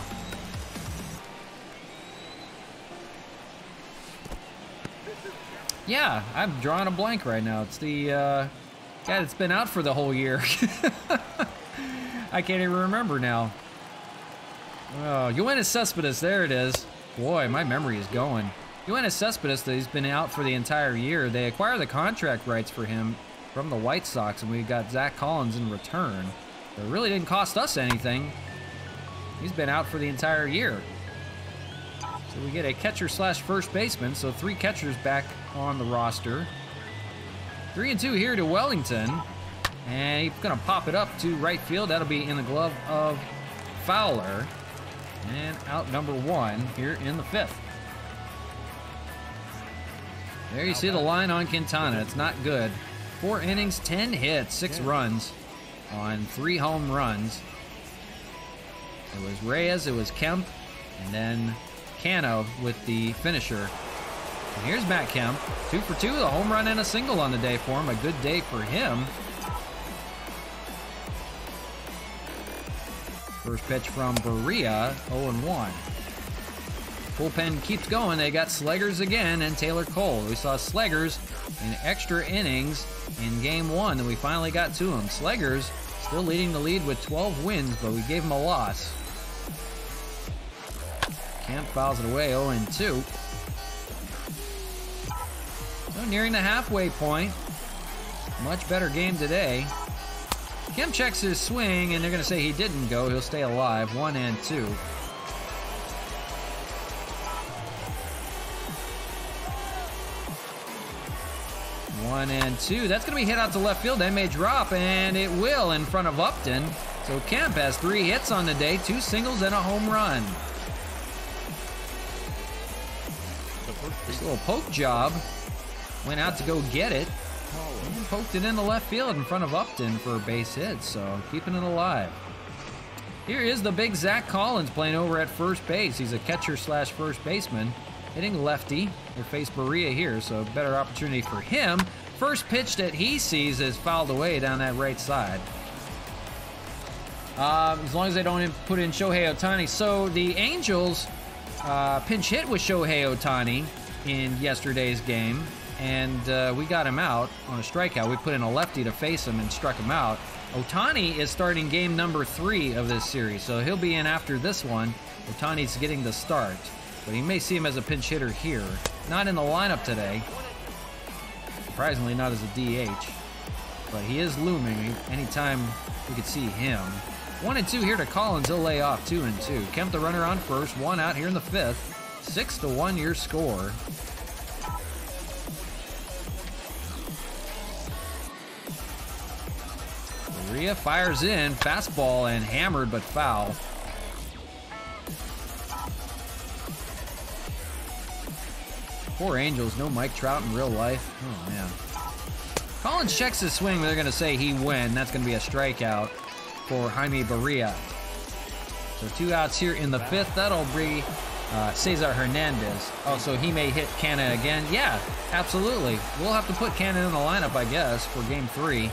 Yeah, I'm drawing a blank right now. It's the guy that's been out for the whole year. I can't even remember now. Oh, Yoenis Cespedes, there it is. Boy, my memory is going. Yoenis Cespedes, he's been out for the entire year. They acquired the contract rights for him from the White Sox, and we got Zach Collins in return. It really didn't cost us anything. He's been out for the entire year. So we get a catcher slash first baseman, so 3 catchers back on the roster. 3-2 here to Wellington. And he's going to pop it up to right field. That'll be in the glove of Fowler. And out number 1 here in the 5th. There you see the line on Quintana. It's not good. 4 innings, 10 hits, 6 runs on 3 home runs. It was Reyes, it was Kemp, and then Cano with the finisher. And here's Matt Kemp, 2 for 2, a home run and a single on the day for him. A good day for him. First pitch from Barria, 0-1. Bullpen keeps going. They got Sleggers again and Taylor Cole. We saw Sleggers in extra innings in Game 1, and we finally got to him. Sleggers still leading the lead with 12 wins, but we gave him a loss. Kemp fouls it away, 0-2. So nearing the halfway point. Much better game today. Kemp checks his swing, and they're going to say he didn't go. He'll stay alive, 1-2. One and 2. That's going to be hit out to left field. That may drop, and it will in front of Upton. So Kemp has 3 hits on the day, 2 singles and a home run. This little poke job went out to go get it. Collins. Poked it into left field in front of Upton for a base hit, so keeping it alive. Here is the big Zach Collins playing over at first base. He's a catcher slash first baseman, hitting lefty. We'll face Berea here, so better opportunity for him. First pitch that he sees is fouled away down that right side. As long as they don't put in Shohei Ohtani. So the Angels pinch hit with Shohei Ohtani in yesterday's game, and we got him out on a strikeout. We put in a lefty to face him and struck him out. Ohtani is starting game number 3 of this series, so he'll be in after this one. Ohtani's getting the start, but you may see him as a pinch hitter here. Not in the lineup today. Surprisingly, not as a DH, but he is looming. Anytime we could see him. 1-2 here to Collins. He'll lay off 2-2. Kemp the runner on first. 1 out here in the 5th. 6-1 your score. Berea fires in. Fastball and hammered but foul. Poor Angels. No Mike Trout in real life. Oh, man. Collins checks his swing. They're going to say he win. That's going to be a strikeout for Jaime Berea. So 2 outs here in the 5th. That'll be Cesar Hernandez. Oh, so he may hit Canna again? Yeah, absolutely. We'll have to put Canna in the lineup, I guess, for game 3.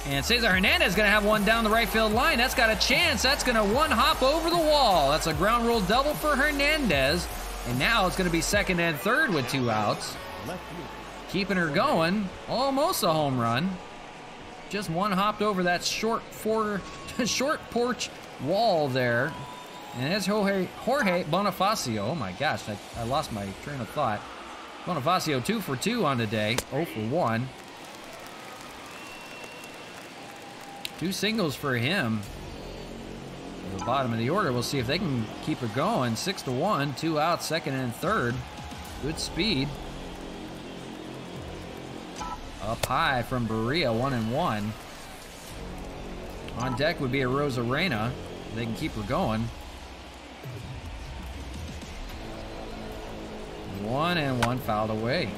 And Cesar Hernandez is going to have one down the right field line. That's got a chance. That's going to one hop over the wall. That's a ground rule double for Hernandez. And now it's going to be second and third with 2 outs. Keeping her going. Almost a home run. Just one hopped over that short porch wall there. And there's Jorge Bonifacio. Oh my gosh, I lost my train of thought. Bonifacio 2 for 2 on the day. 0 for 1. 2 singles for him. At the bottom of the order, we'll see if they can keep it going. 6-1, 2 outs, second and third. Good speed. Up high from Berea, 1-1. On deck would be a Rosarena. They can keep her going. 1-1 fouled away.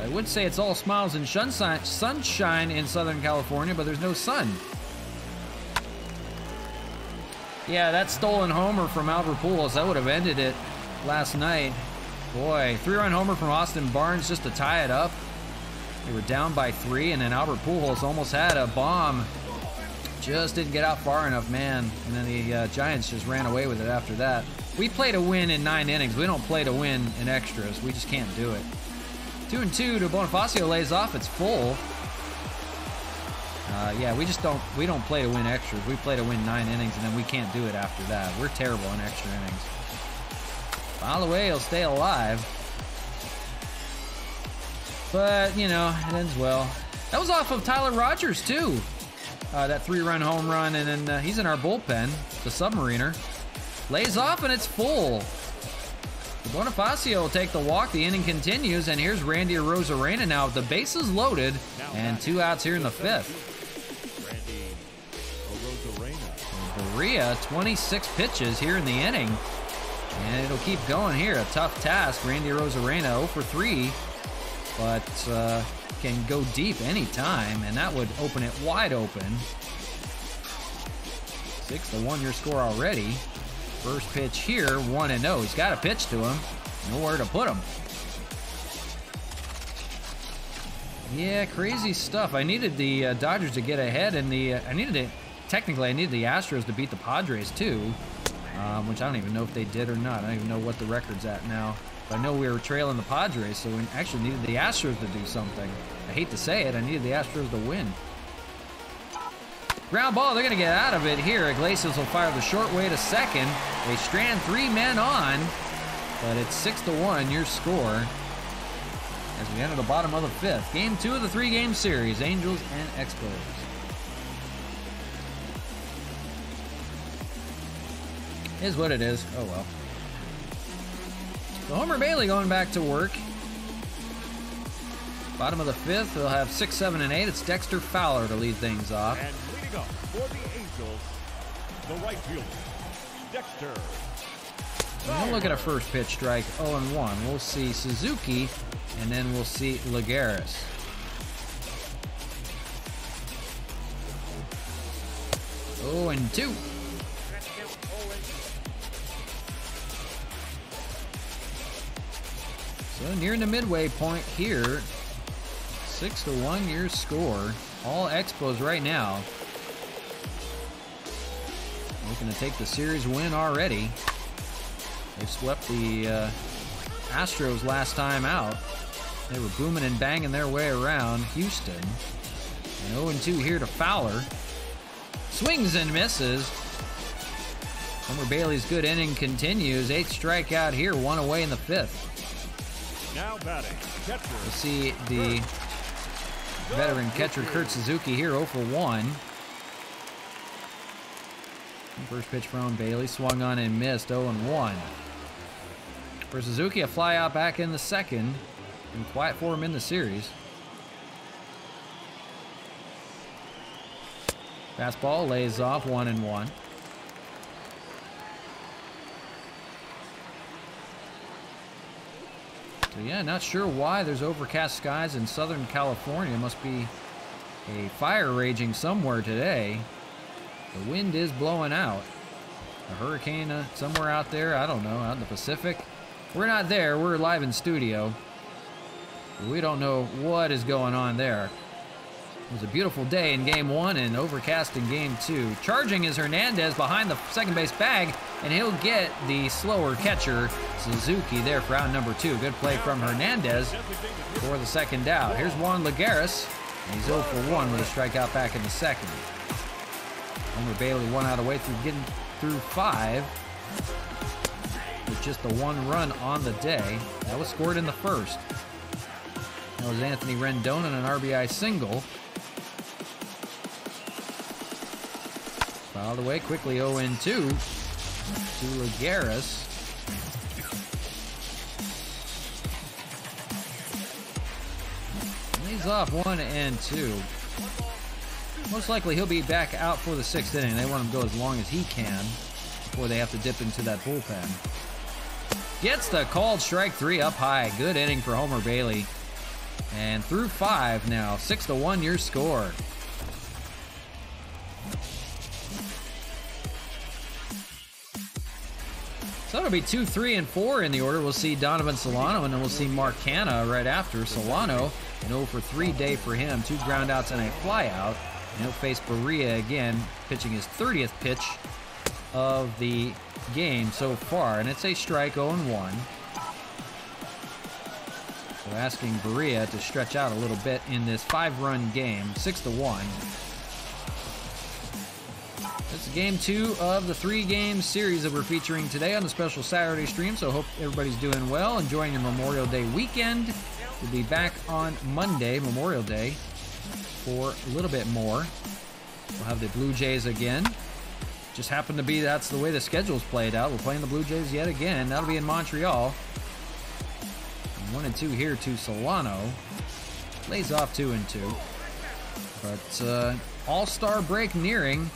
I would say it's all smiles and sunshine in Southern California, but there's no sun. Yeah, that stolen homer from Albert Pujols, that would have ended it last night. Boy, 3-run homer from Austin Barnes just to tie it up. They were down by 3, and then Albert Pujols almost had a bomb. Just didn't get out far enough, man. And then the Giants just ran away with it after that. We play to win in 9 innings. We don't play to win in extras. We just can't do it. 2-2 to Bonifacio, lays off. It's full. Yeah, we don't play to win extras. We play to win 9 innings, and then we can't do it after that. We're terrible in extra innings. Foul away, he'll stay alive. But, you know, it ends well. That was off of Tyler Rogers, too. That 3-run home run, and then he's in our bullpen, the Submariner. Lays off, and it's full. Bonifacio will take the walk. The inning continues, and here's Randy Rosarena now with the bases loaded, and 2 outs here in the 5th. Berea, 26 pitches here in the inning, and it'll keep going here. A tough task. Randy Rosarena 0 for 3, but can go deep anytime, and that would open it wide open. 6-1 your score already. First pitch here, 1-0. He's got a pitch to him. Nowhere to put him. Yeah, crazy stuff. I needed the Dodgers to get ahead, and I needed the Astros to beat the Padres too, which I don't even know if they did or not. I don't even know what the record's at now. But I know we were trailing the Padres, so we actually needed the Astros to do something. I hate to say it, I needed the Astros to win. Ground ball, they're going to get out of it here. Iglesias will fire the short way to second. They strand 3 men on, but it's 6-1 your score as we enter the bottom of the 5th. Game 2 of the 3-game series, Angels and Expos. Is what it is. Oh well. So Homer Bailey going back to work. Bottom of the 5th, they'll have 6, 7, and 8. It's Dexter Fowler to lead things off. And leading up for the Angels, the right fielder, Dexter We'll look at a first pitch strike, 0-1. We'll see Suzuki, and then we'll see Lagares. Oh, and 2. So nearing the midway point here. 6-1 your score. All Expos right now. Looking to take the series win already. They swept the Astros last time out. They were booming and banging their way around Houston. And 0-2 here to Fowler. Swings and misses. Homer Bailey's good inning continues. 8th strikeout here, 1 away in the 5th. Now batting, catcher. We'll see the veteran catcher Kurt Suzuki here, 0-for-1. First pitch from Bailey, swung on and missed, 0-1. For Suzuki, a fly out back in the 2nd. And quiet for him in the series. Fastball lays off, 1-1. So yeah, not sure why there's overcast skies in Southern California. Must be a fire raging somewhere today. The wind is blowing out. A hurricane somewhere out there, I don't know, out in the Pacific. We're not there, we're live in studio. But we don't know what is going on there. It was a beautiful day in Game 1 and overcast in Game 2. Charging is Hernandez behind the second base bag, and he'll get the slower catcher, Suzuki, there for out number 2. Good play from Hernandez for the second out. Here's Juan Lagares, and he's 0-for-1 with a strikeout back in the 2nd. Homer Bailey 1 out away through getting through 5 with just the 1 run on the day. That was scored in the 1st. That was Anthony Rendon and an RBI single. Fouled away quickly, 0-2 to Lagares. Leads off 1-2. Most likely he'll be back out for the 6th inning. They want him to go as long as he can before they have to dip into that bullpen. Gets the called strike 3 up high. Good inning for Homer Bailey. And through 5 now, 6-1 your score. So it'll be 2, 3, and 4 in the order. We'll see Donovan Solano, and then we'll see Mark Canha right after. Solano, an 0-for-3 day for him. 2 groundouts and a flyout. And he'll face Berea again, pitching his 30th pitch of the game so far. And it's a strike, 0-1. So asking Berea to stretch out a little bit in this 5-run game, 6-1. It's game 2 of the 3-game series that we're featuring today on the special Saturday stream. So hope everybody's doing well, enjoying your Memorial Day weekend. We'll be back on Monday, Memorial Day, for a little bit more. We'll have the Blue Jays again. Just happened to be that's the way the schedule's played out. We're playing the Blue Jays yet again. That'll be in Montreal. 1-2 here to Solano. Lays off 2-2. But All-Star break nearing.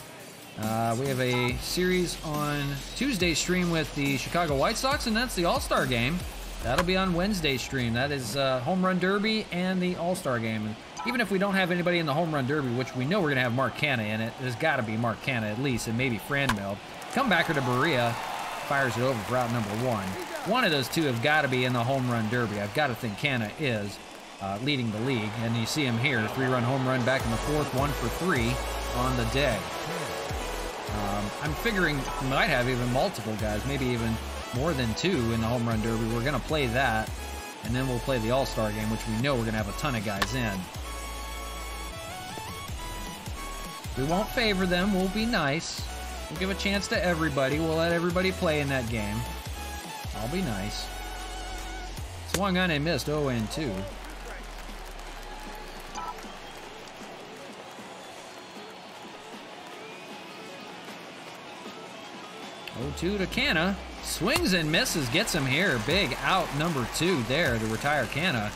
We have a series on Tuesday stream with the Chicago White Sox, and that's the All-Star game. That'll be on Wednesday stream. That is Home Run Derby and the All-Star game. And even if we don't have anybody in the Home Run Derby, which we know we're going to have Mark Canha in it, there's got to be Mark Canha at least, and maybe Franmil. Comebacker to Berea, fires it over for out number 1. One of those two have got to be in the Home Run Derby. I've got to think Canha is leading the league, and you see him here, 3-run home run back in the 4th, 1-for-3 on the day. I'm figuring we might have even multiple guys, maybe even more than 2 in the Home Run Derby. We're going to play that, and then we'll play the All-Star game, which we know we're going to have a ton of guys in. We won't favor them. We'll be nice. We'll give a chance to everybody. We'll let everybody play in that game. I'll be nice. Swung on and missed, 0-2. 0-2 to Canha. Swings and misses, gets him here. Big out number 2 there to retire Canha.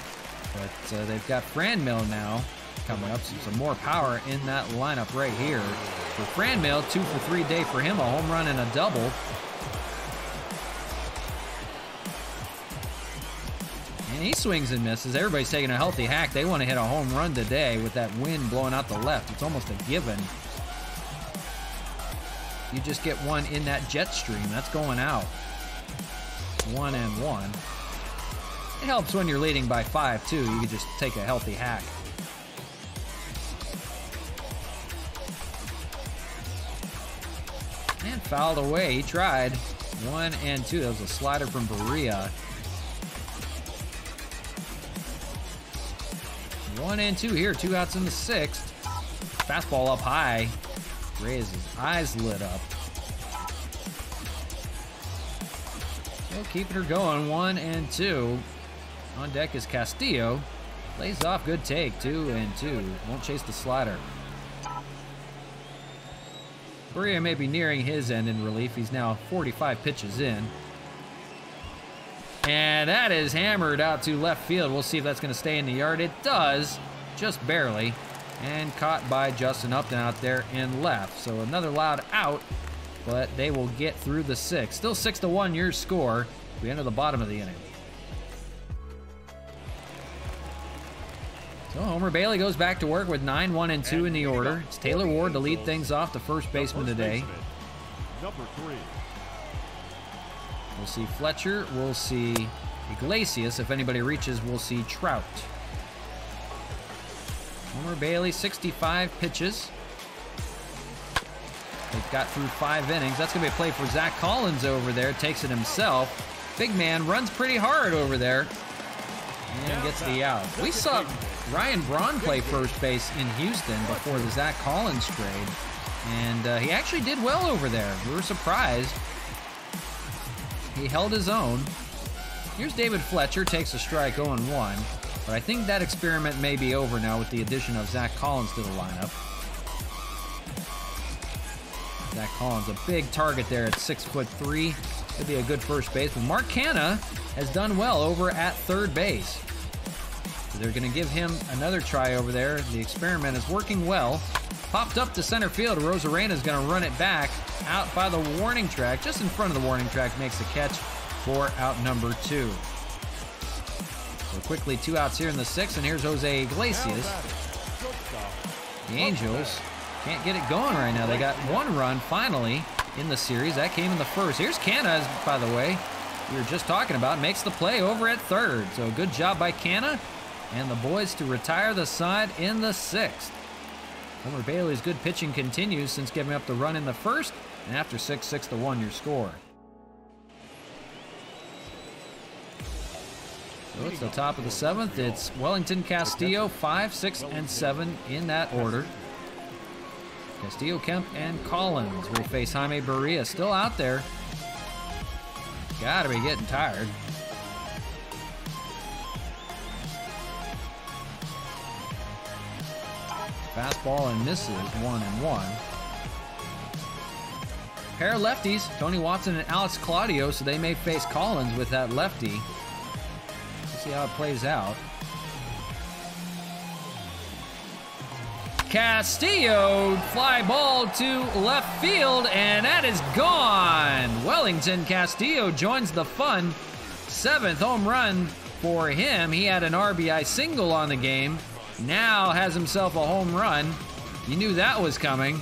But they've got Franmil now coming up. Some more power in that lineup right here. For Franmil, 2-for-3 day for him. A home run and a double. And he swings and misses. Everybody's taking a healthy hack. They want to hit a home run today with that wind blowing out the left. It's almost a given. You just get one in that jet stream. That's going out. 1-1. It helps when you're leading by 5, too. You can just take a healthy hack. And fouled away. He tried. 1-2. That was a slider from Berea. 1-2 here. 2 outs in the 6th. Fastball up high. Reyes' eyes lit up. So keeping her going. 1-2. On deck is Castillo. Lays off. Good take. 2-2. Won't chase the slider. Berea may be nearing his end in relief. He's now 45 pitches in. And that is hammered out to left field. We'll see if that's going to stay in the yard. It does, just barely. And caught by Justin Upton out there in left. So another loud out, but they will get through the 6th. Still 6-1 your score. We enter the bottom of the inning. So Homer Bailey goes back to work with 9-1-2 in the order. It's Taylor Ward to lead things off, the first baseman today. Number 3. We'll see Fletcher. We'll see Iglesias. If anybody reaches, we'll see Trout. Homer Bailey, 65 pitches. They've got through 5 innings. That's going to be a play for Zach Collins over there. Takes it himself. Big man runs pretty hard over there. And gets the out. We saw Ryan Braun play first base in Houston before the Zach Collins trade. And he actually did well over there. We were surprised. He held his own. Here's David Fletcher. Takes a strike 0-1. But I think that experiment may be over now with the addition of Zach Collins to the lineup. Zach Collins, a big target there at 6'3". Could be a good first baseman. Mark Canha has done well over at third base. So they're going to give him another try over there. The experiment is working well. Popped up to center field. Rosarena is going to run it back out by the warning track. Just in front of the warning track, makes the catch for out number 2. So quickly 2 outs here in the 6th, and here's Jose Iglesias. The Angels can't get it going right now. They got 1 run finally in the series. That came in the 1st. Here's Canha, by the way, we were just talking about, makes the play over at 3rd. So good job by Canha and the boys to retire the side in the 6th. Homer Bailey's good pitching continues since giving up the run in the 1st, and after 6-1 your score. So it's the top of the 7th. It's Wellington, Castillo, 5, 6, and 7 in that order. Castillo, Kemp, and Collins will face Jaime Berea. Still out there. Gotta be getting tired. Fastball and misses, 1-1. Pair of lefties, Tony Watson and Alex Claudio, so they may face Collins with that lefty. See how it plays out. Castillo, fly ball to left field, and that is gone. Wellington Castillo joins the fun. 7th home run for him. He had an RBI single on the game. Now has himself a home run. You knew that was coming.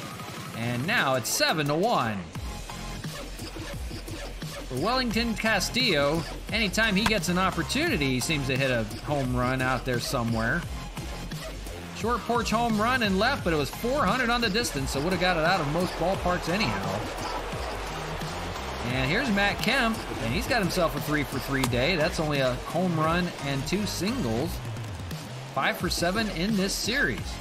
And now it's 7-1. For Wellington Castillo, anytime he gets an opportunity, he seems to hit a home run out there somewhere. Short porch home run and left, but it was 400 on the distance, so would have got it out of most ballparks anyhow. And here's Matt Kemp, and he's got himself a 3-for-3 day. That's only a home run and 2 singles. 5 for 7 in this series.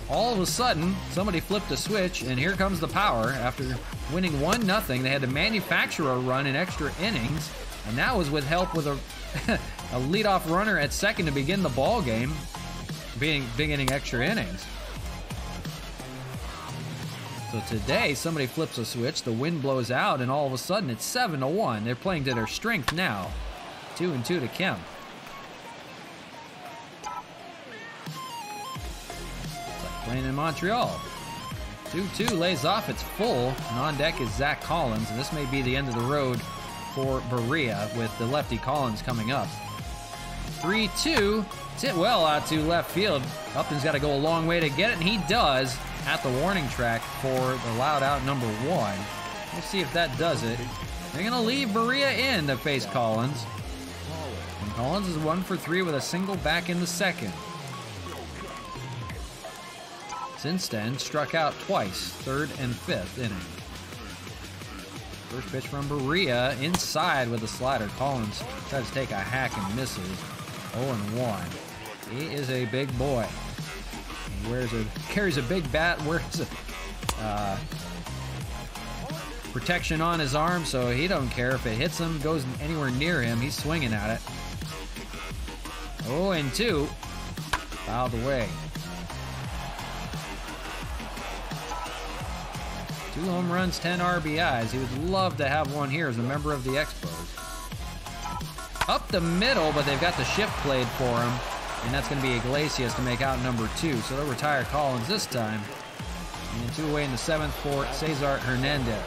All of a sudden, somebody flipped a switch, and here comes the power. After winning 1-0, they had to manufacture a run in extra innings, and that was with help with a leadoff runner at second to begin the ball game, beginning extra innings. So today, somebody flips a switch, the wind blows out, and all of a sudden it's 7-1. They're playing to their strength now. 2-2 to Kemp. Playing in Montreal. 2-2 lays off, it's full, and on deck is Zach Collins, and this may be the end of the road for Berea with the lefty Collins coming up. 3-2. It's hit well out to left field. Upton's got to go a long way to get it, and he does at the warning track for the loud out number 1. We'll see if that does it. They're going to leave Berea in to face Collins. And Collins is 1 for 3 with a single back in the second. Since then, struck out twice, 3rd and 5th inning. First pitch from Berea, inside with a slider. Collins tries to take a hack and misses. 0-1. He is a big boy. He carries a big bat, wears a protection on his arm, so he don't care if it hits him, goes anywhere near him. He's swinging at it. 0-2. Fouled away. 2 home runs, 10 RBIs. He would love to have one here as a member of the Expos. Up the middle, but they've got the shift played for him, and that's going to be Iglesias to make out number 2. So they'll retire Collins this time. And 2 away in the 7th for Cesar Hernandez.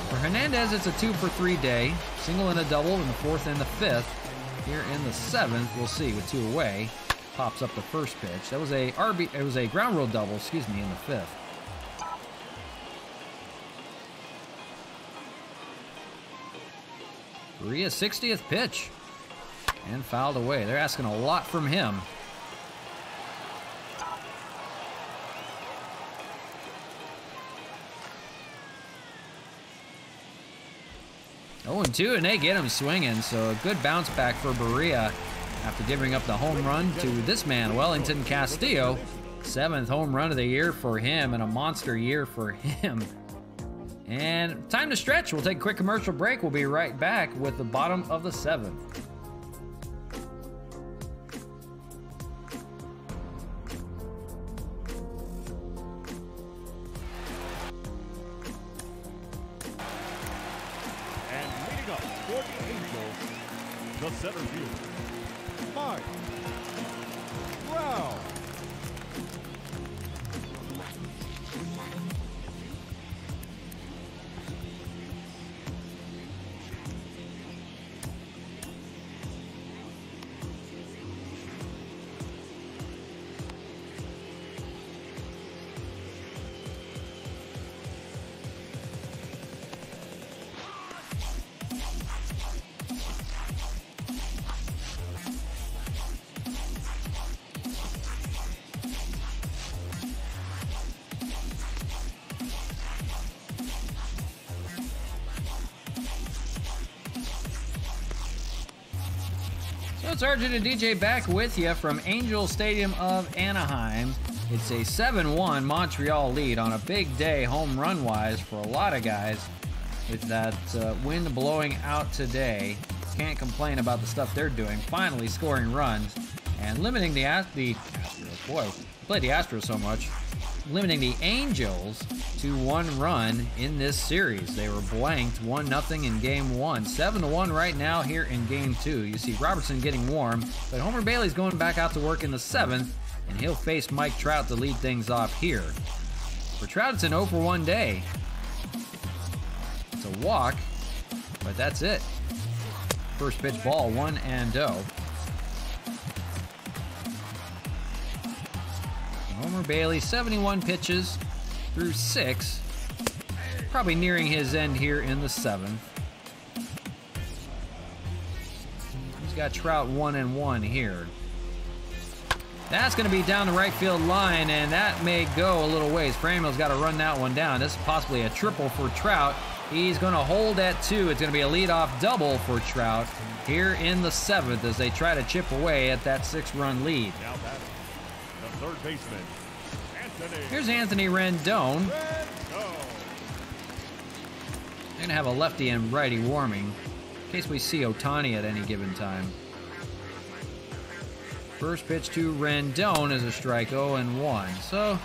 For Hernandez, it's a 2 for 3 day. Single and a double in the 4th and the 5th. Here in the 7th, we'll see with 2 away. Pops up the first pitch. That was a ground rule double, in the 5th. Berea's 60th pitch. And fouled away. They're asking a lot from him. Oh, and 2, and they get him swinging. So a good bounce back for Berea after giving up the home run to this man, Wellington Castillo. 7th home run of the year for him, and a monster year for him. And time to stretch. We'll take a quick commercial break. We'll be right back with the bottom of the 7th. And leading up for the Angels, the center fielder, Mike Trout. So it's RJ and DJ back with you from Angel Stadium of Anaheim. It's a 7-1 Montreal lead on a big day home run wise for a lot of guys. With that wind blowing out today, can't complain about the stuff they're doing. Finally scoring runs and limiting the Astros. Boy, played the Astros so much. Limiting the Angels to 1 run in this series. They were blanked 1-0 in game 1. 7-1 right now here in game 2. You see Robertson getting warm, but Homer Bailey's going back out to work in the 7th, and he'll face Mike Trout to lead things off here. For Trout, it's an 0-for-1 day. It's a walk, but that's it. First pitch ball, 1-0. Homer Bailey, 71 pitches through 6. Probably nearing his end here in the 7th. He's got Trout 1-1 here. That's going to be down the right field line, and that may go a little ways. Framill's got to run that one down. This is possibly a triple for Trout. He's going to hold at 2. It's going to be a leadoff double for Trout here in the 7th as they try to chip away at that 6-run lead. Now batting, the third baseman, Anthony. Here's Anthony Rendon. Rendon. They're going to have a lefty and righty warming in case we see Ohtani at any given time. First pitch to Rendon is a strike, 0-1. So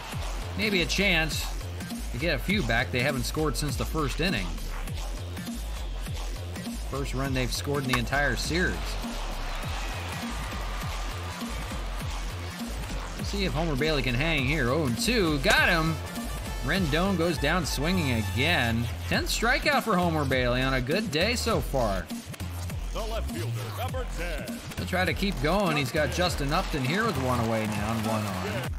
maybe a chance to get a few back. They haven't scored since the first inning. First run they've scored in the entire series. Let's see if Homer Bailey can hang here. 0-2, got him. Rendon goes down swinging again. 10th strikeout for Homer Bailey on a good day so far. the left fielder, number 10. He'll try to keep going. He's got Justin Upton here with one away now and one on.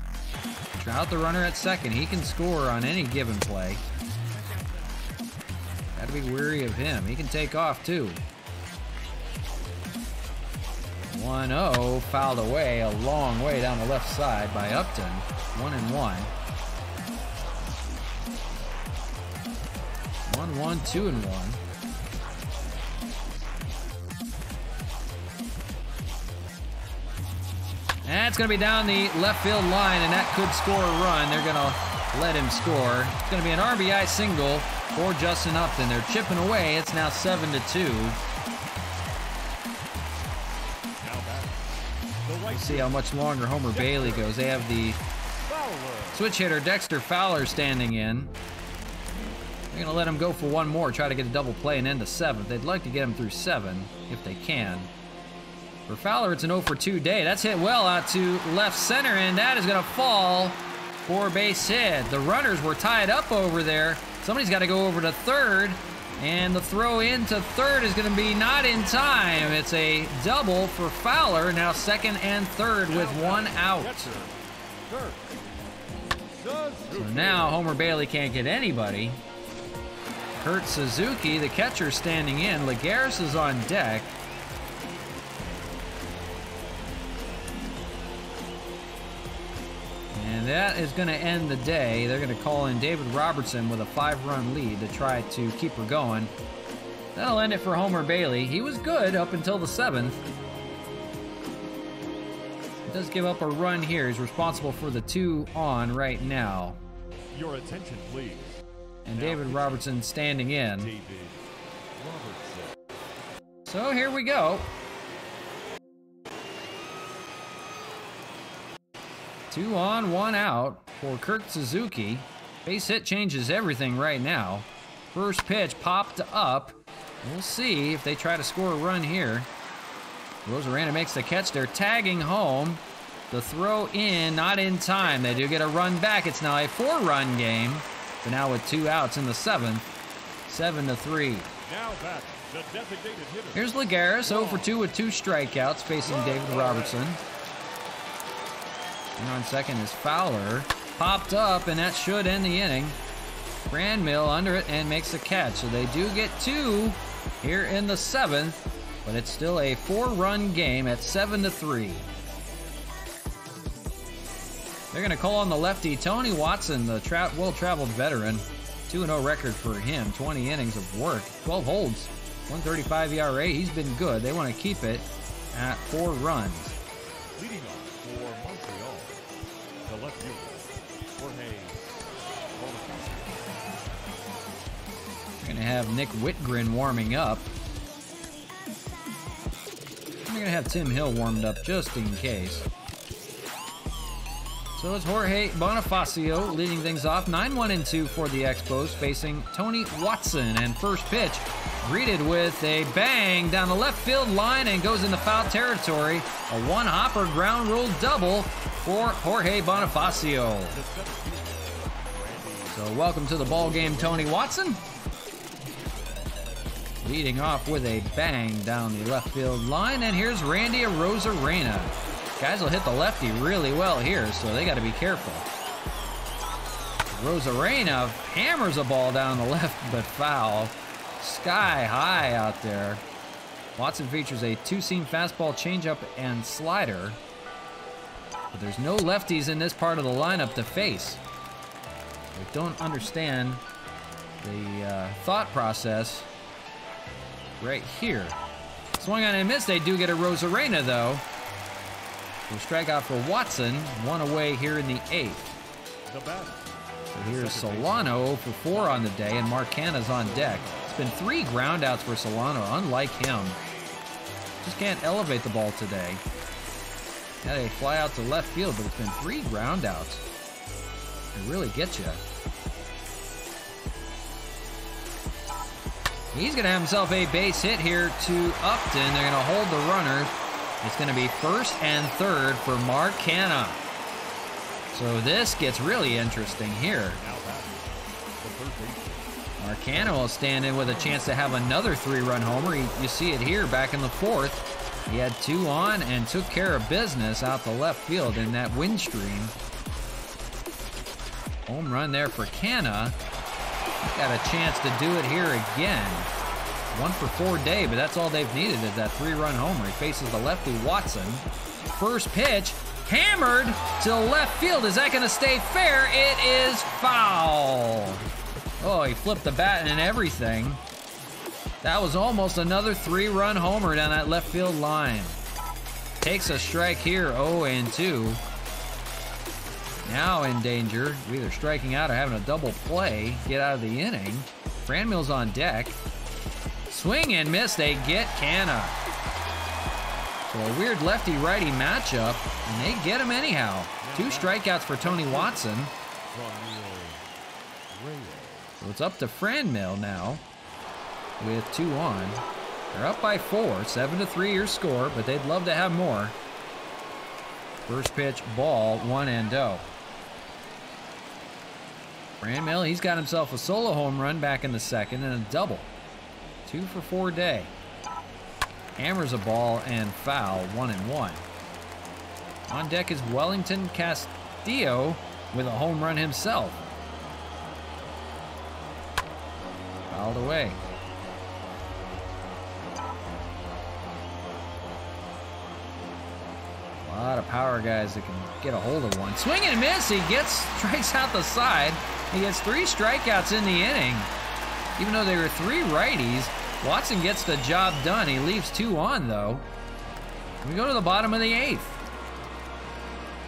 Trout the runner at second. He can score on any given play. Got to be weary of him. He can take off too. 1-0, fouled away a long way down the left side by Upton. 1-1. 1-1, 2-1. That's going to be down the left field line, and that could score a run. They're going to let him score. It's going to be an RBI single for Justin Upton. They're chipping away. It's now 7-2. We'll see how much longer Homer Bailey goes. They have the switch hitter Dexter Fowler standing in. They're going to let him go for one more, try to get a double play and end the 7th. They'd like to get him through 7 if they can. For Fowler, it's an 0-for-2 day. That's hit well out to left center, and that is going to fall for a base hit. The runners were tied up over there. Somebody's got to go over to third, and the throw into third is going to be not in time. It's a double for Fowler, now second and third with one out. So now Homer Bailey can't get anybody. Kurt Suzuki, the catcher, standing in. Lagares is on deck. And that is going to end the day. They're going to call in David Robertson with a 5-run lead to try to keep her going. That'll end it for Homer Bailey. He was good up until the 7th. He does give up a run here. He's responsible for the 2 on right now. Your attention, please. And David Robertson standing in. David Robertson. So here we go. 2 on, 1 out for Kurt Suzuki. Base hit changes everything right now. First pitch popped up. We'll see if they try to score a run here. Rosarena makes the catch. They're tagging home. The throw in, not in time. They do get a run back. It's now a 4-run game. But now with 2 outs in the 7th. 7-3. Now back, the designated hitter. Here's Lagares, 0-for-2 with 2 strikeouts, facing David Robertson. And on second is Fowler. Popped up, and that should end the inning. Brandmill under it and makes the catch. So they do get 2 here in the 7th, but it's still a 4-run game at 7-3. They're going to call on the lefty, Tony Watson, the Trout well-traveled veteran. 2-0 record for him, 20 innings of work, 12 holds, 1.35 ERA. He's been good. They want to keep it at 4 runs. Leading off for Montreal, the left fielder, Jorge. We're going to have Nick Whitgren warming up. We're going to have Tim Hill warmed up just in case. So it's Jorge Bonifacio leading things off. 9-1-2 for the Expos, facing Tony Watson. And first pitch greeted with a bang down the left field line and goes into foul territory. A 1-hopper ground rule double for Jorge Bonifacio. So welcome to the ball game, Tony Watson. Leading off with a bang down the left field line. And here's Randy Arozarena. Guys will hit the lefty really well here, so they got to be careful. Arozarena hammers a ball down the left, but foul. Sky high out there. Watson features a 2-seam fastball, changeup, and slider. But there's no lefties in this part of the lineup to face. I don't understand the thought process right here. Swung on and missed. They do get a Arozarena, though. So strikeout for Watson, 1 away here in the 8th. So here's Solano for 4 on the day, and Marcana's on deck. It's been 3 groundouts for Solano, unlike him. Just can't elevate the ball today. Had a fly out to left field, but it's been 3 groundouts. It really gets you. He's going to have himself a base hit here to Upton. They're going to hold the runner. It's going to be first and third for Marcana. So this gets really interesting here. Marcano will stand in with a chance to have another 3-run homer. You see it here back in the 4th. He had 2 on and took care of business out the left field in that wind stream. Home run there for Canna. Got a chance to do it here again. 1 for 4 day, but that's all they've needed is that 3-run homer. He faces the lefty Watson. First pitch, hammered to left field. Is that going to stay fair? It is foul. Oh, he flipped the bat and everything. That was almost another 3-run homer down that left field line. Takes a strike here, 0-2. Now in danger, either striking out or having a double play. Get out of the inning. Franmil's on deck. Swing and miss, they get Canna. So a weird lefty-righty matchup, and they get him anyhow. 2 strikeouts for Tony Watson. So it's up to Franmil now with 2 on. They're up by 4, 7-3 your score, but they'd love to have more. First pitch, ball, 1-0. Franmil, he's got himself a solo home run back in the 2nd and a double. 2 for 4 day. Hammers a ball and foul, 1-1. On deck is Wellington Castillo with a home run himself. Fouled away. A lot of power guys that can get a hold of one. Swing and miss, he strikes out the side. He gets 3 strikeouts in the inning. Even though there were 3 righties, Watson gets the job done. He leaves 2 on, though. We go to the bottom of the 8th.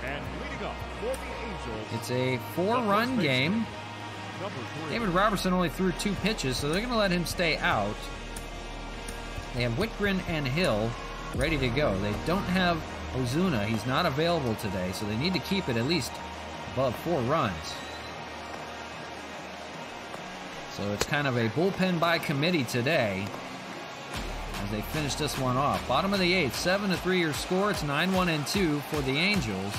And leading up for the Angels, it's a 4-run game. David Robertson only threw 2 pitches, so they're going to let him stay out. They have Whitgren and Hill ready to go. They don't have Ozuna. He's not available today, so they need to keep it at least above 4 runs. So it's kind of a bullpen by committee today as they finish this one off. Bottom of the 8th, 7-3 your score. It's 9-1-2 for the Angels.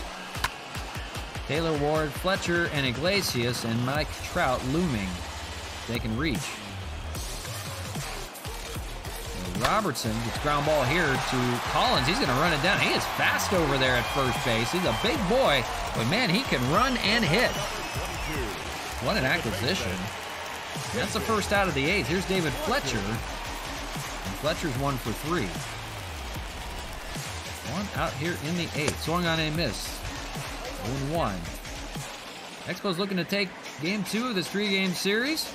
Taylor Ward, Fletcher, and Iglesias, and Mike Trout looming. They can reach. And Robertson gets ground ball here to Collins. He's going to run it down. He is fast over there at first base. He's a big boy, but man, he can run and hit. What an acquisition. That's the first out of the 8th. Here's David Fletcher. And Fletcher's 1 for 3. 1 out here in the 8th. Swung on a miss. 0-1. Expos looking to take game 2 of this 3-game series.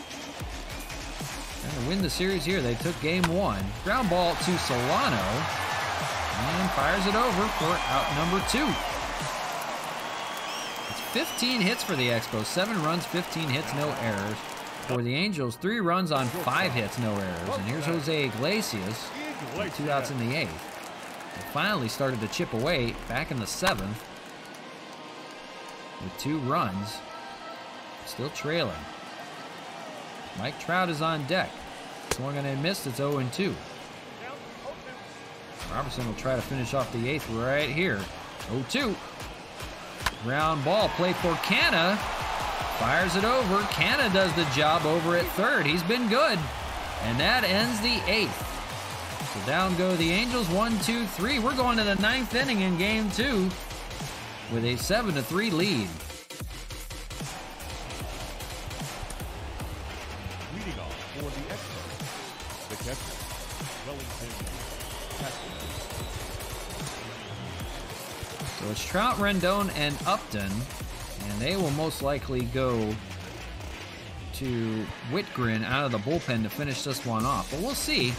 Trying to win the series here. They took game 1. Ground ball to Solano. And fires it over for out number 2. It's 15 hits for the Expos. 7 runs, 15 hits, no errors. For the Angels, 3 runs on 5 hits, no errors. And here's Jose Iglesias, 2 outs in the 8th. They finally started to chip away back in the 7th with 2 runs, still trailing. Mike Trout is on deck. Swung and a missed, it's 0-2. Robertson will try to finish off the 8th right here. 0-2. Ground ball, play for Canna. Fires it over. Canna does the job over at 3rd. He's been good. And that ends the 8th. So down go the Angels, 1-2-3. We're going to the 9th inning in game 2 with a 7-3 lead. leading off for the Expos, the catcher, Wellington Castillo. So it's Trout, Rendon, and Upton. And they will most likely go to Whitgren out of the bullpen to finish this one off. But we'll see.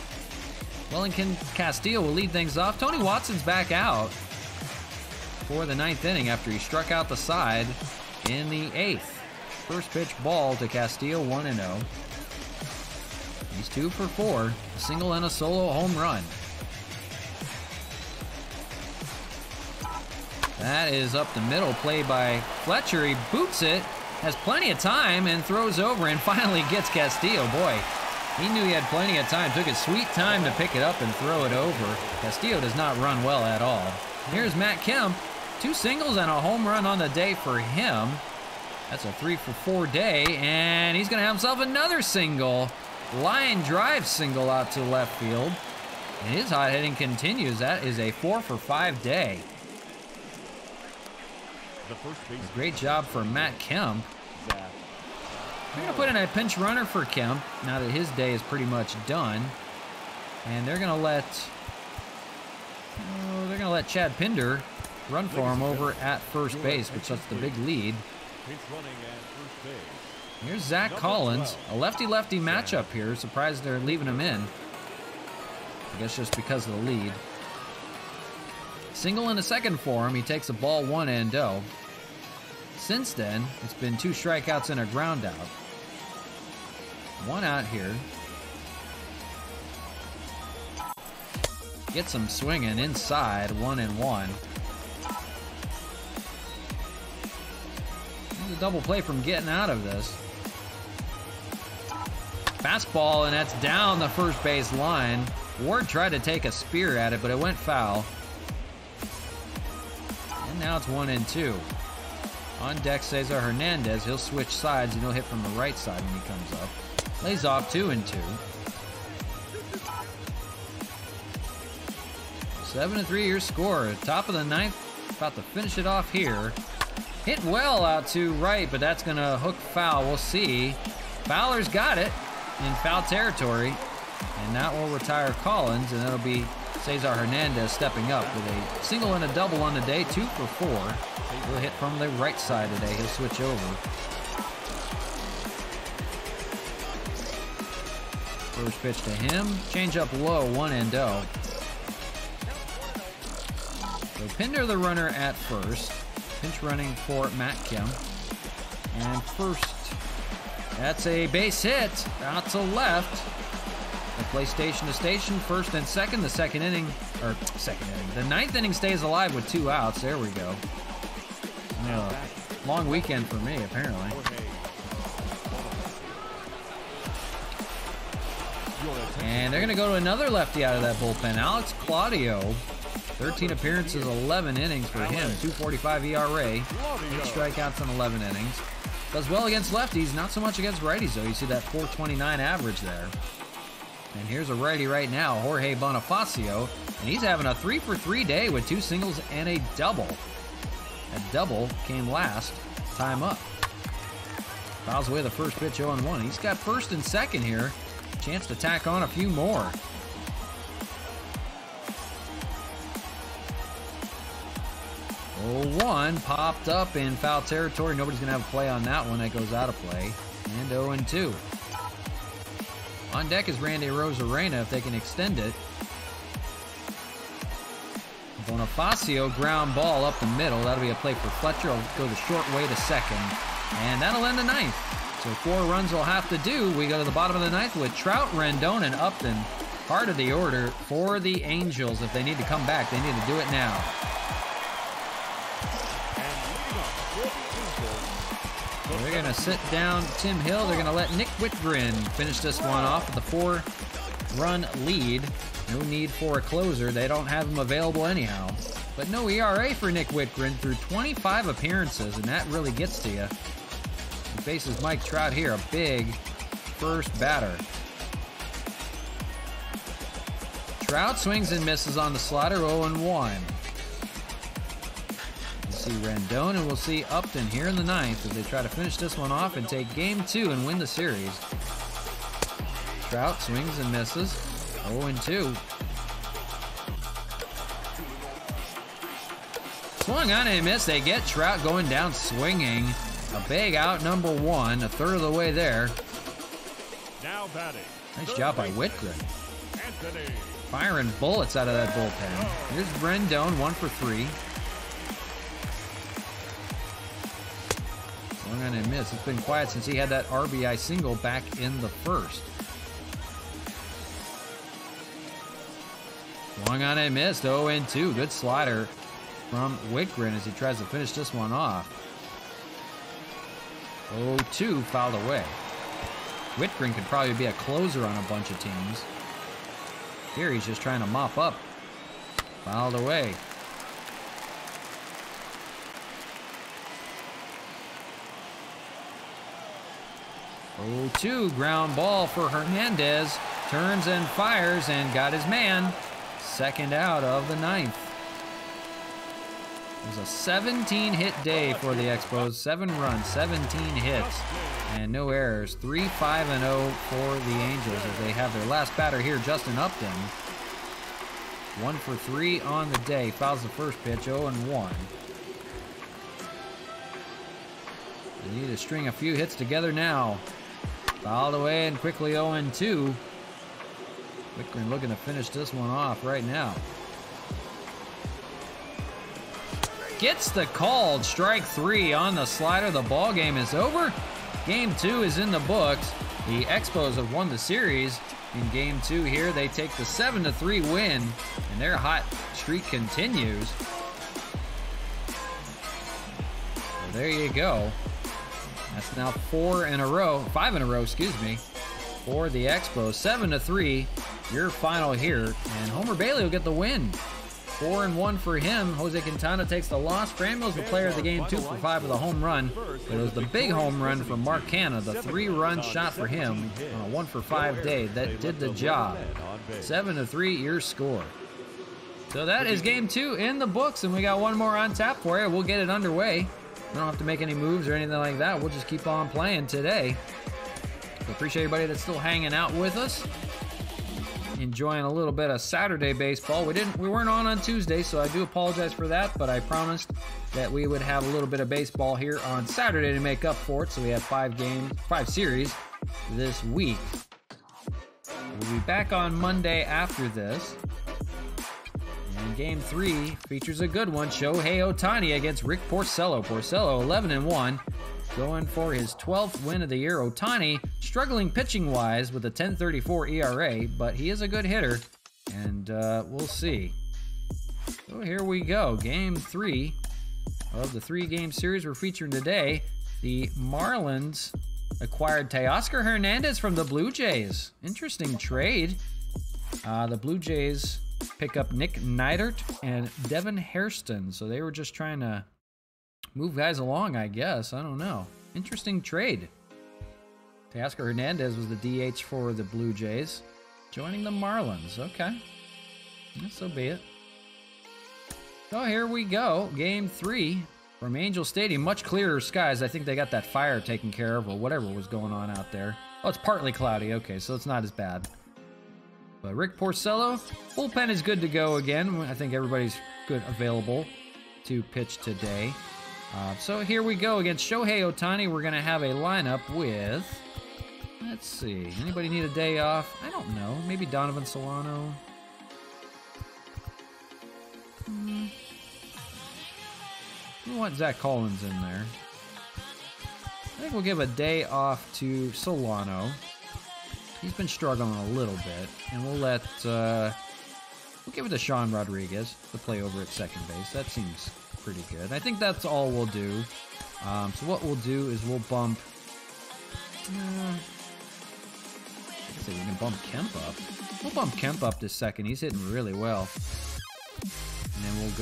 Wellington Castillo will lead things off. Tony Watson's back out for the 9th inning after he struck out the side in the 8th. First pitch ball to Castillo, 1-0. He's 2 for 4, a single and a solo home run. That is up the middle, play by Fletcher. He boots it, has plenty of time, and throws over and finally gets Castillo. Boy, he knew he had plenty of time. Took his sweet time to pick it up and throw it over. Castillo does not run well at all. Here's Matt Kemp. 2 singles and a home run on the day for him. That's a 3-for-4 day, and he's gonna have himself another single. Line drive single out to left field. And his hot hitting continues. That is a 4-for-5 day. A great job for Matt Kemp. They're gonna put in a pinch runner for Kemp now that his day is pretty much done. And they're gonna let Chad Pinder run for him over at first base, which that's the big lead. Here's Zach Collins, a lefty-lefty matchup here. Surprised they're leaving him in. I guess just because of the lead. Single in the second for him. He takes a ball 1-0. Since then, it's been 2 strikeouts and a ground out. 1 out here. Gets him swinging inside, 1-1. There's a double play from getting out of this. Fastball, and that's down the first base line. Ward tried to take a spear at it, but it went foul. And now it's 1-2. On deck, Cesar Hernandez. He'll switch sides, and he'll hit from the right side when he comes up. Lays off 2-2. 7-3 your score. Top of the 9th. About to finish it off here. Hit well out to right, but that's going to hook foul. We'll see. Fowler's got it in foul territory. And that will retire Collins, and that'll be Cesar Hernandez stepping up with a single and a double on the day, 2-for-4. He'll hit from the right side today. He'll switch over. First pitch to him. Change up low, 1-0. So Pinder the runner at first. Pinch running for Matt Kemp. And first, that's a base hit out to left. They play station to station, first and second. The second inning. The 9th inning stays alive with 2 outs. There we go. Long weekend for me, apparently. And they're going to go to another lefty out of that bullpen. Alex Claudio. 13 appearances, 11 innings for him. 2.45 ERA. 8 strikeouts in 11 innings. Does well against lefties, not so much against righties, though. You see that 4.29 average there. And here's a righty right now, Jorge Bonifacio. And he's having a 3-for-3 day with 2 singles and a double. That double came last. Time up. Fouls away the first pitch, 0-1. He's got first and second here. Chance to tack on a few more. 0-1 popped up in foul territory. Nobody's going to have a play on that one. That goes out of play. And 0-2. On deck is Randy Rosarena if they can extend it. Bonifacio ground ball up the middle. That'll be a play for Fletcher. He'll go the short way to second. And that'll end the 9th. So 4 runs will have to do. We go to the bottom of the 9th with Trout, Rendon, and Upton. Part of the order for the Angels. If they need to come back, they need to do it now. So they're going to sit down Tim Hill. They're going to let Nick Whitgren finish this one off with a 4-run lead. No need for a closer. They don't have him available anyhow. But no ERA for Nick Whitgren through 25 appearances, and that really gets to you. He faces Mike Trout here, a big first batter. Trout swings and misses on the slider, 0-1. We'll see Rendon, and we'll see Upton here in the 9th as they try to finish this one off and take game 2 and win the series. Trout swings and misses, 0-2. Swung on and missed. They get Trout going down swinging. A big out, number 1, a third of the way there. Now batting. Nice job by Whitgren. Firing bullets out of that bullpen. Here's Rendon, 1 for 3. Swung on and missed. It's been quiet since he had that RBI single back in the first. Swung on and missed, 0-2. Good slider from Whitgren as he tries to finish this one off. 0-2 fouled away. Whitgren could probably be a closer on a bunch of teams. Here he's just trying to mop up. Fouled away. 0-2 ground ball for Hernandez. Turns and fires and got his man. Second out of the ninth. It was a 17-hit day for the Expos. 7 runs, 17 hits, and no errors. 3-5-0 for the Angels as they have their last batter here, Justin Upton. 1 for 3 on the day. Fouls the first pitch, 0-1. They need to string a few hits together now. Fouled away and quickly 0-2. Wickman looking to finish this one off right now. Gets the called strike 3 on the slider. The ball game is over. Game 2 is in the books. The Expos have won the series in game 2 here. They take the 7-3 win, and their hot streak continues. So there you go. That's now 5 in a row, excuse me, for the Expos. 7-3, your final here, and Homer Bailey will get the win. 4-1 for him. Jose Quintana takes the loss. Framil was the player of the game, 2 for 5 with a home run. But it was the big home run from Mark Canha, the 3-run shot for him on a 1 for 5 day that did the job. 7-3, your score. So that is game 2 in the books, and we got one more on tap for you. We'll get it underway. We don't have to make any moves or anything like that. We'll just keep on playing today. So appreciate everybody that's still hanging out with us. Enjoying a little bit of Saturday baseball. We weren't on Tuesday, so I do apologize for that, but I promised that we would have a little bit of baseball here on Saturday to make up for it. So we have 5 series this week. We'll be back on Monday after this. And game 3 features a good one. Shohei Ohtani against Rick Porcello. Porcello 11-1. Going for his 12th win of the year. Ohtani struggling pitching-wise with a 10.34 ERA, but he is a good hitter, and we'll see. So here we go. Game 3 of the 3-game series we're featuring today. The Marlins acquired Teoscar Hernandez from the Blue Jays. Interesting trade. The Blue Jays pick up Nick Neidert and Devin Hairston, so they were just trying to move guys along, I guess. I don't know. Interesting trade. Teoscar Hernandez was the DH for the Blue Jays, joining the Marlins. Okay. So be it. So here we go. Game 3 from Angel Stadium. Much clearer skies. I think they got that fire taken care of or whatever was going on out there. Oh, it's partly cloudy. Okay, so it's not as bad. But Rick Porcello, bullpen is good to go again. I think everybody's good available to pitch today. So here we go against Shohei Ohtani. We're going to have a lineup with, let's see, anybody need a day off? I don't know. Maybe Donovan Solano. We want Zach Collins in there. I think we'll give a day off to Solano. He's been struggling a little bit. And we'll let, we'll give it to Sean Rodriguez to play over at second base. That seems pretty good. I think that's all we'll do. So what we'll do is we'll bump. Let's see, we can bump Kemp up. We'll bump Kemp up to second. He's hitting really well. And then we'll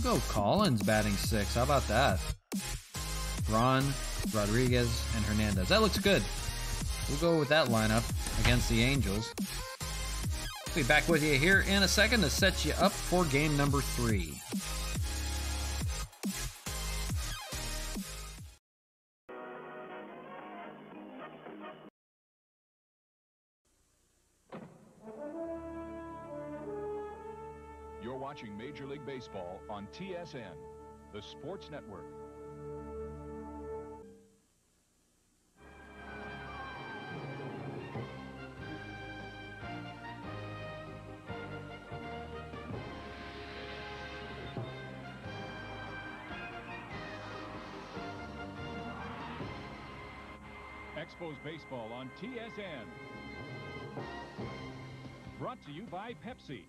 go Collins batting 6. How about that? Ron, Rodriguez, and Hernandez. That looks good. We'll go with that lineup against the Angels. Be back with you here in a second to set you up for game number 3. You're watching Major League Baseball on TSN, the Sports Network. Expos Baseball on TSN. Brought to you by Pepsi.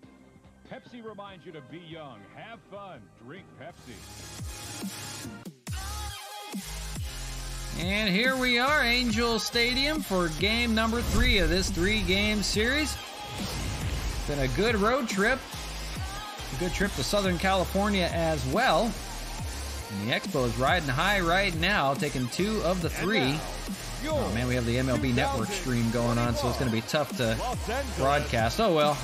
Pepsi reminds you to be young, have fun, drink Pepsi. And here we are, Angel Stadium, for game number 3 of this 3-game series. It's been a good road trip. A good trip to Southern California as well. And the Expos riding high right now, taking 2 of the 3. Oh man, we have the MLB Network stream going on, so it's going to be tough to broadcast. Oh well,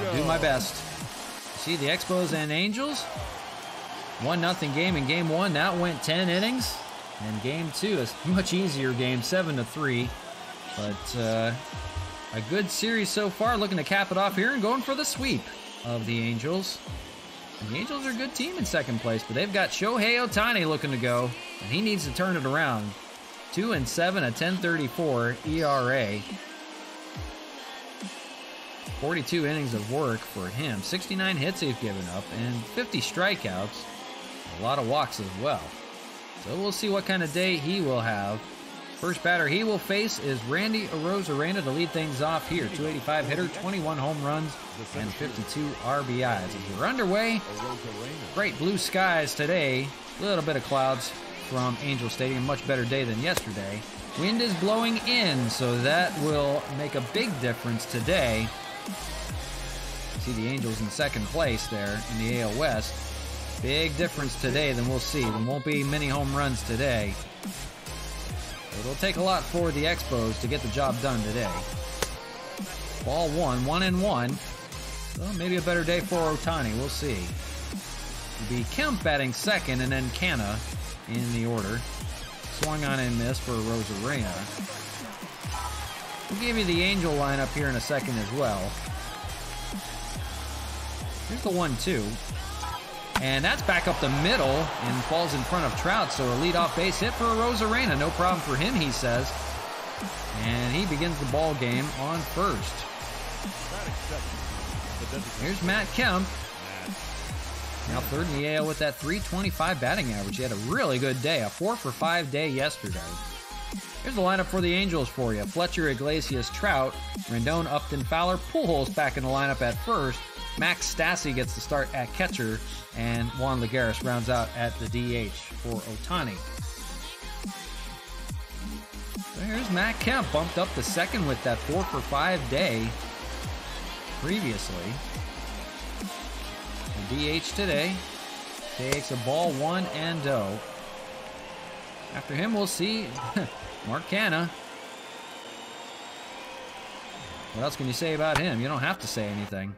I'll do my best. See the Expos and Angels? 1-0 game in game 1. That went 10 innings. And game 2 is a much easier game, 7-3. But a good series so far. Looking to cap it off here and going for the sweep of the Angels. And the Angels are a good team in second place, but they've got Shohei Ohtani looking to go, and he needs to turn it around. 2-7, a 10.34 ERA. 42 innings of work for him. 69 hits he's given up, and 50 strikeouts. A lot of walks as well. So we'll see what kind of day he will have. First batter he will face is Randy Arozarena to lead things off here. 285 hitter, 21 home runs, and 52 RBIs. As we're underway, great blue skies today. A little bit of clouds from Angel Stadium. Much better day than yesterday. Wind is blowing in, so that will make a big difference today. See the Angels in second place there in the AL West. Big difference today than we'll see. There won't be many home runs today. It'll take a lot for the Expos to get the job done today. Ball 1-1. So maybe a better day for Ohtani. We'll see. It'll be Kemp batting second and then Canna in the order. Swung on and missed for Arozarena. We'll give you the Angel lineup here in a second as well. Here's the 1-2. And that's back up the middle and falls in front of Trout. So a leadoff base hit for Arozarena. No problem for him, he says. And he begins the ball game on first. Here's Matt Kemp. Now third in the AL with that .325 batting average. He had a really good day, a 4-for-5 day yesterday. Here's the lineup for the Angels for you. Fletcher, Iglesias, Trout, Rendon, Upton, Fowler, Pujols back in the lineup at first. Max Stassi gets the start at catcher, and Juan Lagares rounds out at the DH for Ohtani. So here's Matt Kemp, bumped up to second with that 4-for-5 day previously. The DH today takes a ball 1-0. After him, we'll see Mark Canha. What else can you say about him? You don't have to say anything.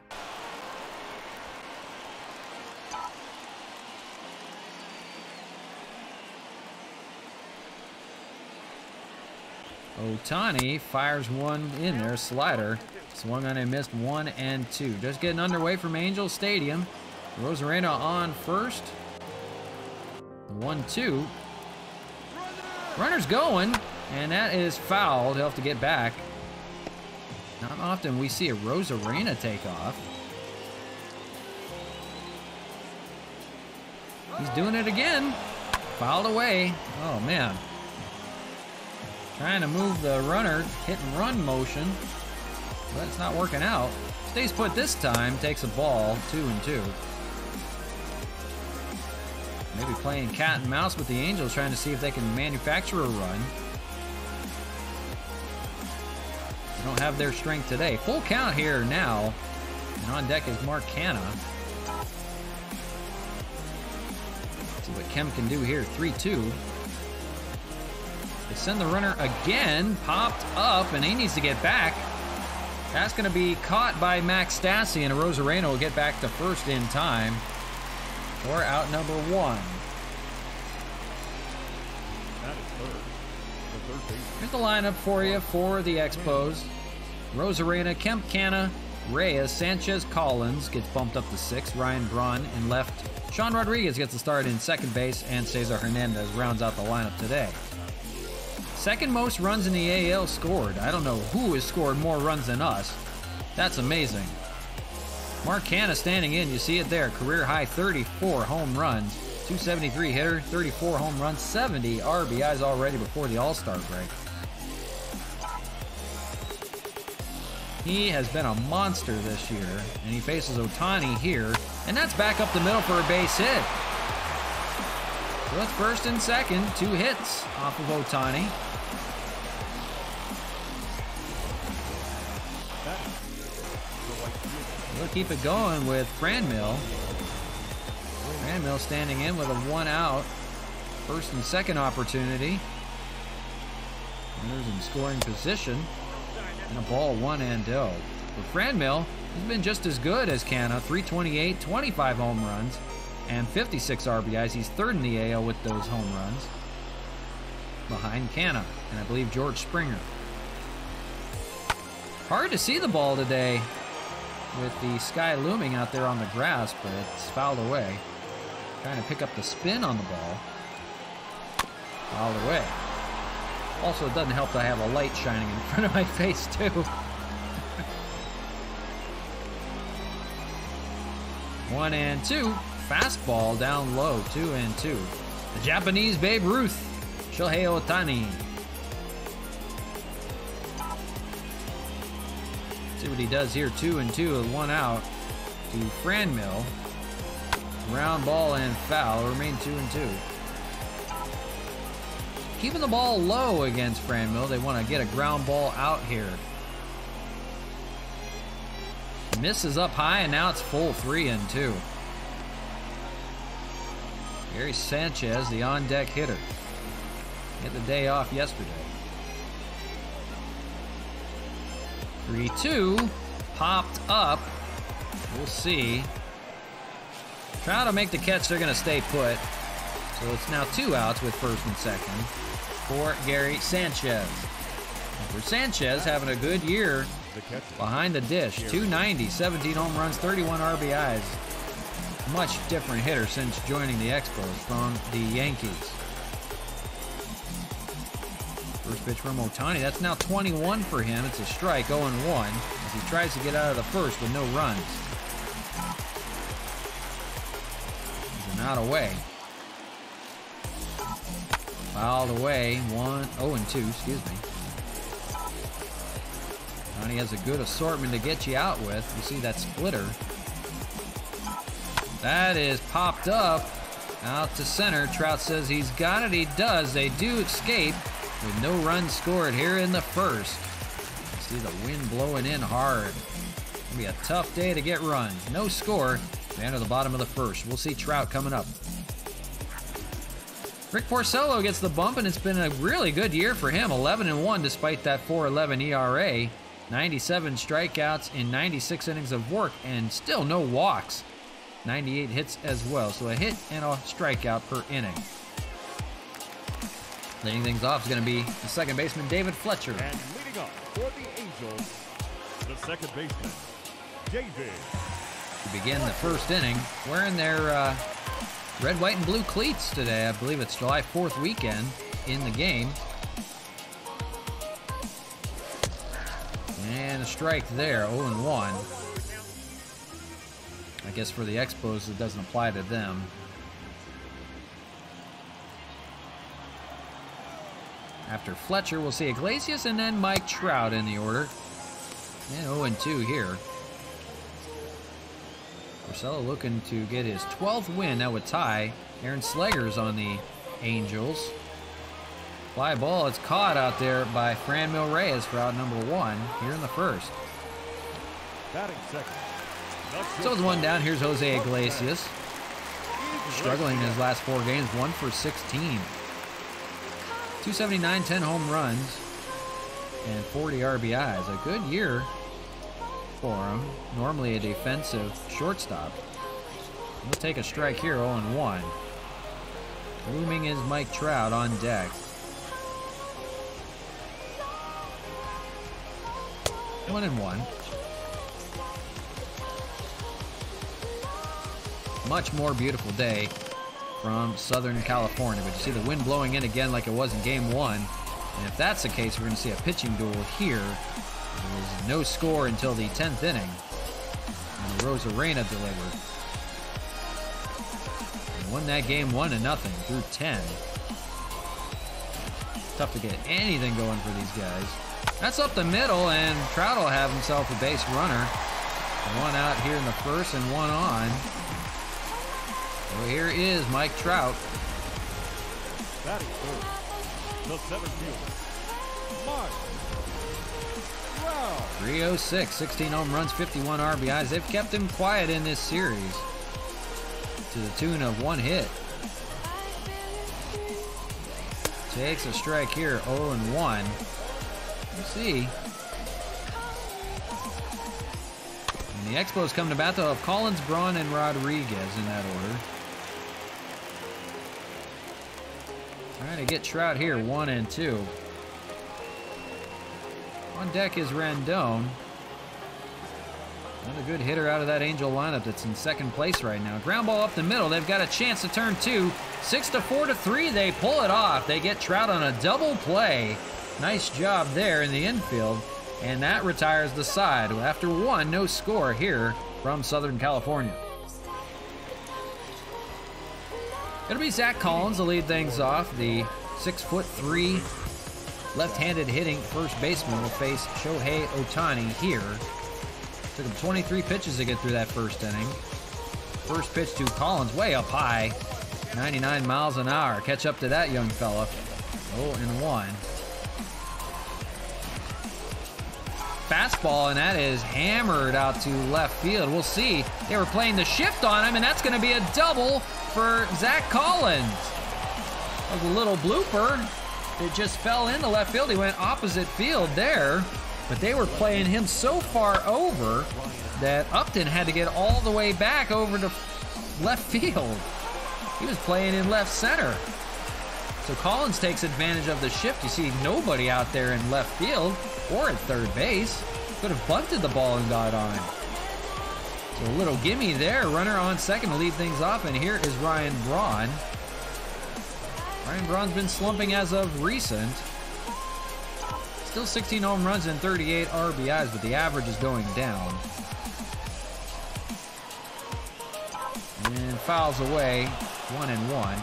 Ohtani fires one in there, slider. Swung on and missed 1-2. Just getting underway from Angel Stadium. Arozarena on first. 1-2. Runner's going, and that is fouled. He'll have to get back. Not often we see Arozarena take off. He's doing it again. Fouled away. Oh, man. Trying to move the runner, hit and run motion, but it's not working out. Stays put this time, takes a ball, 2-2. Maybe playing cat and mouse with the Angels, trying to see if they can manufacture a run. They don't have their strength today. Full count here now, and on deck is Mark Canha. See what Kemp can do here, 3-2. They send the runner again, popped up, and he needs to get back. That's going to be caught by Max Stassi, and Arozarena will get back to first in time for out number 1. Here's the lineup for you for the Expos. Arozarena, Kemp, Canha, Reyes, Sanchez, Collins gets bumped up to 6. Ryan Braun in left. Sean Rodriguez gets the start in second base, and Cesar Hernandez rounds out the lineup today. Second most runs in the AL scored. I don't know who has scored more runs than us. That's amazing. Mark Canha standing in. You see it there. Career high 34 home runs. 273 hitter, 34 home runs, 70 RBIs already before the All-Star break. He has been a monster this year, and he faces Ohtani here, and that's back up the middle for a base hit. So it's first and second, 2 hits off of Ohtani. We'll keep it going with Franmil. Franmil standing in with a 1 out. First and second opportunity. Runners in scoring position. And a ball 1-0. For Franmil, he's been just as good as Canha. 328, 25 home runs, and 56 RBIs. He's third in the AL with those home runs, behind Canha and I believe George Springer. Hard to see the ball today with the sky looming out there on the grass, but it's fouled away. Trying to pick up the spin on the ball. Fouled away. Also, it doesn't help that I have a light shining in front of my face, too. 1-2. Fastball down low. 2-2. The Japanese Babe Ruth, Shohei Ohtani. See what he does here. 2-2 with 1 out to Franmil. Round ball and foul. Remain 2-2. Keeping the ball low against Franmil. They want to get a ground ball out here. Misses up high, and now it's full 3-2. Gary Sanchez, the on-deck hitter. Get the day off yesterday. 3-2. Popped up. We'll see. Trout will make the catch. They're going to stay put. So it's now 2 outs with first and second for Gary Sanchez. And for Sanchez, having a good year behind the dish. 290, 17 home runs, 31 RBIs. Much different hitter since joining the Expos from the Yankees. First pitch from Ohtani. That's now 21 for him. It's a strike, 0-1, as he tries to get out of the first with no runs. He's an out away. Fouled away. 0-2, excuse me. Ohtani has a good assortment to get you out with. You see that splitter. That is popped up out to center. Trout says he's got it. He does. They do escape with no runs scored here in the first. You see the wind blowing in hard. It'll be a tough day to get runs. No score. We enter the bottom of the first. We'll see Trout coming up. Rick Porcello gets the bump, and it's been a really good year for him. 11-1 despite that 4.11 ERA. 97 strikeouts in 96 innings of work, and still no walks. 98 hits as well, so a hit and a strikeout per inning. Leading things off is going to be the second baseman, David Fletcher. And leading up for the Angels, the second baseman, David. To begin the first inning, wearing their red, white, and blue cleats today. I believe it's July 4th weekend in the game. And a strike there, 0-1. I guess for the Expos, it doesn't apply to them. After Fletcher, we'll see Iglesias and then Mike Trout in the order. And 0-2 here. Porcello looking to get his 12th win. That would tie Aaron Slegers on the Angels. Fly ball, it's caught out there by Franmil Reyes for out number 1 here in the first. Batting second. So it's 1 down. Here's Jose Iglesias. Struggling in his last 4 games, 1 for 16. 279, 10 home runs, and 40 RBIs. A good year for him. Normally a defensive shortstop. We'll take a strike here, 0-1. Looming is Mike Trout on deck. 1-1. Much more beautiful day from Southern California. But you see the wind blowing in again like it was in Game 1. And if that's the case, we're going to see a pitching duel here. There was no score until the 10th inning. And Rosarena delivered. And won that game 1-0 through 10. Tough to get anything going for these guys. That's up the middle, and Trout will have himself a base runner. 1 out here in the first and 1 on. So here is Mike Trout. Batting third, the center fielder, Mike Trout. 306, 16 home runs, 51 RBIs. They've kept him quiet in this series. to the tune of 1 hit. Takes a strike here, 0-1. We'll see. And the Expos come to bat. They'll have Collins, Braun, and Rodriguez in that order. Trying to get Trout here, 1 and 2. On deck is Rendon. Another good hitter out of that Angel lineup that's in second place right now. Ground ball up the middle. They've got a chance to turn 2. 6-4-3. They pull it off. They get Trout on a double play. Nice job there in the infield. And that retires the side. After 1, no score here from Southern California. It'll be Zach Collins to lead things off. The 6'3" left-handed hitting first baseman will face Shohei Ohtani here. Took him 23 pitches to get through that first inning. First pitch to Collins, way up high. 99 miles an hour. Catch up to that young fella. 0-1. Fastball, and that is hammered out to left field. We'll see. They were playing the shift on him, and that's going to be a double for Zach Collins. That was a little blooper. It just fell into left field. He went opposite field there. But they were playing him so far over that Upton had to get all the way back over to left field. He was playing in left center. So Collins takes advantage of the shift. You see nobody out there in left field or at third base. Could have bunted the ball and got on him. So a little gimme there. Runner on second to lead things off. And here is Ryan Braun. Ryan Braun's been slumping as of recent. Still 16 home runs and 38 RBIs, but the average is going down. And fouls away, 1-1.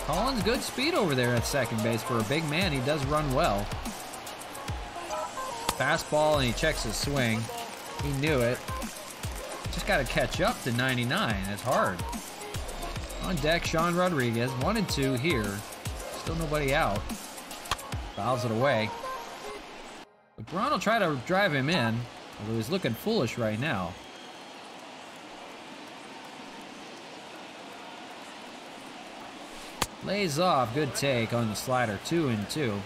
Collins, good speed over there at second base. For a big man, he does run well. Fastball, and he checks his swing. He knew it. Just got to catch up to 99. It's hard. On deck, Sean Rodriguez, 1-2 here. Still nobody out. Fouls it away. But Braun will try to drive him in, although he's looking foolish right now. Lays off, good take on the slider, 2-2.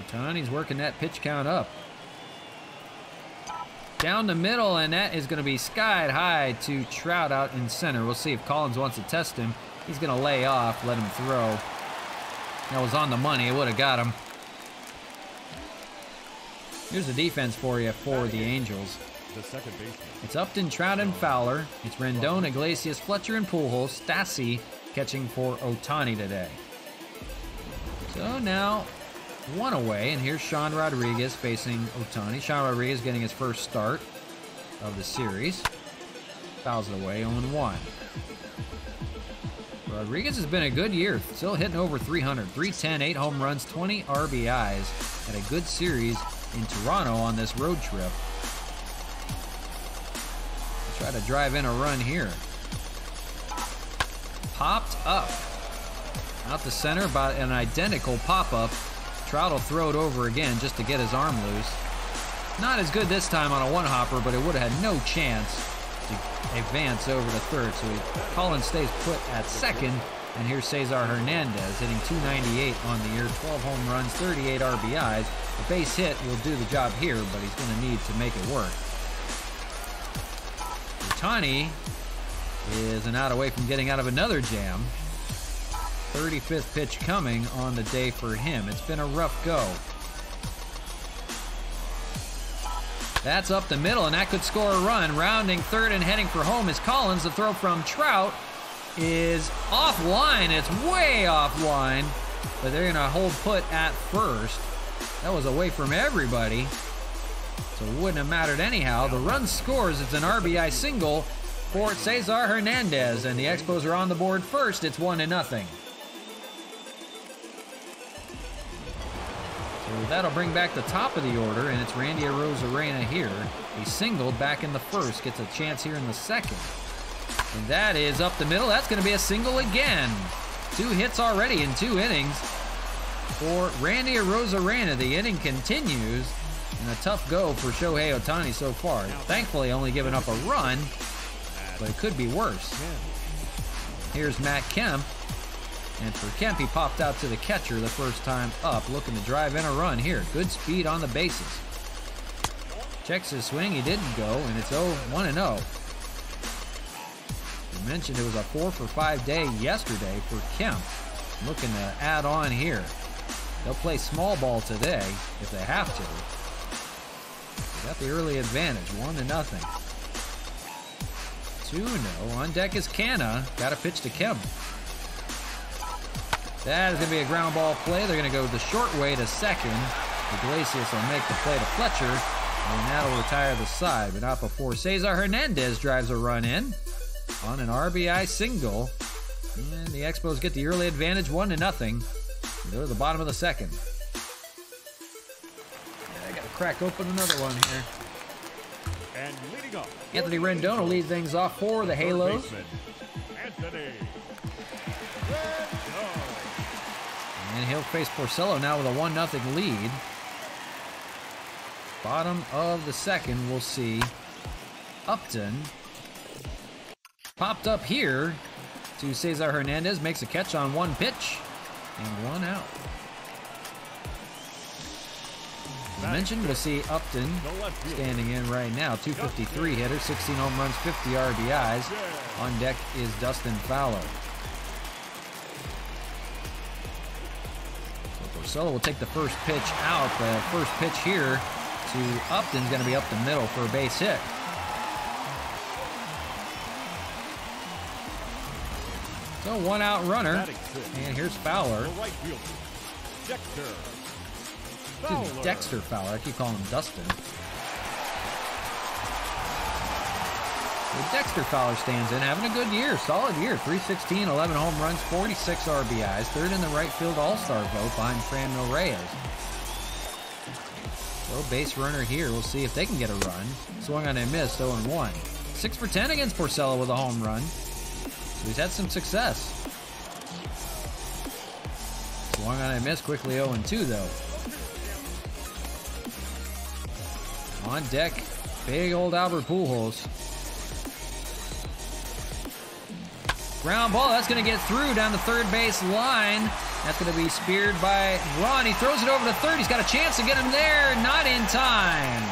Ohtani's working that pitch count up. Down the middle, and that is going to be skied high to Trout out in center. We'll see if Collins wants to test him. He's going to lay off, let him throw. That was on the money. It would have got him. Here's the defense for you for the Angels. The second baseman. It's Upton, Trout, and Fowler. It's Rendon, Iglesias, Fletcher, and Pujols. Stassi catching for Ohtani today. So now 1 away, and here's Sean Rodriguez facing Ohtani. Sean Rodriguez getting his first start of the series. Fouls it away, 0-1. Rodriguez has been a good year, still hitting over 300. 310, 8 home runs, 20 RBIs. Had a good series in Toronto on this road trip. Try to drive in a run here. Popped up. Out the center by an identical pop-up. Trout will throw it over again just to get his arm loose. Not as good this time on a one-hopper, but it would have had no chance to advance over to third. So Collins stays put at second. And here's Cesar Hernandez hitting .298 on the year. 12 home runs, 38 RBIs. A base hit will do the job here, but he's going to need to make it work. Ohtani is an out away from getting out of another jam. 35th pitch coming on the day for him. It's been a rough go. That's up the middle, and that could score a run. Rounding third and heading for home is Collins. The throw from Trout is offline. It's way offline, but they're going to hold put at first. That was away from everybody, so it wouldn't have mattered anyhow. The run scores. It's an RBI single for Cesar Hernandez, and the Expos are on the board first. It's 1-0. So that'll bring back the top of the order, and it's Randy Arozarena here. He singled back in the first, gets a chance here in the second. And that is up the middle. That's going to be a single again. 2 hits already in 2 innings for Randy Arozarena. The inning continues. And a tough go for Shohei Ohtani so far. Thankfully, only giving up a run, but it could be worse. Here's Matt Kemp. And for Kemp, he popped out to the catcher the first time up, looking to drive in a run here. Good speed on the bases. Checks his swing, he didn't go, and it's 1-0. You mentioned it was a 4-for-5 day yesterday for Kemp. Looking to add on here. They'll play small ball today if they have to. They got the early advantage, 1-0. 2-0. On deck is Canna. Got a pitch to Kemp. That is going to be a ground ball play. They're going to go the short way to second. Iglesias will make the play to Fletcher, and that'll retire the side, but not before Cesar Hernandez drives a run in on an RBI single. And the Expos get the early advantage, 1-0. Go to the bottom of the second. I got to crack open another one here. And leading up, Anthony Rendon will lead things off for the Halos. Anthony. And he'll face Porcello now with a 1-0 lead. Bottom of the second, we'll see Upton. Popped up here to Cesar Hernandez. Makes a catch on one pitch. And 1 out. I mentioned we'll see Upton standing in right now. 253 hitter, 16 home runs, 50 RBIs. On deck is Dustin Fowler. Porcello will take the first pitch out. The first pitch here to Upton's going to be up the middle for a base hit. So 1 out runner. And here's Fowler. Dexter Fowler. I keep calling him Dustin. So Dexter Fowler stands in, having a good year. Solid year. 316, 11 home runs, 46 RBIs. Third in the right field all-star vote behind Franmil Reyes. So base runner here. We'll see if they can get a run. Swung on and missed, 0-1. 6 for 10 against Porcello with a home run. So he's had some success. Swung on and missed, quickly 0-2 though. On deck, big old Albert Pujols. Ground ball, that's going to get through down the third base line. That's going to be speared by Ron. He throws it over to third. He's got a chance to get him there. Not in time.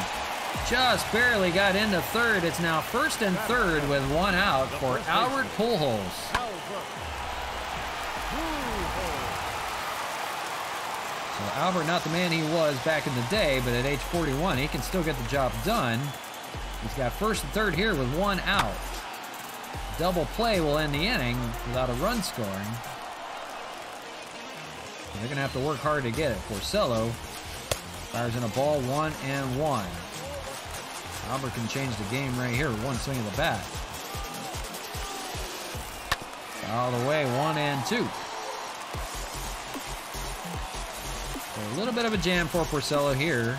Just barely got into third. It's now first and third with 1 out for Albert Pujols. So Albert, not the man he was back in the day, but at age 41, he can still get the job done. He's got first and third here with 1 out. Double play will end the inning without a run scoring. They're going to have to work hard to get it. Porcello fires in a ball, 1-1. Albert can change the game right here with one swing of the bat. All the way, 1-2. So a little bit of a jam for Porcello here.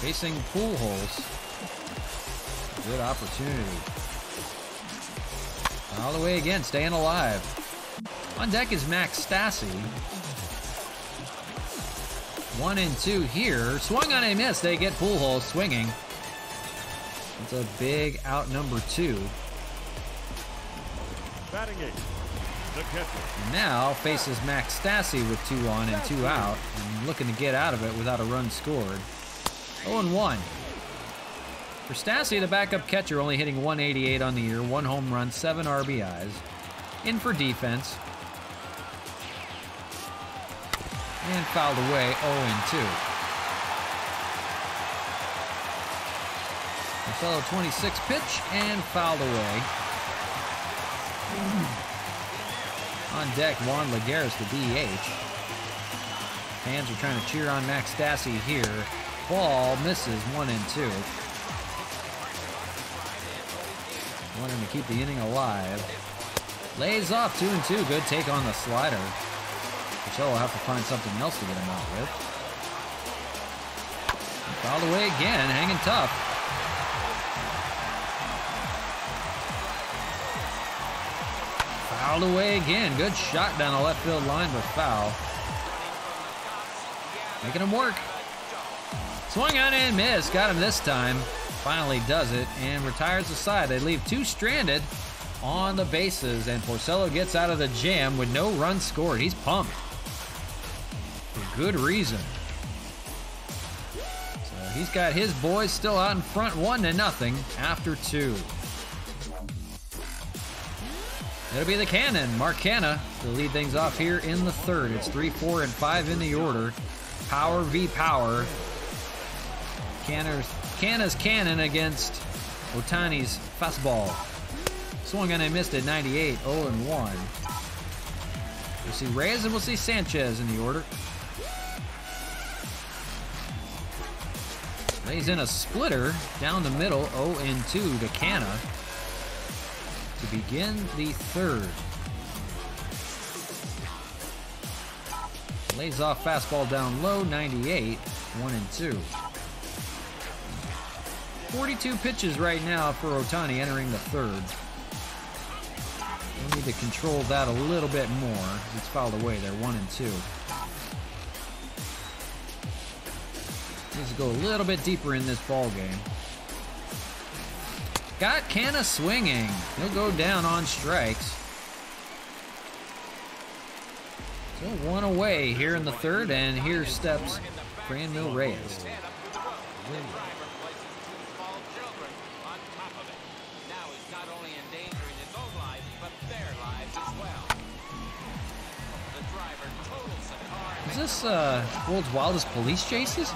Facing Pujols. Good opportunity. All the way again, staying alive. On deck is Max Stassi. 1-2 here. Swung on a miss. They get Pujols swinging. It's a big out number 2. Batting 8. The catcher. And now faces Max Stassi with 2 on and 2 out. And looking to get out of it without a run scored. 0-1. For Stassi, the backup catcher, only hitting 188 on the year, 1 home run, 7 RBIs. In for defense. And fouled away, 0-2. Porcello 26 pitch and fouled away. On deck, Juan Lagares, the DH. Fans are trying to cheer on Max Stassi here. Ball misses, 1-2. Wanting to keep the inning alive. Lays off, 2-2. Good take on the slider. Porcello will have to find something else to get him out with. Fouled away again, hanging tough. Fouled away again. Good shot down the left field line, but foul. making him work. Swung on and missed. Got him this time. Finally does it and retires the side. They leave 2 stranded on the bases, and Porcello gets out of the jam with no runs scored. He's pumped. For good reason. So he's got his boys still out in front 1-0 after 2. It'll be the cannon, Mark Canna, to lead things off here in the 3rd. It's 3, 4, and 5 in the order. Power v. power. Canna's cannon against Otani's fastball. Swung on and missed at 98, 0-1. We'll see Reyes and we'll see Sanchez in the order. Lays in a splitter down the middle, 0-2 to Canna to begin the 3rd. Lays off fastball down low, 98, 1-2. 42 pitches right now for Otani entering the 3rd. We'll need to control that a little bit more. It's fouled away there, 1-2. Needs to go a little bit deeper in this ball game. Got Canna swinging. He'll go down on strikes. So 1 away here in the 3rd, and here steps Franmil Reyes. Is this world's wildest police chases?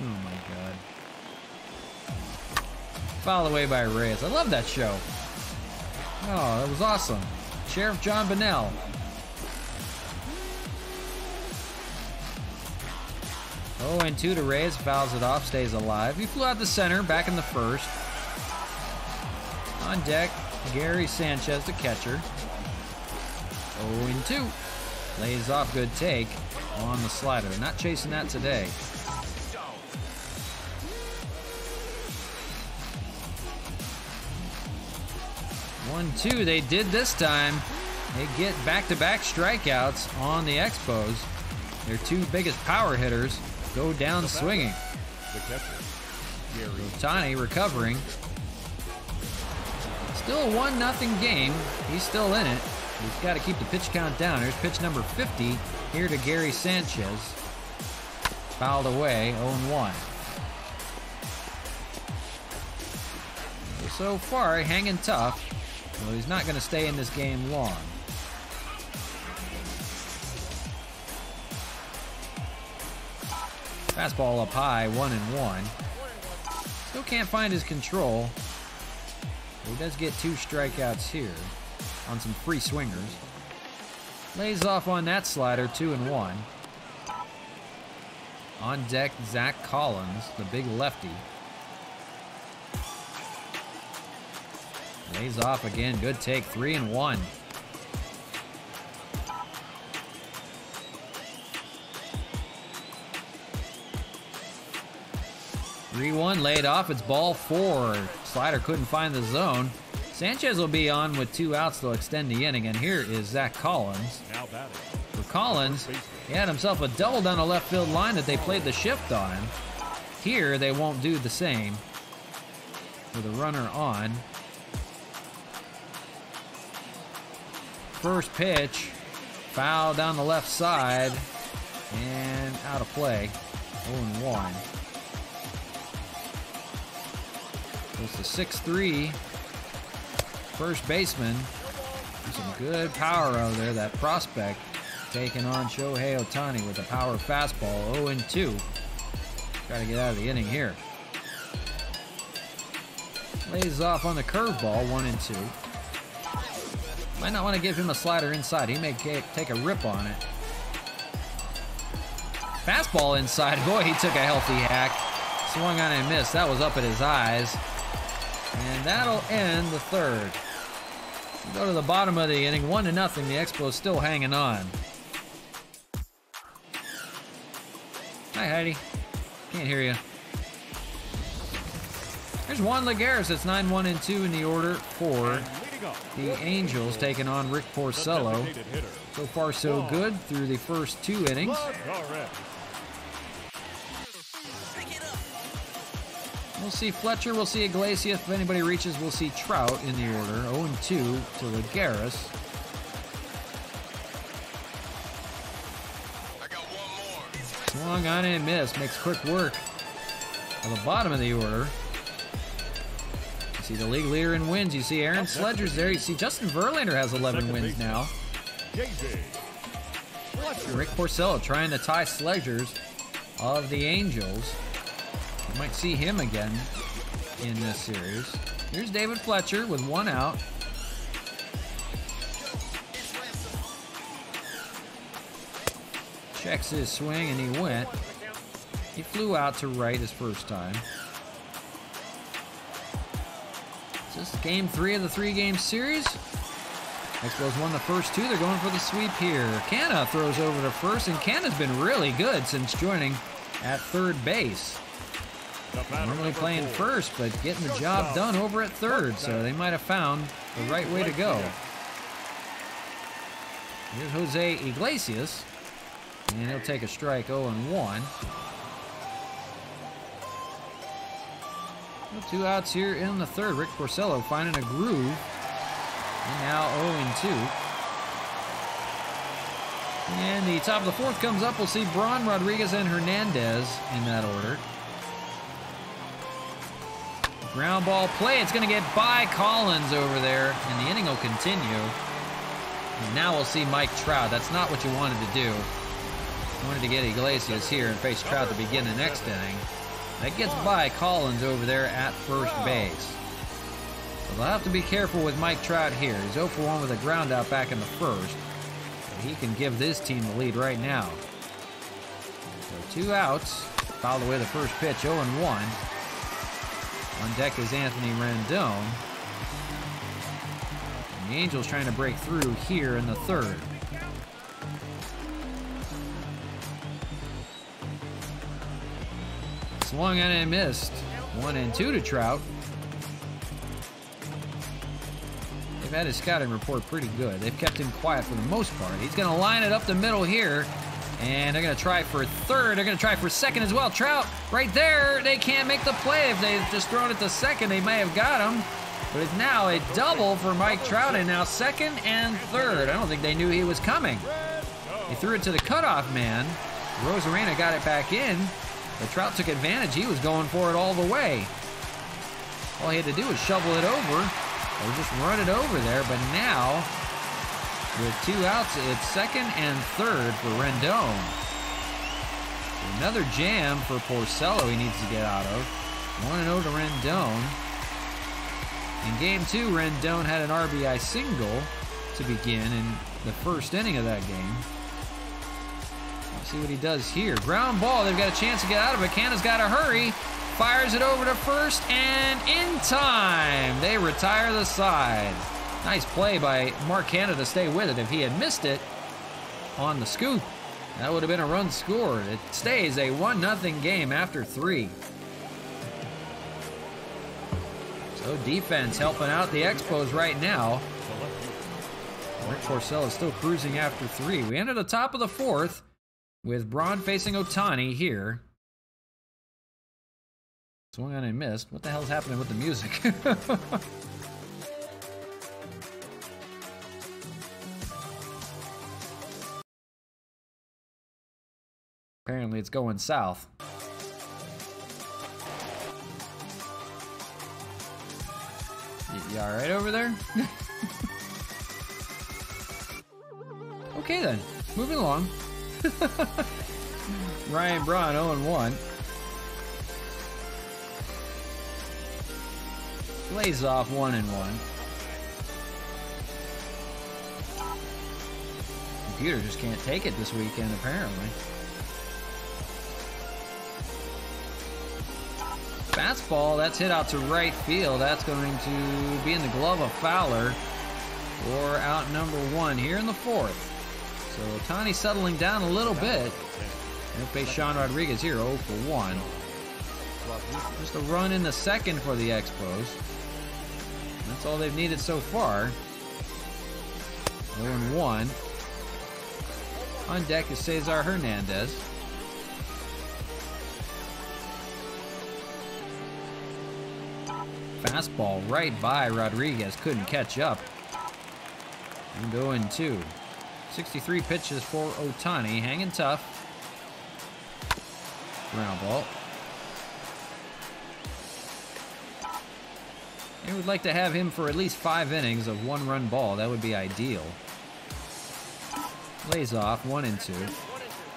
Oh my god. Fouled away by Reyes. I love that show. Oh, that was awesome. Sheriff John Bonnell. Oh, and 2 to Reyes. Fouls it off. Stays alive. He flew out the center. Back in the 1st. On deck, Gary Sanchez, the catcher. 0-2. Lays off. Good take on the slider. Not chasing that today. One, 2, they did this time. They get back-to-back strikeouts on the Expos. Their 2 biggest power hitters go down swinging. Otani recovering. Still a 1-0 game. He's still in it. He's got to keep the pitch count down. Here's pitch number 50 here to Gary Sanchez. Fouled away, 0-1. So far, hanging tough. Well, he's not going to stay in this game long. Fastball up high, 1-1. Still can't find his control. He does get 2 strikeouts here on some free swingers. Lays off on that slider, 2-1. On deck, Zach Collins, the big lefty. Lays off again, good take, 3-1. Laid off, it's ball 4. Slider couldn't find the zone. Sanchez will be on with 2 outs. They'll extend the inning, and here is Zach Collins. For Collins, he had himself a double down the left field line that they played the shift on. Here, they won't do the same with a runner on. First pitch, foul down the left side, and out of play, 0-1. Goes to 6-3. First baseman. Some good power out there, that prospect taking on Shohei Otani with a power fastball, 0-2. Got to get out of the inning here. Lays off on the curveball, 1-2. Might not want to give him a slider inside. He may take a rip on it. Fastball inside. Boy, he took a healthy hack. Swung on and missed. That was up at his eyes. And that'll end the 3rd. We go to the bottom of the inning, 1-0. The Expos still hanging on. Hi, Heidi. Can't hear you. There's Juan Lagares. It's 9-1-2 in the order for the Angels taking on Rick Porcello. So far, so good through the first 2 innings. We'll see Fletcher, we'll see Iglesias. If anybody reaches, we'll see Trout in the order. 0-2 to Lagares. Swung on and missed. Makes quick work of the bottom of the order. You see the league leader in wins. You see Aaron Sledger's there. You see Justin Verlander has 11 wins now. Rick Porcello trying to tie Sledger's of the Angels. You might see him again in this series. Here's David Fletcher with 1 out. Checks his swing and he went. He flew out to right his first time. This is game 3 of the 3-game series. Expos won the first 2. They're going for the sweep here. Canha throws over to first, and Canha's been really good since joining at third base. Normally playing first, but getting the job done over at third, so they might have found the right way to go. Here's Jose Iglesias, and he'll take a strike 0-1. 2 outs here in the third. Rick Porcello finding a groove, and now 0-2. And the top of the fourth comes up. We'll see Braun, Rodriguez, and Hernandez in that order. Ground ball play. It's going to get by Collins over there, and the inning will continue. And now we'll see Mike Trout. That's not what you wanted to do. You wanted to get Iglesias here and face Trout to begin the next inning. That gets by Collins over there at first base. So they'll have to be careful with Mike Trout here. He's 0 for 1 with a ground out back in the first. But he can give this team the lead right now. So 2 outs. Fouled away the first pitch, 0-1. On deck is Anthony Rendon. And the Angels trying to break through here in the third. Swung on and missed. 1-2 to Trout. They've had his scouting report pretty good. They've kept him quiet for the most part. He's going to line it up the middle here. And they're going to try for third. They're going to try for second as well. Trout right there. They can't make the play. If they'd just thrown it to second, they may have got him. But it's now a double for Mike Trout, and now second and third. I don't think they knew he was coming. He threw it to the cutoff man. Rosarena got it back in. But Trout took advantage. He was going for it all the way. All he had to do was shovel it over, or just run it over there. But now, with 2 outs, it's second and third for Rendon. Another jam for Porcello he needs to get out of. 1-0 to Rendon. In game 2, Rendon had an RBI single to begin in the first inning of that game. Let's see what he does here. Ground ball. They've got a chance to get out of it. Canha's got to hurry. Fires it over to first, and in time, they retire the side. Nice play by Mark Canha to stay with it. If he had missed it on the scoop, that would have been a run scored. It stays a 1-0 game after 3. So defense helping out the Expos right now. Rick Porcello is still cruising after 3. We enter the top of the fourth with Braun facing Ohtani here. Swung on and missed. What the hell's happening with the music? Apparently it's going south. You all right over there? Okay then, moving along. Ryan Braun 0-1. Lays off 1-1. Computer just can't take it this weekend, apparently. Fastball, that's hit out to right field. That's going to be in the glove of Fowler for out number 1 here in the fourth. So Ohtani settling down a little bit. He'll face Sean Rodriguez here, 0 for 1. Just a run in the second for the Expos. That's That's all they've needed so far. 0-1. On deck is Cesar Hernandez. Fastball right by Rodriguez. Couldn't catch up. And 0-2. 63 pitches for Ohtani. Hanging tough. Ground ball. I would like to have him for at least 5 innings of 1-run ball. That would be ideal. Lays off, 1-2.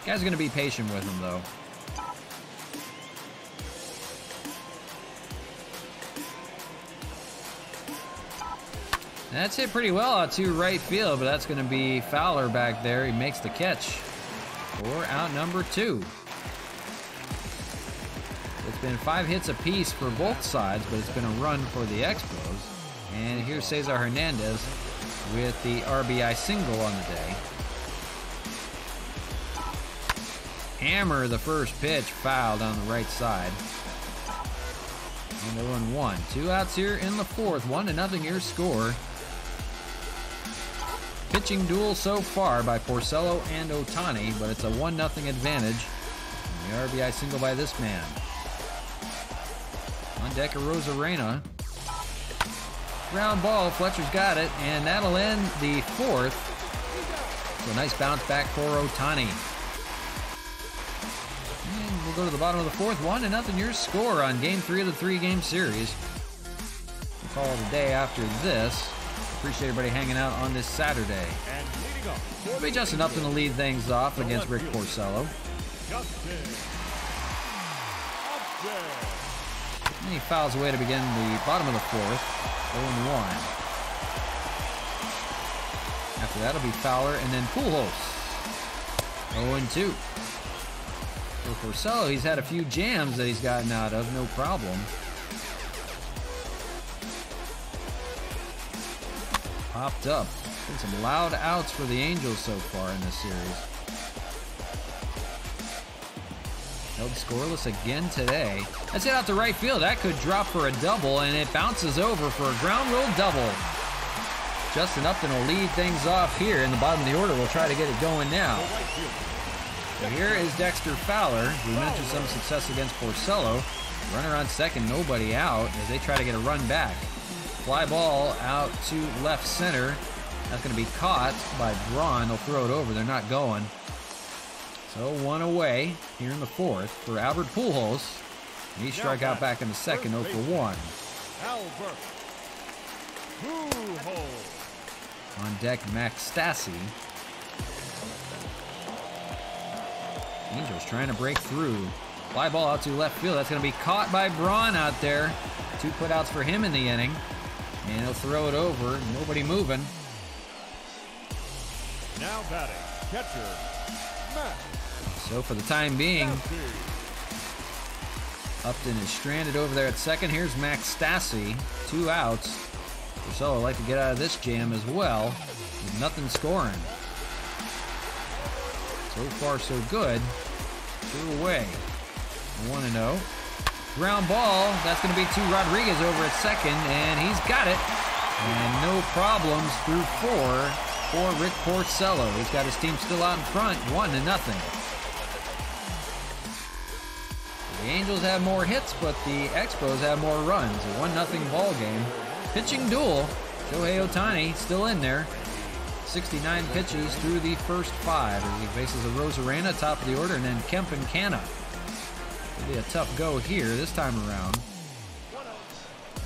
Guy's going to be patient with him, though. That's hit pretty well out to right field, but that's going to be Fowler back there. He makes the catch for out number 2. It's been 5 hits apiece for both sides, but it's been a run for the Expos. And here's Cesar Hernandez with the RBI single on the day. Hammer the first pitch, foul down the right side. And 0-1. 2 outs here in the 4th. 1-0 your score. Pitching duel so far by Porcello and Ohtani, but it's a 1-0 advantage. And the RBI single by this man. On deck of Rosarena. Ground ball, Fletcher's got it, and that'll end the 4th. So a nice bounce back for Ohtani. And we'll go to the bottom of the 4th. 1-0 your score on Game 3 of the 3-game series. We'll call it a day after this. Appreciate everybody hanging out on this Saturday. It'll be Justin Upton to lead things off against Rick Porcello. And he fouls away to begin the bottom of the 4th. 0-1. After that, it'll be Fowler and then Pujols. 0-2. For Porcello, he's had a few jams that he's gotten out of, no problem. Popped up. Been some loud outs for the Angels so far in this series. Held scoreless again today. That's hit out to right field. That could drop for a double, and it bounces over for a ground rule double. Justin Upton will lead things off here in the bottom of the order. We'll try to get it going now. So here is Dexter Fowler. We mentioned some success against Porcello. Runner on second, nobody out as they try to get a run back. Fly ball out to left center. That's going to be caught by Braun. They'll throw it over. They're not going. So 1 away here in the 4th for Albert Pujols. He struck out back in the 2nd, 0 for 1. Albert Pujols. On deck, Max Stassi. Angels trying to break through. Fly ball out to left field. That's going to be caught by Braun out there. 2 putouts for him in the inning. And he'll throw it over. Nobody moving. Now batting, catcher, Matt. So for the time being, Upton is stranded over there at second. Here's Max Stassi. 2 outs. Porcello would like to get out of this jam as well. With nothing scoring. So far, so good. 2 away. 1-0. Ground ball. That's going to be to Rodriguez over at second, and he's got it. And no problems through 4 for Rick Porcello. He's got his team still out in front, 1-0. The Angels have more hits, but the Expos have more runs. A 1-0 ball game. Pitching duel. Shohei Ohtani still in there. 69 pitches through the first 5 as he faces a Rosarena, top of the order, and then Kemp and Canna. It'll be a tough go here this time around.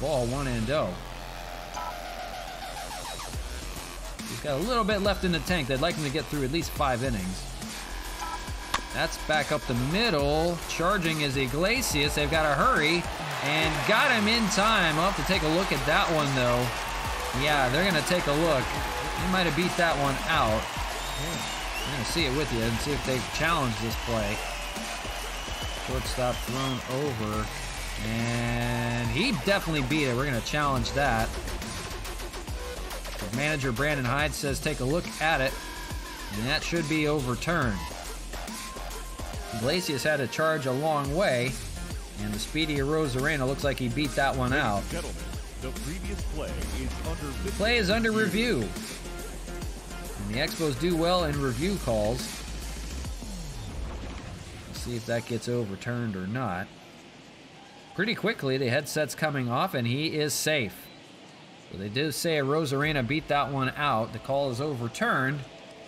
Ball 1-0. He's got a little bit left in the tank. They'd like him to get through at least 5 innings. That's back up the middle. Charging is Iglesias. They've got to hurry. And got him in time. I'll have to take a look at that one, though. Yeah, they're going to take a look. They might have beat that one out. I'm going to see it with you and see if they challenge this play. Shortstop thrown over. And he definitely beat it. We're going to challenge that. Manager Brandon Hyde says take a look at it. And that should be overturned. Iglesias had to charge a long way. And the speedy Rosarena looks like he beat that one out. The previous play is under Play is under review. And the Expos do well in review calls. Let's see if that gets overturned or not. Pretty quickly, the headset's coming off, and he is safe. So they do say a Rosarena beat that one out. The call is overturned.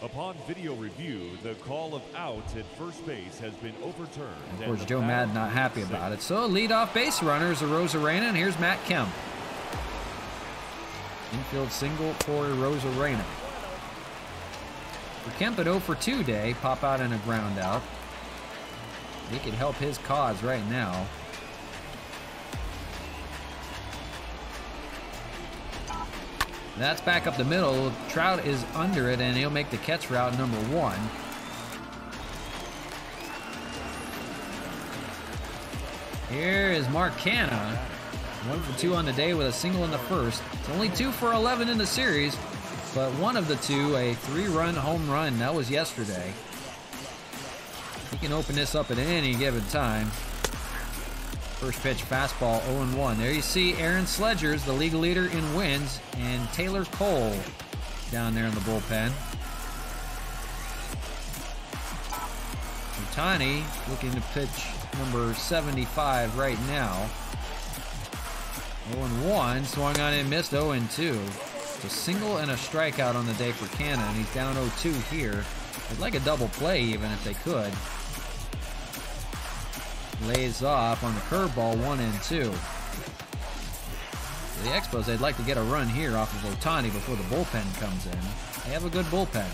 Upon video review, the call of out at first base has been overturned. Of course, Joe Madden not happy about it. So leadoff base runner is a Rosarena, and here's Matt Kemp. Infield single for Rosarena. For Kemp, an 0 for 2 day, pop out and a ground out. He can help his cause right now. That's back up the middle. Trout is under it, and he'll make the catch route number 1. Here is Mark Canha. 1 for 2 on the day with a single in the first. It's only 2 for 11 in the series, but one of the two, a 3-run home run. That was yesterday. He can open this up at any given time. First pitch fastball, 0-1. There you see Aaron Sledgers, the league leader in wins, and Taylor Cole down there in the bullpen. Ohtani looking to pitch number 75 right now. 0-1, swung on and missed, 0-2. It's a single and a strikeout on the day for Canha, and he's down 0-2 here. They'd like a double play even if they could. Lays off on the curveball, 1-2. The Expos, they'd like to get a run here off of Ohtani before the bullpen comes in. They have a good bullpen.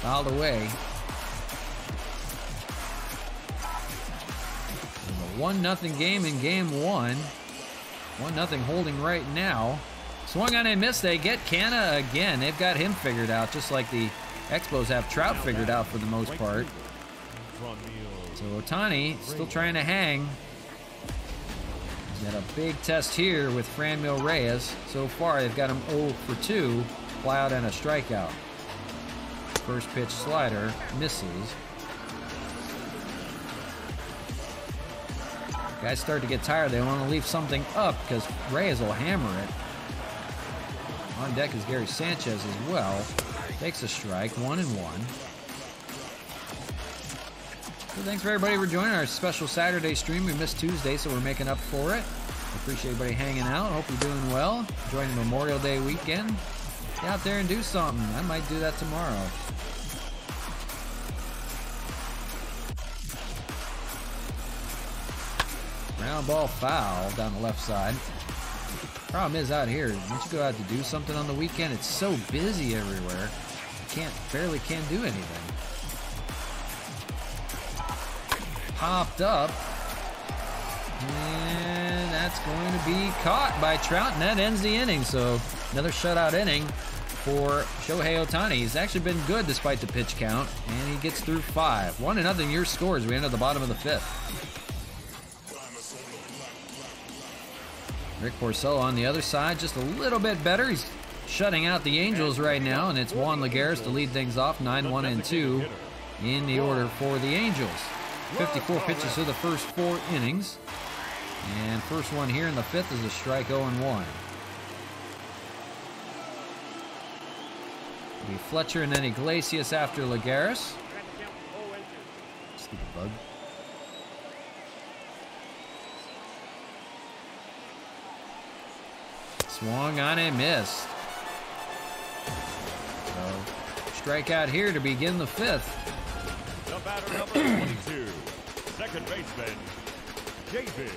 Fouled away. A 1-0 game in game 1. 1-0 holding right now. Swung on and missed. They get Canha again. They've got him figured out, just like the Expos have Trout figured out for the most part. So Ohtani still trying to hang. He's got a big test here with Franmil Reyes. So far, they've got him 0 for 2, fly out and a strikeout. First pitch slider misses. Guys start to get tired. They want to leave something up because Reyes will hammer it. On deck is Gary Sanchez as well. Takes a strike, 1-1. So thanks for everybody for joining our special Saturday stream. We missed Tuesday, so we're making up for it. Appreciate everybody hanging out. Hope you're doing well. Enjoying the Memorial Day weekend. Get out there and do something. I might do that tomorrow. Ground ball foul down the left side. Problem is out here, once you go out to do something on the weekend, it's so busy everywhere. You barely can't do anything. Popped up. And that's going to be caught by Trout, and that ends the inning. So another shutout inning for Shohei Ohtani. He's actually been good despite the pitch count, and he gets through 5. 1-0 your scores. We end at the bottom of the 5th. Rick Porcello on the other side, just a little bit better. He's shutting out the Angels right now, and it's Juan Lagares to lead things off, 9-1-2 in the order for the Angels. 54 pitches to the first 4 innings. And first one here in the 5th is a strike, 0-1. It'll be Fletcher and then Iglesias after Lagares. Stupid bug. Swung on and missed. So, strikeout here to begin the 5th. The batter number 22, second baseman, David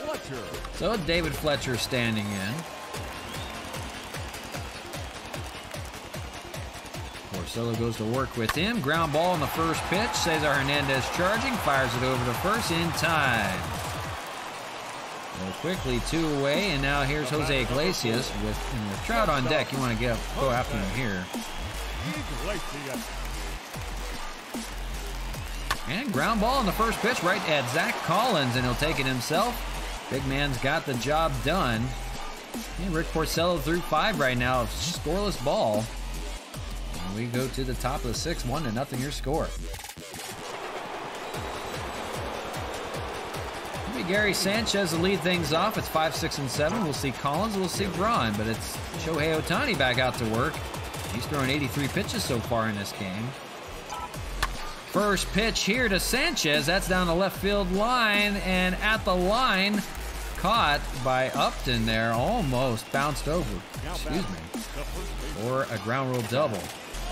Fletcher. So David Fletcher standing in. Porcello goes to work with him. Ground ball on the first pitch. Cesar Hernandez charging, fires it over to first in time. So quickly 2 away, and now here's Jose Iglesias with Trout on deck. You want to go after him here. Iglesias. And ground ball on the first pitch right at Zach Collins, and he'll take it himself. Big man's got the job done. And Rick Porcello through 5 right now of scoreless ball. And we go to the top of the 6th, 1-0 your score. Maybe Gary Sanchez will lead things off. It's 5, 6, and 7. We'll see Collins, we'll see Braun, but it's Shohei Ohtani back out to work. He's throwing 83 pitches so far in this game. First pitch here to Sanchez. That's down the left field line, and at the line, caught by Upton there. Almost bounced over, excuse me, for a ground rule double.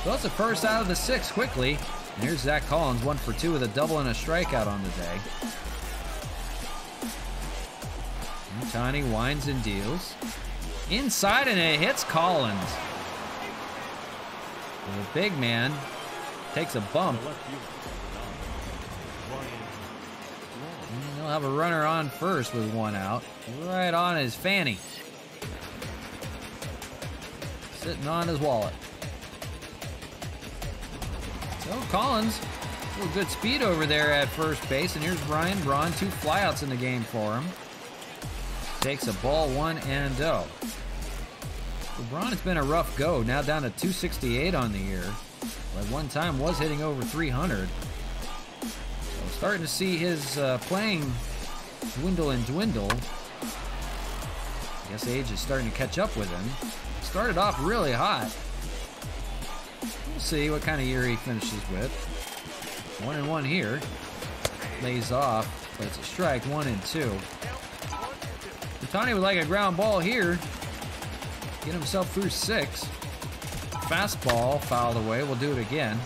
So it's the first out of the 6 quickly. And here's Zach Collins, 1 for 2 with a double and a strikeout on the day. Ohtani winds and deals. Inside, and it hits Collins. The big man takes a bump. And he'll have a runner on first with 1 out. Right on his fanny. Sitting on his wallet. So Collins, a little good speed over there at first base. And here's Ryan Braun, 2 flyouts in the game for him. Takes a ball, 1-0. LeBron, it's been a rough go. Now down to 268 on the year. At one time was hitting over 300. So starting to see his playing dwindle and dwindle. I guess age is starting to catch up with him. Started off really hot. We'll see what kind of year he finishes with. 1-1 here. Lays off, but it's a strike, 1-2. Ohtani would like a ground ball here. Get himself through 6. Fastball fouled away. We'll do it again.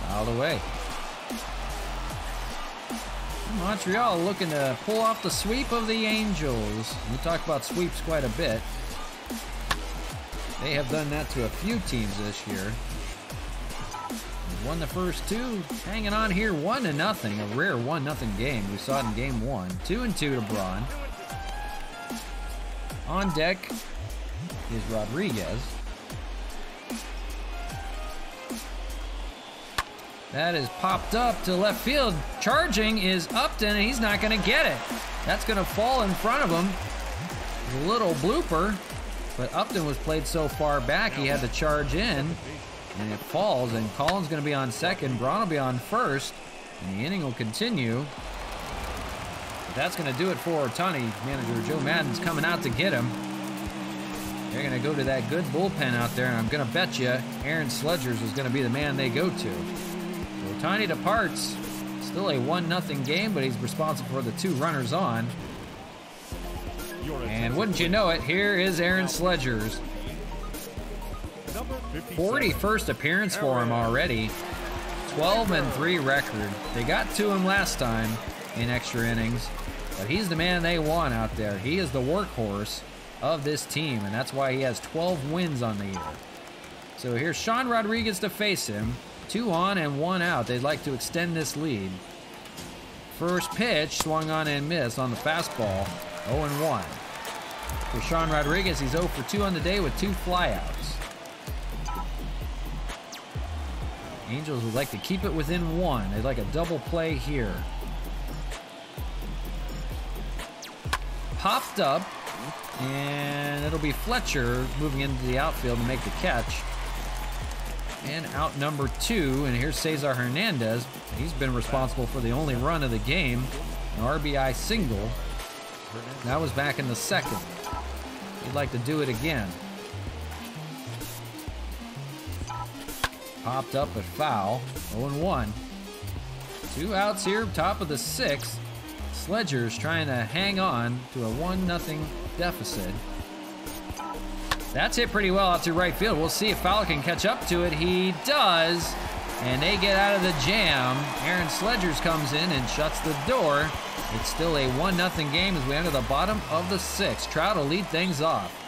Fouled away. Montreal looking to pull off the sweep of the Angels. We talk about sweeps quite a bit. They have done that to a few teams this year. Won the first 2, hanging on here 1-0, a rare 1-0 game. We saw it in game 1. 2-2 to Braun. On deck is Rodriguez. That is popped up to left field. Charging is Upton, and he's not going to get it. That's going to fall in front of him. A little blooper, but Upton was played so far back he had to charge in. And it falls, and Collins going to be on second. Braun will be on first, and the inning will continue. But that's going to do it for Ohtani. Manager Joe Maddon's coming out to get him. They're going to go to that good bullpen out there, and I'm going to bet you Aaron Sledgers is going to be the man they go to. So Ohtani departs. Still a 1-0 game, but he's responsible for the 2 runners on. And wouldn't you know it, here is Aaron Sledgers. 41st appearance for him already. 12-3 record. They got to him last time in extra innings, but he's the man they want out there. He is the workhorse of this team, and that's why he has 12 wins on the year. So here's Sean Rodriguez to face him. 2 on and 1 out. They'd like to extend this lead. First pitch swung on and missed on the fastball. 0-1. For Sean Rodriguez, he's 0 for 2 on the day with 2 flyouts. Angels would like to keep it within 1. They'd like a double play here. Popped up, and it'll be Fletcher moving into the outfield to make the catch. And out number 2, and here's Cesar Hernandez. He's been responsible for the only run of the game, an RBI single. That was back in the 2nd. He'd like to do it again. Popped up but foul. 0-1. 2 outs here, top of the 6th. Sledgers trying to hang on to a 1-0 deficit. That's hit pretty well out to right field. We'll see if Fowler can catch up to it. He does, and they get out of the jam. Aaron Sledgers comes in and shuts the door. It's still a 1-0 game as we enter the bottom of the 6th. Trout will lead things off.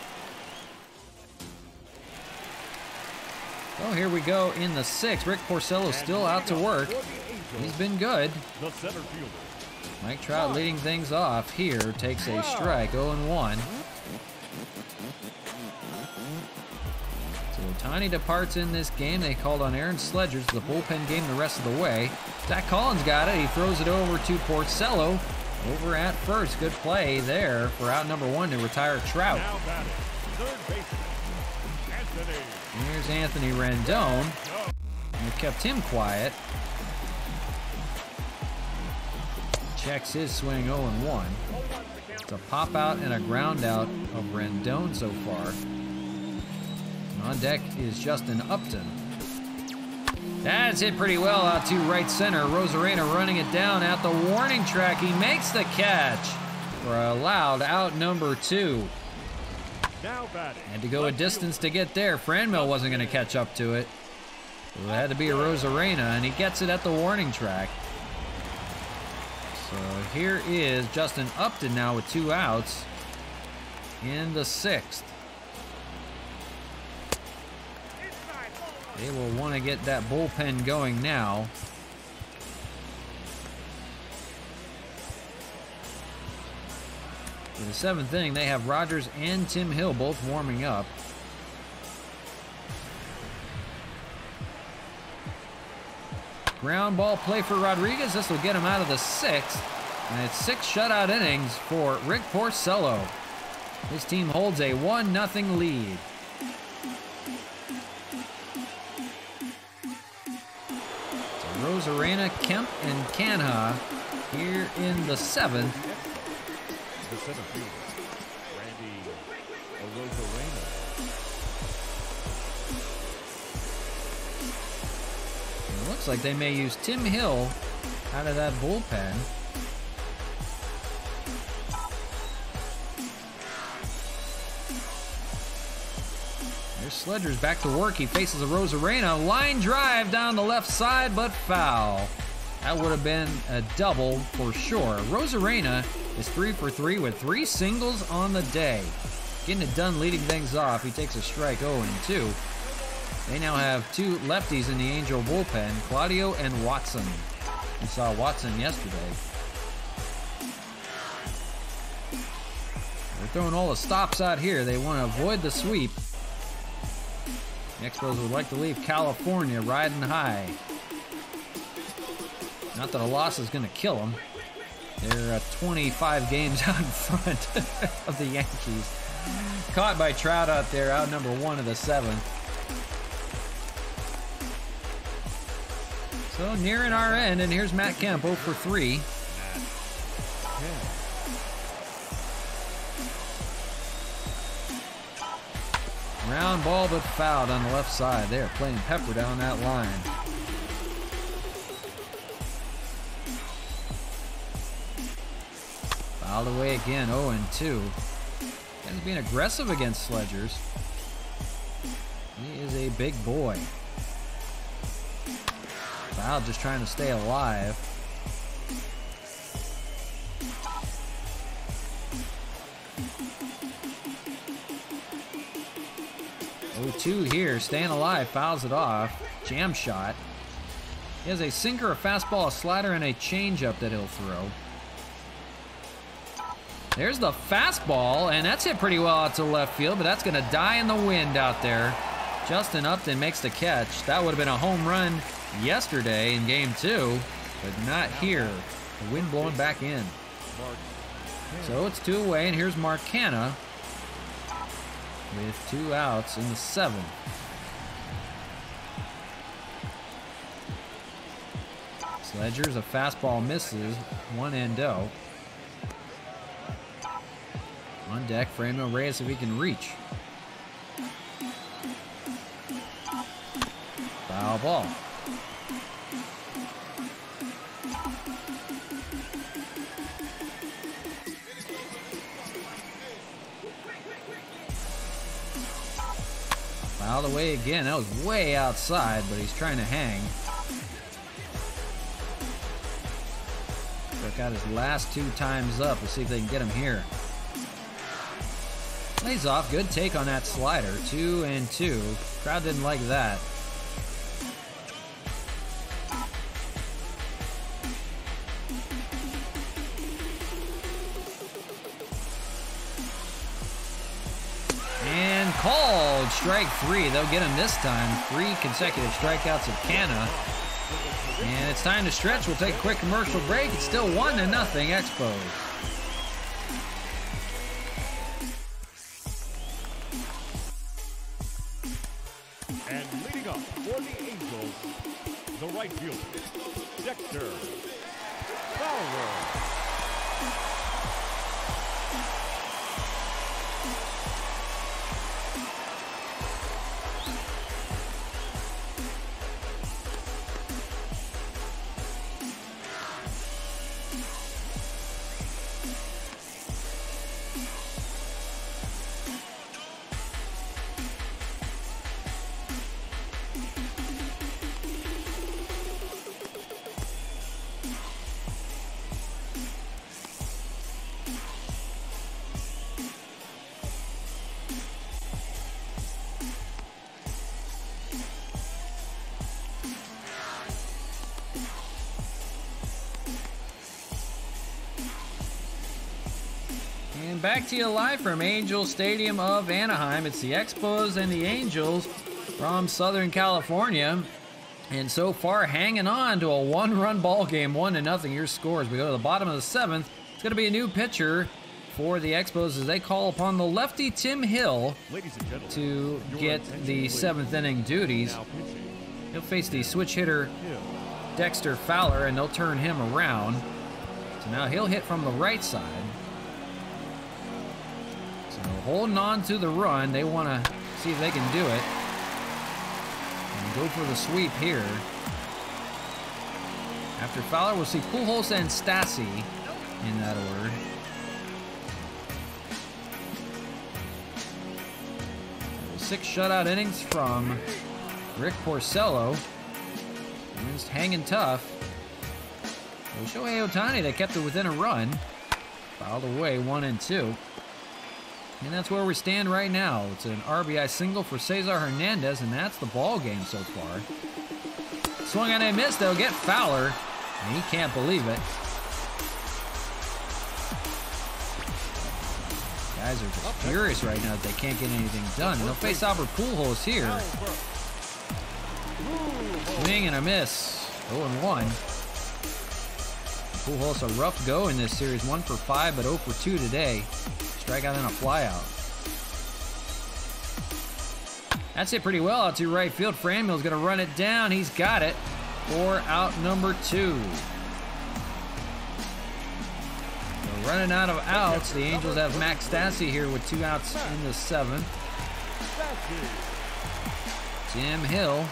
Oh, here we go in the 6th. Rick Porcello still out to work. He's been good. Mike Trout leading things off here. Takes a strike, 0-1. So Ohtani departs in this game. They called on Aaron Sledgers, the bullpen game the rest of the way. Zach Collins got it. He throws it over to Porcello. Over at first. Good play there for out number 1 to retire Trout. Here's Anthony Rendon. And they kept him quiet. Checks his swing 0-1. It's a pop out and a ground out of Rendon so far. And on deck is Justin Upton. That's hit pretty well out to right center. Rosarena running it down at the warning track. He makes the catch for a loud out number 2. Had to go a distance to get there. Franmil wasn't going to catch up to it. So it had to be a Rosarena, and he gets it at the warning track. So here is Justin Upton now with 2 outs in the 6th. They will want to get that bullpen going now. For the 7th inning, they have Rogers and Tim Hill both warming up. Ground ball play for Rodriguez. This will get him out of the 6th. And it's 6 shutout innings for Rick Porcello. His team holds a 1-0 lead. So Rosarena, Kemp, and Canha here in the 7th. The center fielder, Randy Rosarena. It looks like they may use Tim Hill out of that bullpen. There's Sledger's back to work. He faces a Rosarena. Line drive down the left side, but foul. That would have been a double for sure. Rosarena is 3 for 3 with 3 singles on the day. Getting it done, leading things off. He takes a strike 0-2. They now have 2 lefties in the Angel bullpen, Claudio and Watson. We saw Watson yesterday. They're throwing all the stops out here. They want to avoid the sweep. The Expos would like to leave California riding high. Not that a loss is going to kill them. They're 25 games out in front of the Yankees. Caught by Trout out there, out number 1 of the 7th. So nearing our end, and here's Matt Kemp, 0 for 3. Round ball, but fouled on the left side. They are playing pepper down that line. Fouled away again, 0-2. He's being aggressive against Sledgers. He is a big boy. Fouled, just trying to stay alive. Oh, 2 here, staying alive, fouls it off. Jam shot. He has a sinker, a fastball, a slider, and a changeup that he'll throw. There's the fastball, and that's hit pretty well out to left field, but that's going to die in the wind out there. Justin Upton makes the catch. That would have been a home run yesterday in Game 2, but not here. The wind blowing back in. So it's 2 away, and here's Marcana with 2 outs in the 7th. Sledger's a fastball misses, 1-0. On deck, Franmil Reyes if he can reach. Foul ball. Fouled away again. That was way outside, but he's trying to hang. Took out his last 2 times up. We'll see if they can get him here. Lays off. Good take on that slider. 2-2. Crowd didn't like that. And called. Strike 3. They'll get him this time. 3 consecutive strikeouts of Canha. And it's time to stretch. We'll take a quick commercial break. It's still 1-0 Expos. And leading up for the Angels, the right fielder, Dexter Fowler. And back to you live from Angel Stadium of Anaheim. It's the Expos and the Angels from Southern California. And so far, hanging on to a one-run ball game, 1-0 your scores. We go to the bottom of the 7th. It's going to be a new pitcher for the Expos as they call upon the lefty Tim Hill to get the 7th inning duties. He'll face the switch hitter Dexter Fowler, and they'll turn him around. So now he'll hit from the right side. So holding on to the run, they want to see if they can do it. And go for the sweep here. After Fowler, we'll see Pujols and Stassi in that order. Six shutout innings from Rick Porcello. Just hanging tough. It was Shohei Ohtani that kept it within a run. Fouled away 1-2. And that's where we stand right now. It's an RBI single for Cesar Hernandez, and that's the ball game so far. Swung on and missed. They'll get Fowler, and he can't believe it. Guys are just furious right now that they can't get anything done. And they'll face Albert Pujols here. Swing and a miss. 0-1. Pujols a rough go in this series. 1 for 5, but 0 for 2 today. Strikeout and a flyout. That's hit pretty well out to right field. Franmil's going to run it down. He's got it for out number 2. So running out of outs. The Angels have Max Stassi here with 2 outs in the 7th. Tim Hill.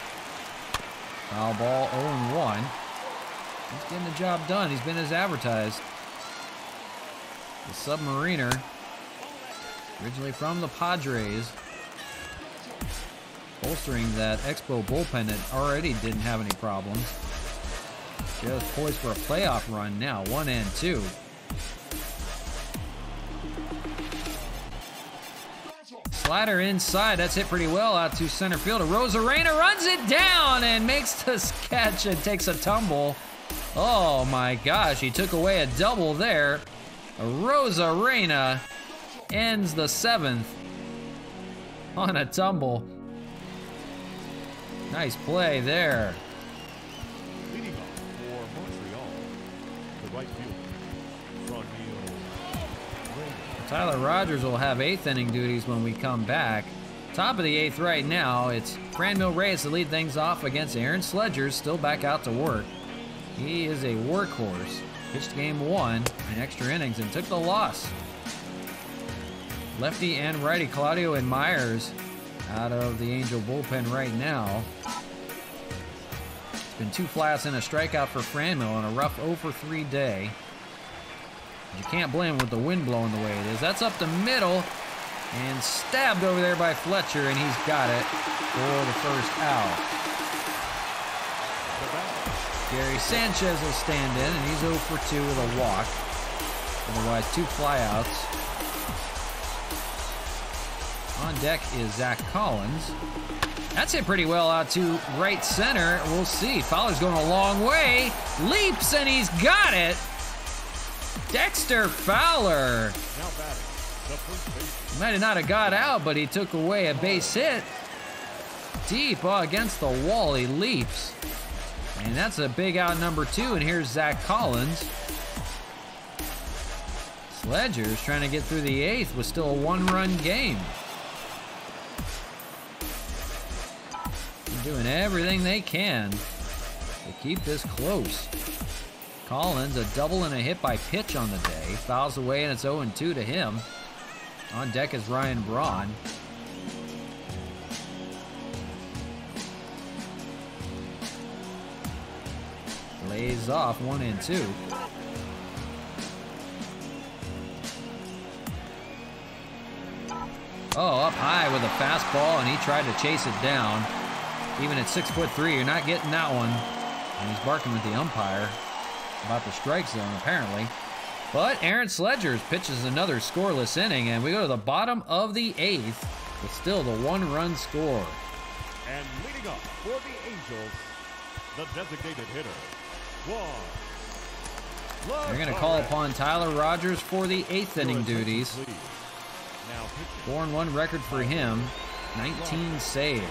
Foul ball 0-1. He's getting the job done. He's been as advertised. The Submariner. Originally from the Padres. Bolstering that Expo bullpen that already didn't have any problems. Just poised for a playoff run now. 1-2. Slider inside. That's hit pretty well out to center field. Rosarena runs it down and makes the catch and takes a tumble. Oh my gosh, he took away a double there. Rosarena ends the 7th on a tumble. Nice play there. Leading up for Montreal, the right fielder, Tyler Rogers will have 8th inning duties when we come back. Top of the 8th right now, it's Franmil Reyes to lead things off against Aaron Sledgers, still back out to work. He is a workhorse. Pitched game 1 in extra innings and took the loss. Lefty and righty Claudio and Myers out of the Angel bullpen right now. It's been 2 flyouts and a strikeout for Franmil on a rough 0 for 3 day. You can't blame him with the wind blowing the way it is. That's up the middle and stabbed over there by Fletcher, and he's got it for the first out. Gary Sanchez will stand in, and he's 0 for 2 with a walk. Otherwise, 2 flyouts. On deck is Zach Collins. That's hit pretty well out to right center. We'll see. Fowler's going a long way. Leaps, and he's got it. Dexter Fowler. Might have not have got out, but he took away a base hit. Deep against the wall, he leaps. And that's a big out number 2, and here's Zach Collins. Sledger's trying to get through the 8th with still a 1-run game. They're doing everything they can to keep this close. Collins, a double and a hit by pitch on the day. Fouls away, and it's 0-2 to him. On deck is Ryan Braun. Lays off 1-2. Oh, up high with a fastball, and he tried to chase it down. Even at 6'3", you're not getting that one. And he's barking with the umpire about the strike zone, apparently. But Aaron Sledgers pitches another scoreless inning, and we go to the bottom of the 8th with still the 1-run score. And leading up for the Angels, the designated hitter, They're going to call upon Tyler Rogers for the 8th inning duties. 4-1 record for him, 19 saves.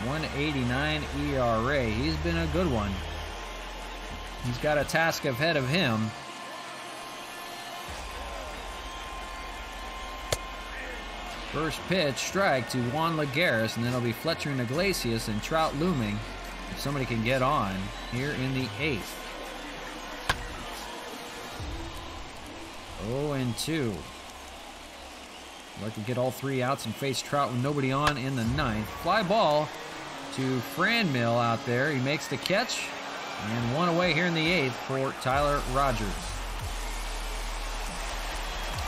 1.89 ERA. He's been a good one. He's got a task ahead of him. First pitch, strike to Juan Lagares, and then it'll be Fletcher and Iglesias and Trout looming. If somebody can get on here in the 8th. 0-2. Like to get all 3 outs and face Trout with nobody on in the 9th. Fly ball to Franmil out there. He makes the catch. And 1 away here in the 8th for Tyler Rogers.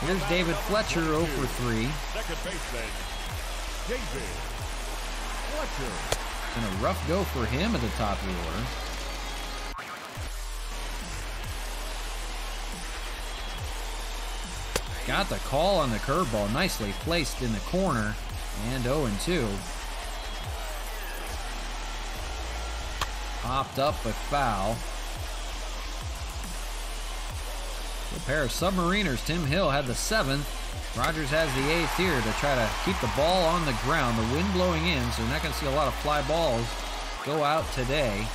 Here's David Fletcher, 0 for 3. Second baseman, David Fletcher. And a rough go for him at the top of the order. Got the call on the curveball. Nicely placed in the corner. And 0-2. Popped up but foul. A pair of submariners. Tim Hill had the 7th. Rogers has the 8th here to try to keep the ball on the ground. The wind blowing in, so you're not going to see a lot of fly balls go out today.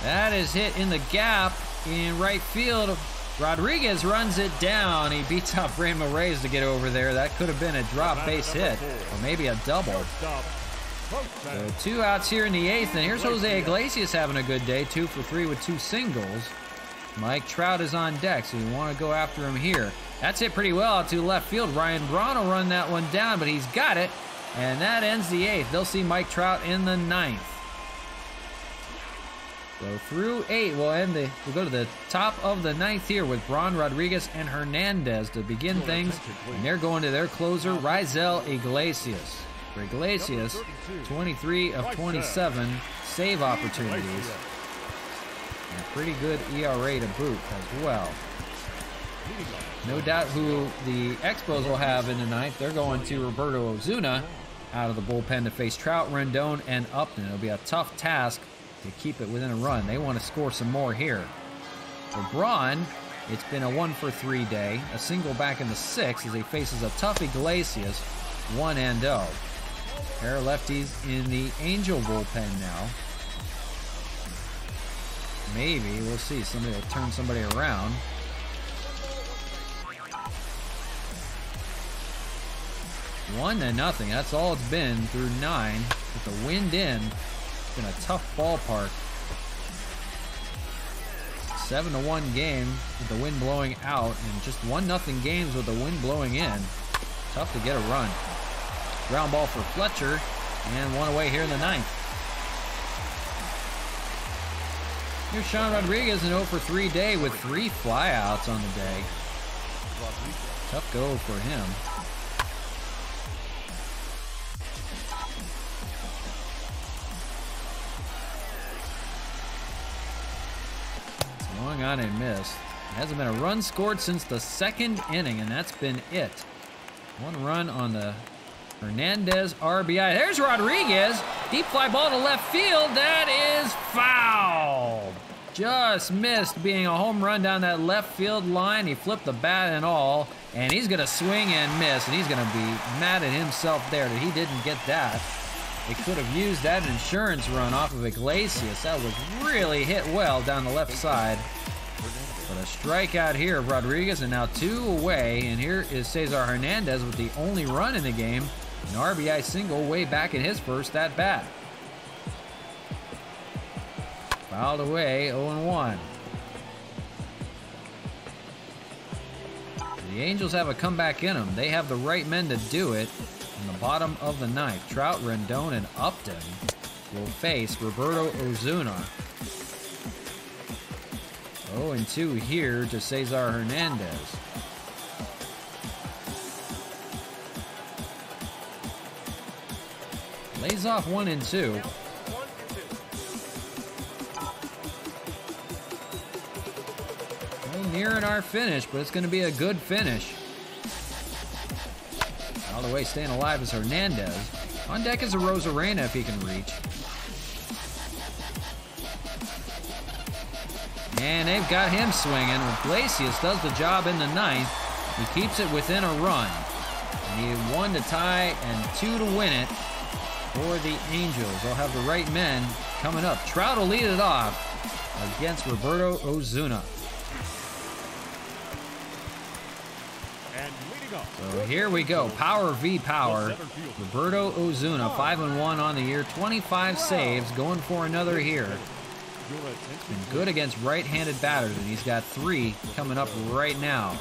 That is hit in the gap in right field. Rodriguez runs it down. He beats out Brandon Reyes to get over there. That could have been a drop base hit, or maybe a double. So 2 outs here in the 8th, and here's Jose Iglesias having a good day. 2 for 3 with 2 singles. Mike Trout is on deck, so you want to go after him here. That's hit pretty well out to left field. Ryan Braun will run that one down, but he's got it, and that ends the 8th. They'll see Mike Trout in the 9th. So through 8, we'll go to the top of the 9th here with Braun, Rodriguez, and Hernandez to begin things, and they're going to their closer, Raisel Iglesias. For Iglesias, 23 of 27 save opportunities. And a pretty good ERA to boot as well. No doubt who the Expos will have in the 9th. They're going to Roberto Ozuna out of the bullpen to face Trout, Rendon, and Upton. It'll be a tough task to keep it within a run. They want to score some more here. For Braun, it's been a 1 for 3 day. A single back in the 6th as he faces a tough Iglesias, 1-0. Pair of lefties in the Angel bullpen now. Maybe, we'll see. Somebody will turn somebody around. One to nothing. That's all it's been through 9. With the wind in, it's been a tough ballpark. 7-1 game with the wind blowing out, and just 1-0 games with the wind blowing in. Tough to get a run. Ground ball for Fletcher, and 1 away here in the 9th. Here's Sean Rodriguez, an 0 for 3 day with 3 flyouts on the day. Tough go for him. Swung on and missed. Hasn't been a run scored since the 2nd inning, and that's been it. 1 run on the Hernandez RBI. There's Rodriguez. Deep fly ball to left field. That is foul. Just missed being a home run down that left field line. He flipped the bat and all, and he's going to swing and miss, and he's going to be mad at himself there that he didn't get that. They could have used that insurance run off of Iglesias. That was really hit well down the left side. But a strikeout here of Rodriguez, and now 2 away. And here is Cesar Hernandez with the only run in the game An RBI single way back in his first at-bat. Fouled away, 0-1. The Angels have a comeback in them. They have the right men to do it. In the bottom of the ninth, Trout, Rendon, and Upton will face Roberto Ozuna. 0-2 here to Cesar Hernandez. Lays off 1-2. Well, nearing our finish, but it's going to be a good finish. All the way staying alive is Hernandez. On deck is a Rosarena if he can reach. And they've got him swinging. Iglesias does the job in the ninth. He keeps it within a run. He needed 1 to tie and 2 to win it for the Angels. They'll have the right men coming up. Trout will lead it off against Roberto Ozuna. So here we go. Power v power. Roberto Ozuna, 5-1 on the year, 25 saves, going for another here. He's been good against right-handed batters, and he's got 3 coming up right now.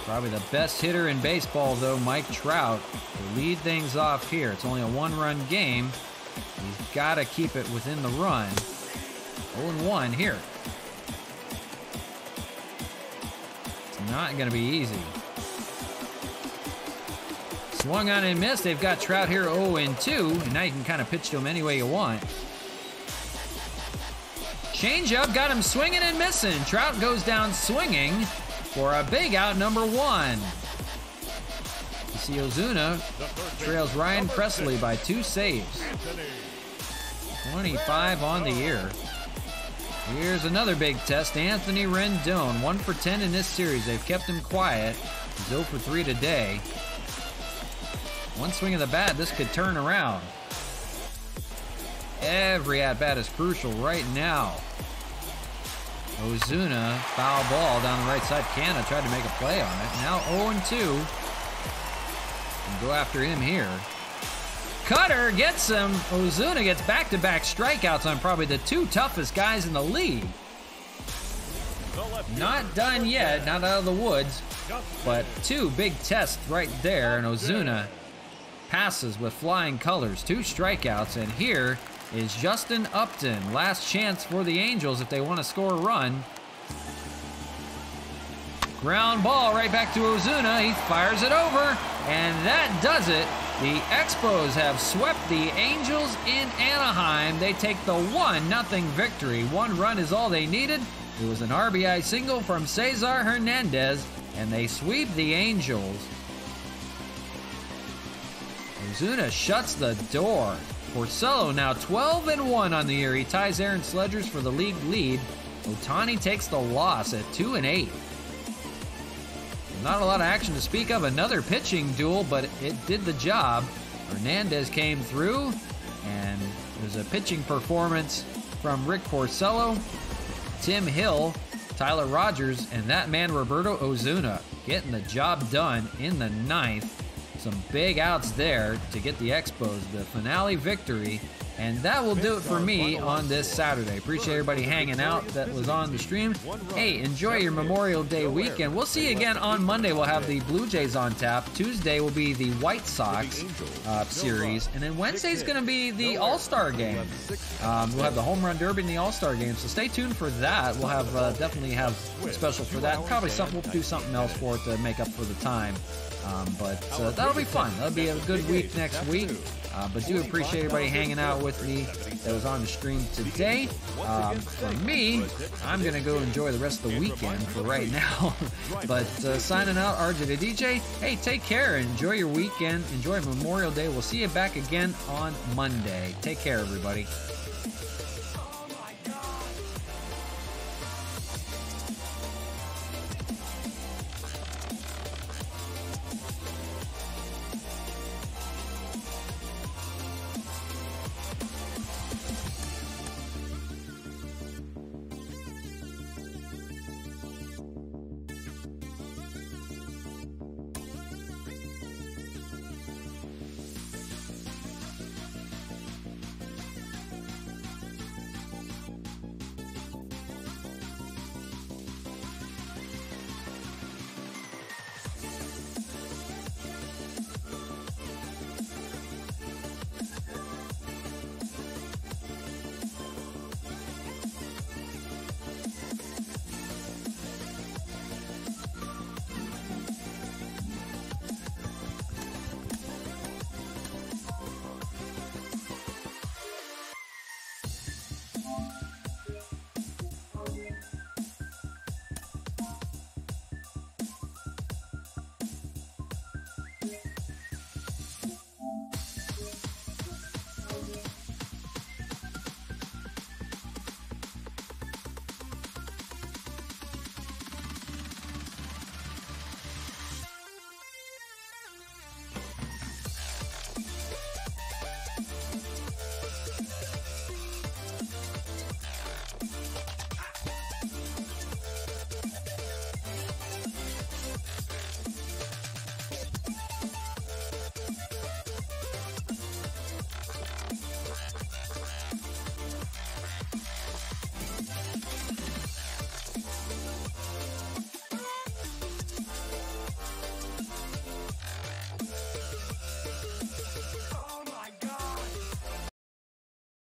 Probably the best hitter in baseball, though, Mike Trout, to lead things off here. It's only a 1-run game. He's got to keep it within the run. 0-1 here. It's not going to be easy. Swung on and missed. They've got Trout here 0-2, and now you can kind of pitch to him any way you want. Changeup got him swinging and missing. Trout goes down swinging for a big out, number 1. You see Ozuna trails Ryan Presley by 2 saves. 25 on the year. Here's another big test. Anthony Rendon, 1 for 10 in this series. They've kept him quiet. He's 0 for 3 today. One swing of the bat, this could turn around. Every at-bat is crucial right now. Ozuna, foul ball down the right side. Canna tried to make a play on it. Now 0-2. And go after him here. Cutter gets him. Ozuna gets back-to-back strikeouts on probably the 2 toughest guys in the league. Not done yet, not out of the woods, but 2 big tests right there, and Ozuna passes with flying colors. 2 strikeouts, and here is Justin Upton. Last chance for the Angels if they want to score a run. Ground ball right back to Ozuna. He fires it over, and that does it. The Expos have swept the Angels in Anaheim. They take the 1-0 victory. 1 run is all they needed. It was an RBI single from Cesar Hernandez, and they sweep the Angels. Ozuna shuts the door. Porcello now 12-1 on the year. He ties Aaron Sledgers for the league lead. Ohtani takes the loss at 2-8. Not a lot of action to speak of. Another pitching duel, but it did the job. Hernandez came through, and it was a pitching performance from Rick Porcello, Tim Hill, Tyler Rogers, and that man Roberto Ozuna getting the job done in the 9th. Some big outs there to get the Expos the finale victory. And that will do it for me on this Saturday. Appreciate everybody hanging out that was on the stream. Hey, enjoy your Memorial Day weekend. We'll see you again on Monday. We'll have the Blue Jays on tap. Tuesday will be the White Sox series. And then Wednesday's going to be the All-Star game. We'll have the Home Run Derby and the All-Star game. So stay tuned for that. We'll have definitely have a special for that. Probably something, we'll do something else for it to make up for the time. But that'll be fun. That'll be a good week next week. But do appreciate everybody hanging out with me that was on the stream today. For me, I'm going to go enjoy the rest of the weekend for right now. But signing out, RJ the DJ. Hey, take care. Enjoy your weekend. Enjoy Memorial Day. We'll see you back again on Monday. Take care, everybody.